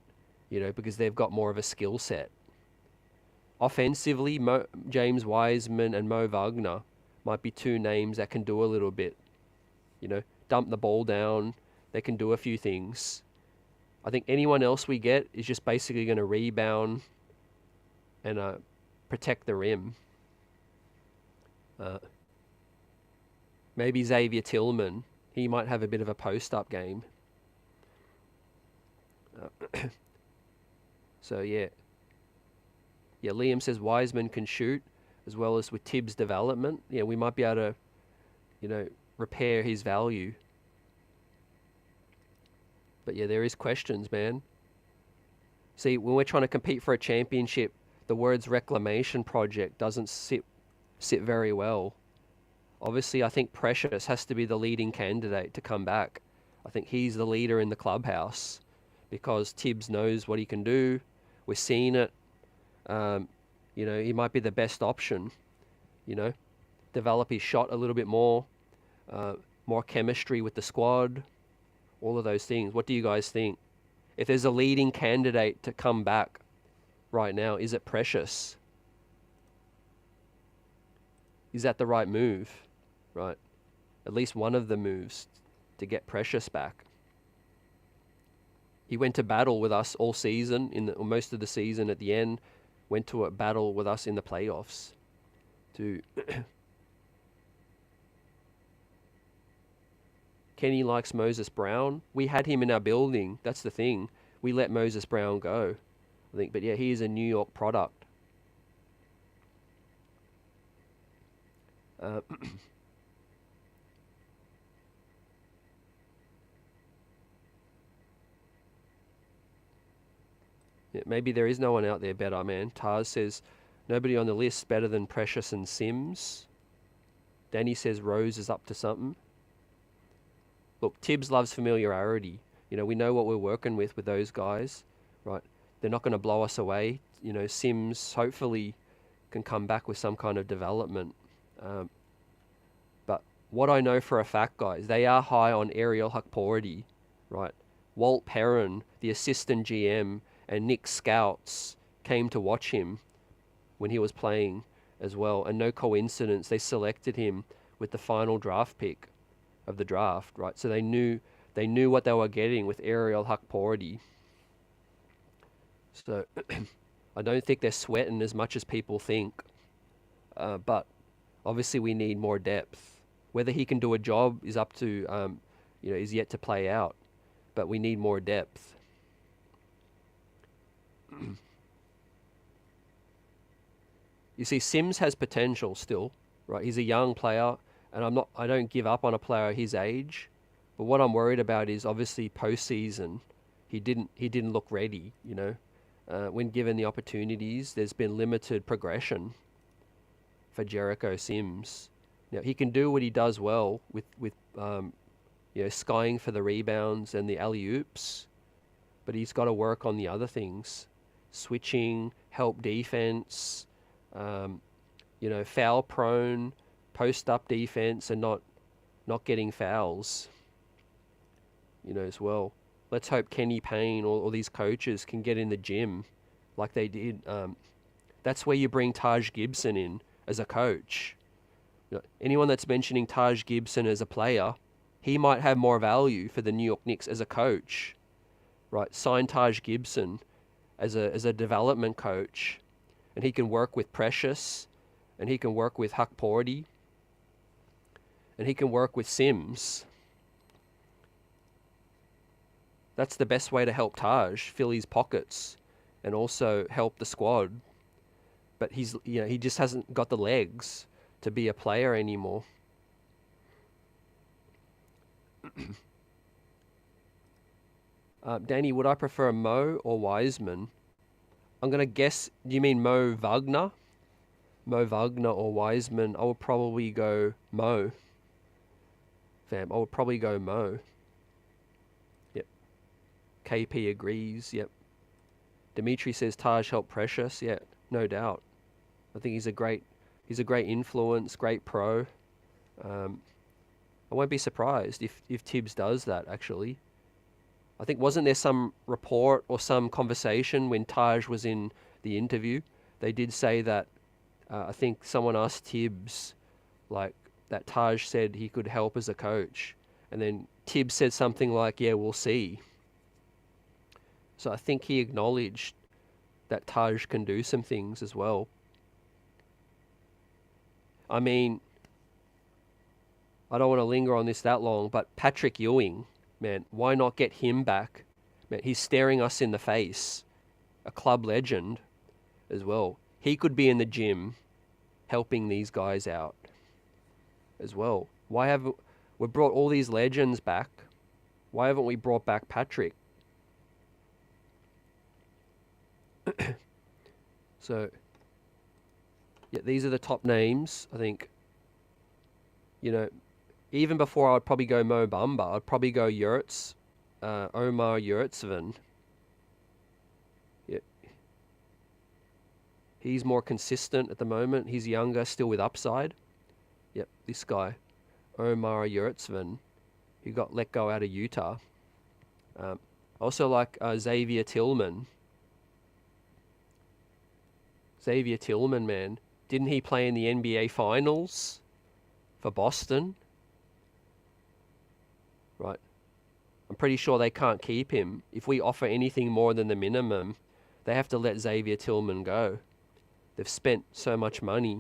because they've got more of a skill set. Offensively, James Wiseman and Mo Wagner might be two names that can do a little bit. Dump the ball down. They can do a few things. I think anyone else we get is just basically going to rebound and protect the rim. Maybe Xavier Tillman. He might have a bit of a post-up game. So, yeah. Yeah, Liam says Wiseman can shoot, as well as with Tibbs' development. Yeah, we might be able to, repair his value. But yeah, there is questions, man. See, when we're trying to compete for a championship, the words reclamation project doesn't sit very well. Obviously, I think Precious has to be the leading candidate to come back. I think he's the leader in the clubhouse because Tibbs knows what he can do. We're seeing it. He might be the best option. Develop his shot a little bit more chemistry with the squad, all of those things. What do you guys think? If there's a leading candidate to come back right now, is it Precious? Is that the right move? Right? At least one of the moves to get Precious back. He went to battle with us all season, most of the season at the end, went to a battle with us in the playoffs. Kenny likes Moses Brown. We had him in our building. That's the thing. We let Moses Brown go, I think. But yeah, he is a New York product. Yeah, maybe there is no one out there better, man. Taz says, nobody on the list better than Precious and Sims. Danny says Rose is up to something. Look, Tibbs loves familiarity. We know what we're working with those guys, right? They're not going to blow us away. Sims hopefully can come back with some kind of development. But what I know for a fact, guys, they are high on Ariel Hukporti, right? Walt Perrin, the assistant GM, and Knicks scouts came to watch him when he was playing as well. And no coincidence, they selected him with the final draft pick of the draft, right? So they knew They knew what they were getting with Ariel Hukporti. So I don't think they're sweating as much as people think. But obviously we need more depth. Whether he can do a job is up to, is yet to play out. But we need more depth. You see, Sims has potential still, right? He's a young player, and I don't give up on a player his age. But what I'm worried about is obviously postseason, he didn't look ready. When given the opportunities, there's been limited progression for Jericho Sims. Now he can do what he does well with skying for the rebounds and the alley oops, but he's got to work on the other things, switching, help defense, foul prone, post up defense, and not getting fouls. As well. Let's hope Kenny Payne or these coaches can get in the gym like they did. That's where you bring Taj Gibson in as a coach. Anyone that's mentioning Taj Gibson as a player, he might have more value for the New York Knicks as a coach. Right? Sign Taj Gibson as a development coach, and he can work with Precious, and he can work with Hukporti, and he can work with Sims. That's the best way to help Taj fill his pockets and also help the squad. But he just hasn't got the legs to be a player anymore. Danny, would I prefer Mo or Wiseman? I'm going to guess, do you mean Mo Wagner? Mo Wagner or Wiseman? I would probably go Mo. Fam, I would probably go Mo. Yep. KP agrees, yep. Dimitri says Taj helped Precious, yeah, no doubt. I think he's a great influence, great pro. I won't be surprised if Tibbs does that, actually. I think, wasn't there some report or some conversation when Taj was in the interview? They did say that, I think someone asked Tibbs, like, that Taj said he could help as a coach. And then Tibbs said something like, yeah, we'll see. So I think he acknowledged that Taj can do some things as well. I mean, I don't want to linger on this that long, but Patrick Ewing, man, why not get him back? Man, he's staring us in the face. A club legend as well. He could be in the gym helping these guys out as well. Why have we brought all these legends back? Why haven't we brought back Patrick? So, yeah, these are the top names, I think. Even before I'd probably go Mo Bamba, I'd probably go Yurts, Omar Yurtseven. Yeah. He's more consistent at the moment. He's younger, still with upside. Yep, this guy, Omar Yurtseven. He got let go out of Utah. Also like Xavier Tillman. Xavier Tillman, man. Didn't he play in the NBA Finals for Boston? Right. I'm pretty sure they can't keep him. If we offer anything more than the minimum, they have to let Xavier Tillman go. They've spent so much money.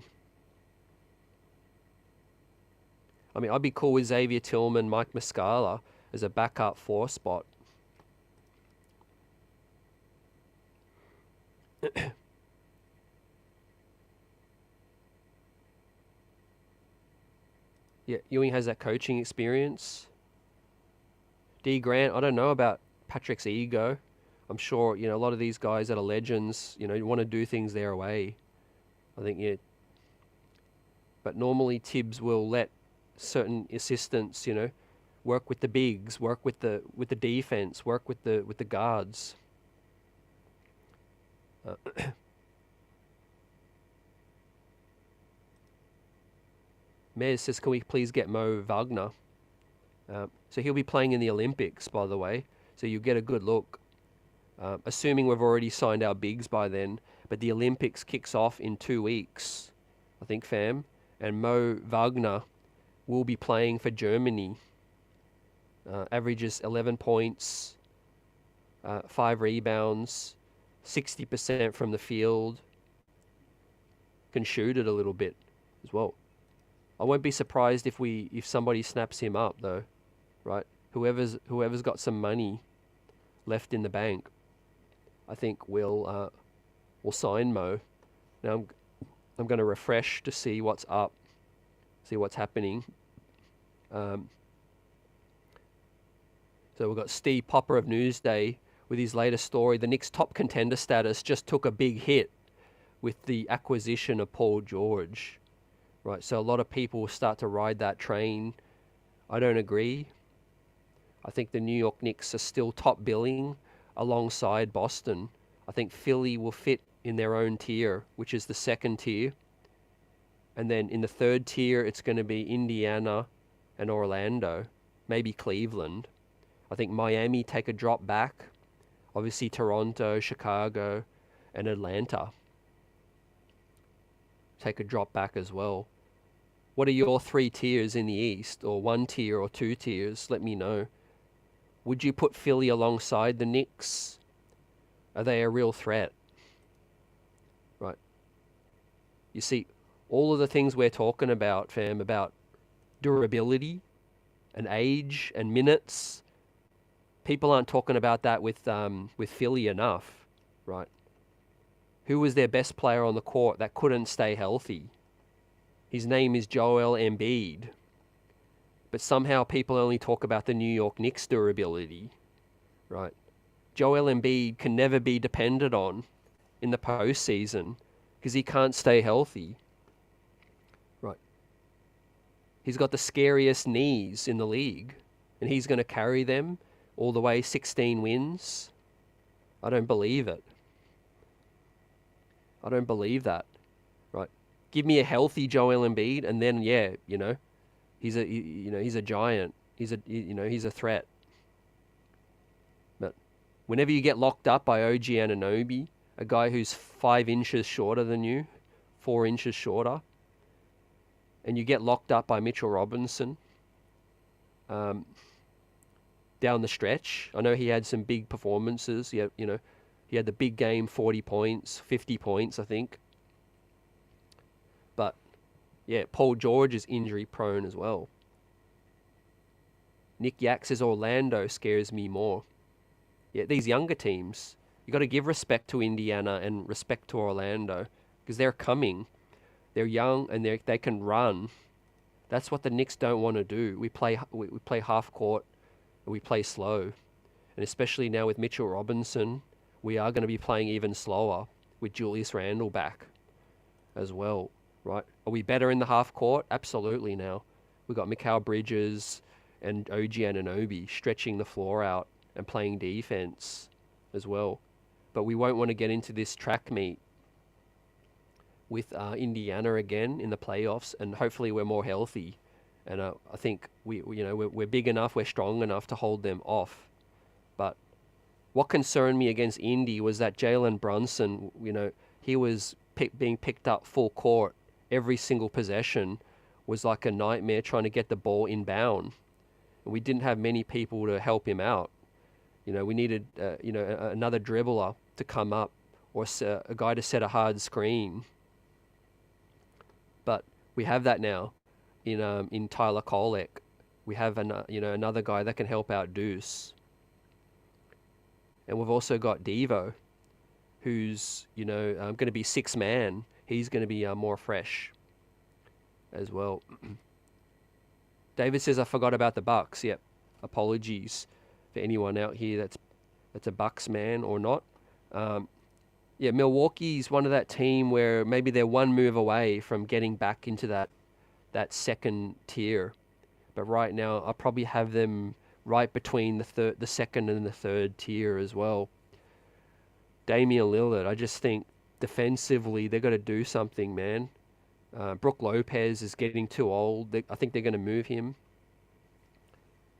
I mean, I'd be cool with Xavier Tillman, Mike Muscala as a backup 4 spot. Yeah, Ewing has that coaching experience. D. Grant, I don't know about Patrick's ego. I'm sure, a lot of these guys that are legends, want to do things their way. I think, yeah. But normally Tibbs will let certain assistants, work with the bigs, work with the defense, work with the guards. Mez says, can we please get Mo Wagner? So he'll be playing in the Olympics, by the way. So you get a good look. Assuming we've already signed our bigs by then. But the Olympics kicks off in 2 weeks, I think, fam. And Mo Wagner will be playing for Germany averages 11 points, 5 rebounds, 60% from the field. Can shoot it a little bit as well. I won't be surprised if somebody snaps him up though, right? Whoever's got some money left in the bank, I think will sign Mo. Now I'm going to refresh to see what's up, see what's happening. So we've got Steve Popper of Newsday with his latest story. The Knicks' top contender status just took a big hit with the acquisition of Paul George. Right, so a lot of people will start to ride that train. I don't agree. I think the New York Knicks are still top billing alongside Boston. I think Philly will fit in their own tier, which is the second tier. And then in the third tier, it's going to be Indiana and Orlando, maybe Cleveland. I think Miami take a drop back. Obviously Toronto, Chicago, and Atlanta take a drop back as well. What are your 3 tiers in the East, or 1 tier or 2 tiers? Let me know. Would you put Philly alongside the Knicks? Are they a real threat? Right. You see, all of the things we're talking about, fam, about durability and age and minutes, people aren't talking about that with Philly enough, right? Who was their best player on the court that couldn't stay healthy? His name is Joel Embiid. But somehow people only talk about the New York Knicks durability, right? Joel Embiid can never be depended on in the postseason because he can't stay healthy, right? He's got the scariest knees in the league, and he's going to carry them all the way 16 wins. I don't believe it. I don't believe that, right? Give me a healthy Joel Embiid, and then he's a giant. He's a threat. But whenever you get locked up by OG Anunoby, a guy who's 5 inches shorter than you, 4 inches shorter, and you get locked up by Mitchell Robinson, down the stretch. I know he had some big performances. He had the big game, 40 points, 50 points, I think. But yeah, Paul George is injury prone as well. Nick Yak says Orlando scares me more. Yeah, these younger teams, you got to give respect to Indiana and respect to Orlando because they're coming. They're young and they can run. That's what the Knicks don't want to do. We play half court and we play slow. And especially now with Mitchell Robinson, we are going to be playing even slower with Julius Randle back as well, right? Are we better in the half court? Absolutely now. We've got Mikal Bridges and OG Anunoby stretching the floor out and playing defense as well. But we won't want to get into this track meet with Indiana again in the playoffs, and hopefully we're more healthy. And I think we're big enough, we're strong enough to hold them off. But what concerned me against Indy was that Jalen Brunson, he was being picked up full court every single possession, was like a nightmare trying to get the ball inbound. And we didn't have many people to help him out. We needed another dribbler to come up, or a guy to set a hard screen. But we have that now in Tyler Kolek. We have another guy that can help out Deuce. And we've also got Devo, who's going to be 6 man. He's going to be more fresh as well. David says I forgot about the Bucks. Yep, apologies for anyone out here that's a Bucks man or not. Yeah, Milwaukee's one of that team where maybe they're one move away from getting back into that second tier. But right now, I probably have them right between the second and the third tier as well. Damian Lillard, I just think defensively they've got to do something, man. Brook Lopez is getting too old. I think they're going to move him.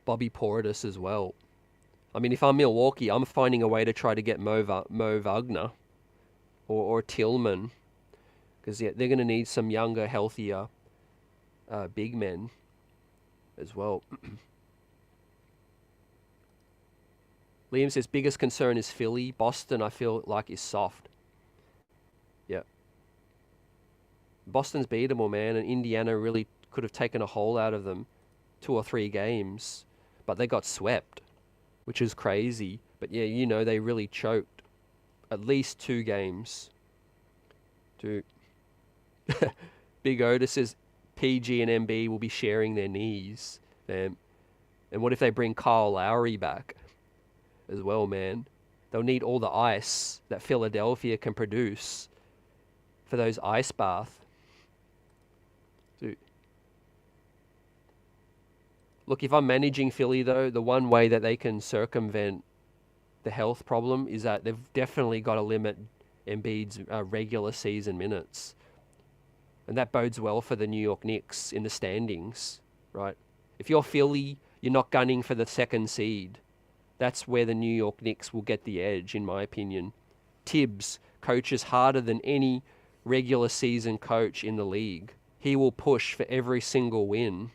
Bobby Portis as well. I mean, if I'm Milwaukee, I'm finding a way to try to get Mo Wagner or Tillman, because they're going to need some younger, healthier big men as well. Liam says biggest concern is Philly. Boston, I feel like, is soft. Yeah. Boston's beatable, man, and Indiana really could have taken a hole out of them 2 or 3 games, but they got swept, which is crazy. But yeah, you know, they really choked at least 2 games. Big Otis says PG and MB will be sharing their knees, man. And what if they bring Kyle Lowry back as well, man? They'll need all the ice that Philadelphia can produce for those ice bath. Dude. Look, if I'm managing Philly, though, the one way that they can circumvent the health problem is that they've definitely got to limit Embiid's regular season minutes. And that bodes well for the New York Knicks in the standings, right? If you're Philly, you're not gunning for the 2nd seed. That's where the New York Knicks will get the edge, in my opinion. Tibbs coaches harder than any regular season coach in the league. He will push for every single win.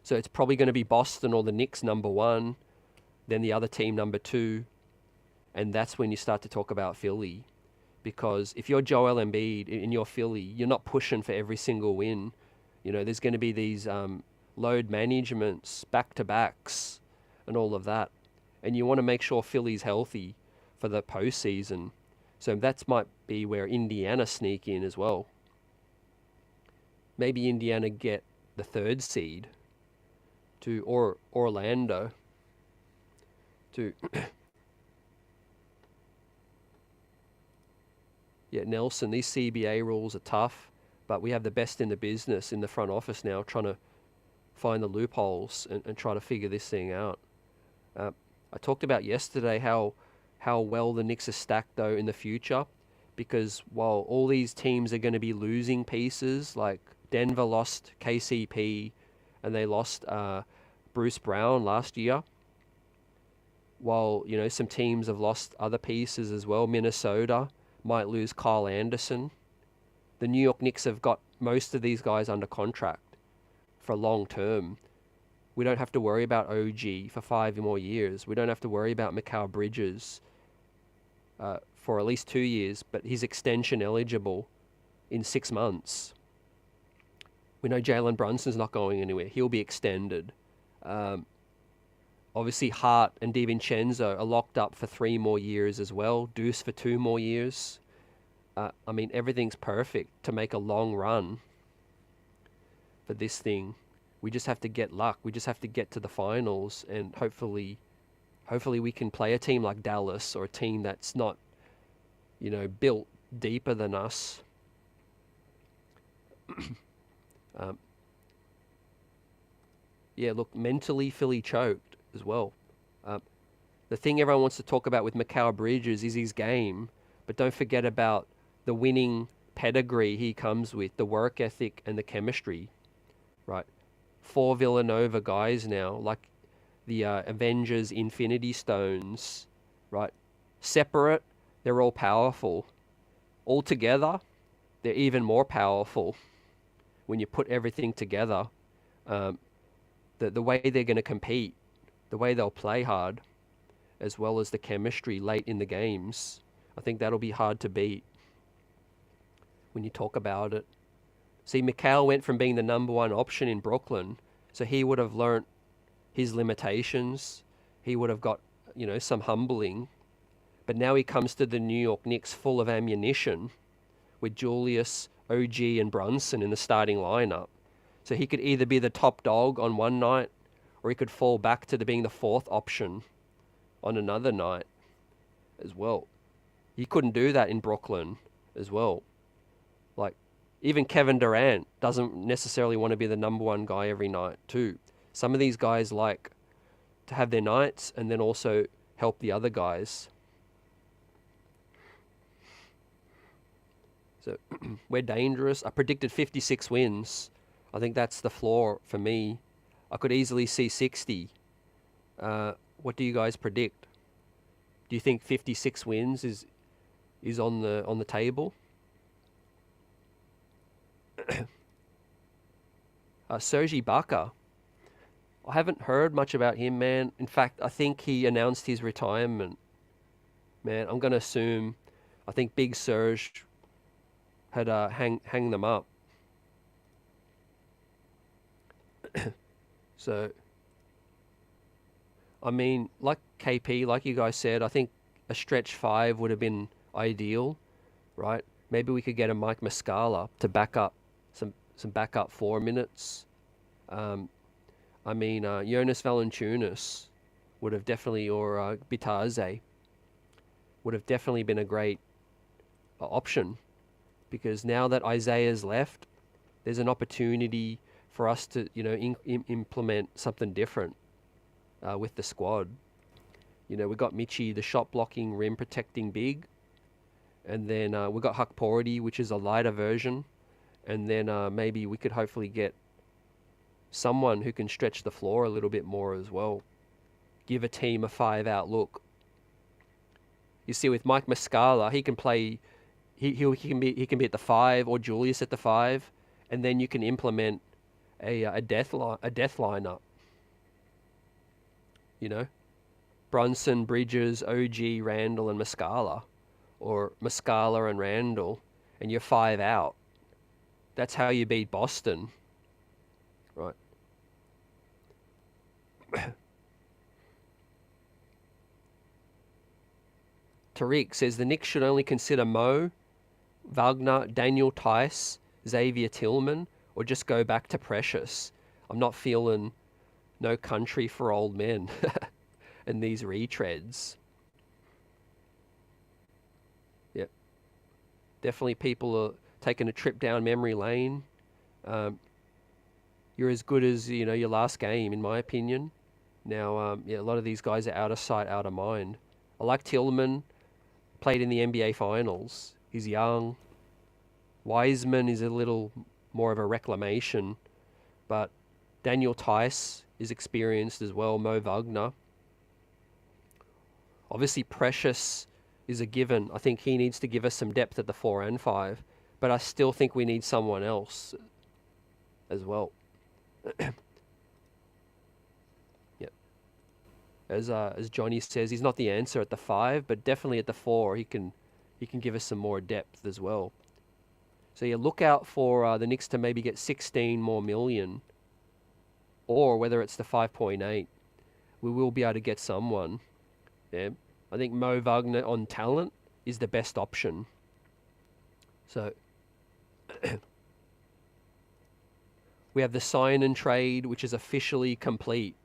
So it's probably going to be Boston or the Knicks number 1, then the other team number 2. And that's when you start to talk about Philly. Because if you're Joel Embiid in your Philly, you're not pushing for every single win. You know, there's going to be these load managements, back-to-backs, and all of that. And you want to make sure Philly's healthy for the postseason. So that might be where Indiana sneak in as well. Maybe Indiana get the 3rd seed to Orlando to... Yeah, Nelson, these CBA rules are tough, but we have the best in the business in the front office now trying to find the loopholes and try to figure this thing out. I talked about yesterday how well the Knicks are stacked, though, in the future, because while all these teams are going to be losing pieces, like Denver lost KCP and they lost Bruce Brown last year, while, you know, some teams have lost other pieces as well. Minnesota might lose Kyle Anderson. The New York Knicks have got most of these guys under contract for long term. We don't have to worry about OG for 5 more years. We don't have to worry about Mikal Bridges for at least 2 years, but he's extension eligible in 6 months. We know Jalen Brunson's not going anywhere. He'll be extended. Obviously, Hart and DiVincenzo are locked up for 3 more years as well. Deuce for 2 more years. I mean, everything's perfect to make a long run for this thing. We just have to get luck. We just have to get to the finals, and hopefully we can play a team like Dallas or a team that's not, you know, built deeper than us. Yeah, look, mentally Philly choked as well. The thing everyone wants to talk about with Mikal Bridges is his game, but don't forget about the winning pedigree he comes with, the work ethic and the chemistry, right? 4 Villanova guys now, like the Avengers Infinity Stones, right? Separate, they're all powerful. All together, they're even more powerful when you put everything together. The way they're going to compete, the way they'll play hard, as well as the chemistry late in the games, I think that'll be hard to beat when you talk about it. See, Mikal went from being the number 1 option in Brooklyn, so he would have learnt his limitations. He would have got, you know, some humbling. But now he comes to the New York Knicks full of ammunition with Julius, OG, and Brunson in the starting lineup. So he could either be the top dog on one night, or he could fall back to being the 4th option on another night as well. He couldn't do that in Brooklyn as well. Like, even Kevin Durant doesn't necessarily want to be the number 1 guy every night too. Some of these guys like to have their nights and then also help the other guys. So we're dangerous. I predicted 56 wins. I think that's the floor for me. I could easily see 60. What do you guys predict? Do you think 56 wins is on the table? Serge Ibaka. I haven't heard much about him, man. In fact, I think he announced his retirement. Man, I'm going to assume, I think Big Serge had hang them up. So, I mean, like KP, like you guys said, I think a stretch 5 would have been ideal, right? Maybe we could get a Mike Muscala to back up some backup 4 minutes. I mean, Jonas Valanciunas would have definitely, or Bitadze would have definitely been a great option, because now that Isaiah's left, there's an opportunity for us to, implement something different with the squad. We got Mitchie, the shot blocking, rim protecting big, and then we got Hukporti, which is a lighter version, and then maybe we could hopefully get someone who can stretch the floor a little bit more as well. Give a team a 5-out look. You see, with Mike Muscala, he can play. He can be at the 5, or Julius at the 5, and then you can implement a death lineup. Brunson, Bridges, OG, Randall, and Muscala, or Muscala and Randall, and you're 5 out. That's how you beat Boston, right? Tariq says the Knicks should only consider Mo, Wagner, Daniel Tice, Xavier Tillman, or just go back to Precious. I'm not feeling no country for old men and these retreads. Yep. Definitely people are taking a trip down memory lane. You're as good as, your last game, in my opinion. Now, a lot of these guys are out of sight, out of mind. I like Tillman, played in the NBA Finals. He's young. Wiseman is a little more of a reclamation, but Daniel Tice is experienced as well. Mo Wagner. Obviously, Precious is a given. I think he needs to give us some depth at the 4 and 5, but I still think we need someone else as well. Yep. As Johnny says, he's not the answer at the 5, but definitely at the 4, he can give us some more depth as well. So look out for the Knicks to maybe get 16 more million, or whether it's the 5.8, we will be able to get someone. Yeah, I think Mo Wagner on talent is the best option. So we have the sign and trade, which is officially complete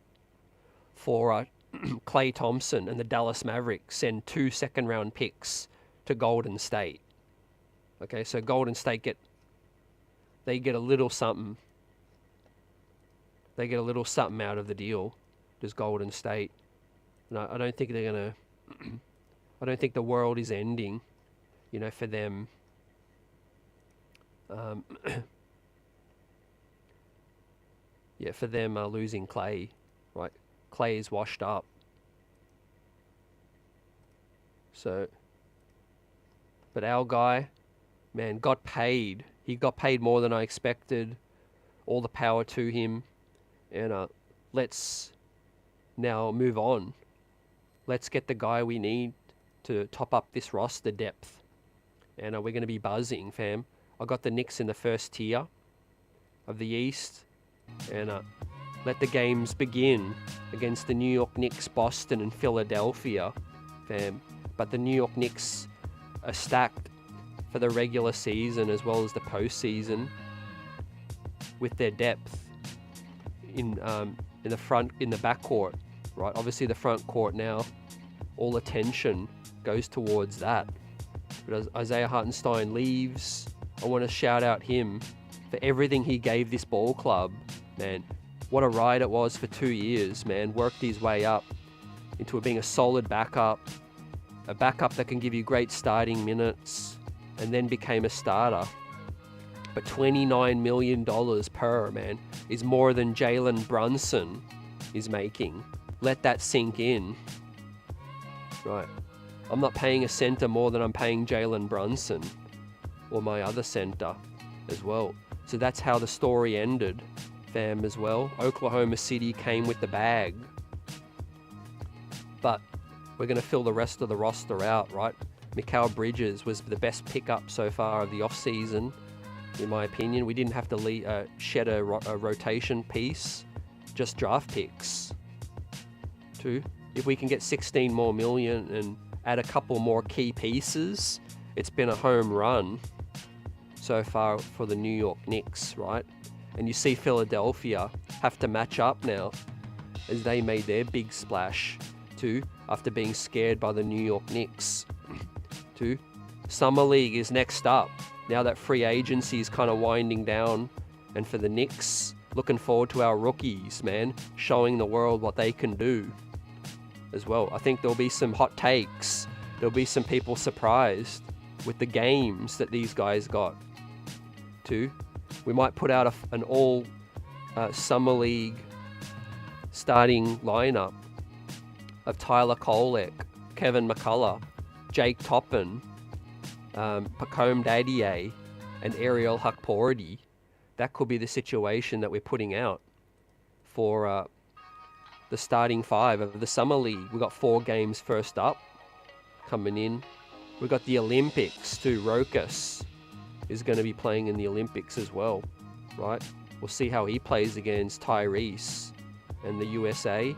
for Klay Thompson, and the Dallas Mavericks send 2 second-round picks to Golden State. Okay, so Golden State get a little something. They get a little something out of the deal. Does Golden State? No, I don't think they're gonna. I don't think the world is ending, for them. For them losing Klay, right? Klay is washed up. So, but our guy, man, got paid. He got paid more than I expected. All the power to him. And let's now move on. Let's get the guy we need to top up this roster depth. And we're going to be buzzing, fam. I got the Knicks in the first tier of the East. And let the games begin against the New York Knicks, Boston, and Philadelphia, fam. But the New York Knicks are stacked for the regular season as well as the postseason with their depth in the backcourt, right? Obviously the front court now, all attention goes towards that. But as Isaiah Hartenstein leaves, I want to shout out him for everything he gave this ball club, man. What a ride it was for 2 years, man. Worked his way up into being a solid backup, a backup that can give you great starting minutes, and then became a starter. But $29 million per, man, is more than Jalen Brunson is making. Let that sink in. Right. I'm not paying a center more than I'm paying Jalen Brunson or my other center as well. So that's how the story ended fam as well. Oklahoma City came with the bag. But we're going to fill the rest of the roster out, right? Mikal Bridges was the best pickup so far of the offseason, in my opinion. We didn't have to shed a rotation piece, just draft picks. Too. If we can get 16 more million and add a couple more key pieces, it's been a home run so far for the New York Knicks, right? And you see Philadelphia have to match up now as they made their big splash too, after being scared by the New York Knicks. Too. Summer League is next up. Now that free agency is kind of winding down, and for the Knicks, looking forward to our rookies, man, showing the world what they can do as well. I think there'll be some hot takes. There'll be some people surprised with the games that these guys got too. We might put out an all Summer League starting lineup of Tyler Kolek, Kevin McCullough, Jake Toppin, Pacome Dadier, and Ariel Hukporti. That could be the situation that we're putting out for the starting five of the Summer League. We've got 4 games first up coming in. We've got the Olympics too. Rokas is going to be playing in the Olympics as well, right? We'll see how he plays against Tyrese and the USA.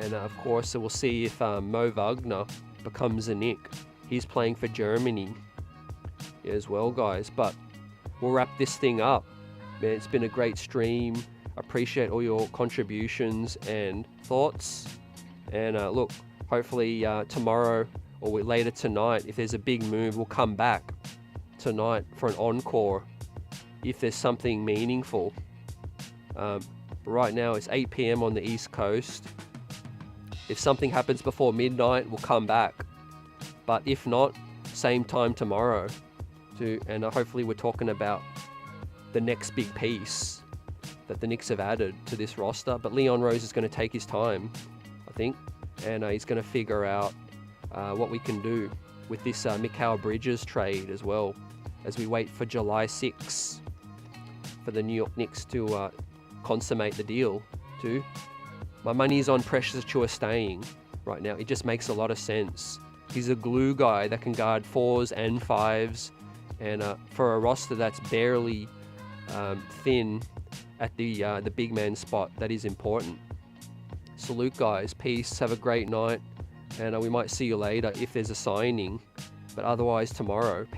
And of course, we'll see if Mo Wagner becomes a Knick. He's playing for Germany as well, guys. But we'll wrap this thing up. Man, it's been a great stream. Appreciate all your contributions and thoughts. And look, hopefully tomorrow or later tonight, if there's a big move, we'll come back tonight for an encore if there's something meaningful. But right now, it's 8 p.m. on the East Coast. If something happens before midnight, we'll come back. But if not, same time tomorrow. And hopefully we're talking about the next big piece that the Knicks have added to this roster. But Leon Rose is going to take his time, I think. And he's going to figure out what we can do with this Mikal Bridges trade as well, as we wait for July 6 for the New York Knicks to consummate the deal too. My money is on Precious Achiuwa staying right now. It just makes a lot of sense. He's a glue guy that can guard 4s and 5s. And for a roster that's barely thin at the big man spot, that is important. Salute, guys. Peace. Have a great night. And we might see you later if there's a signing. But otherwise, tomorrow. Peace.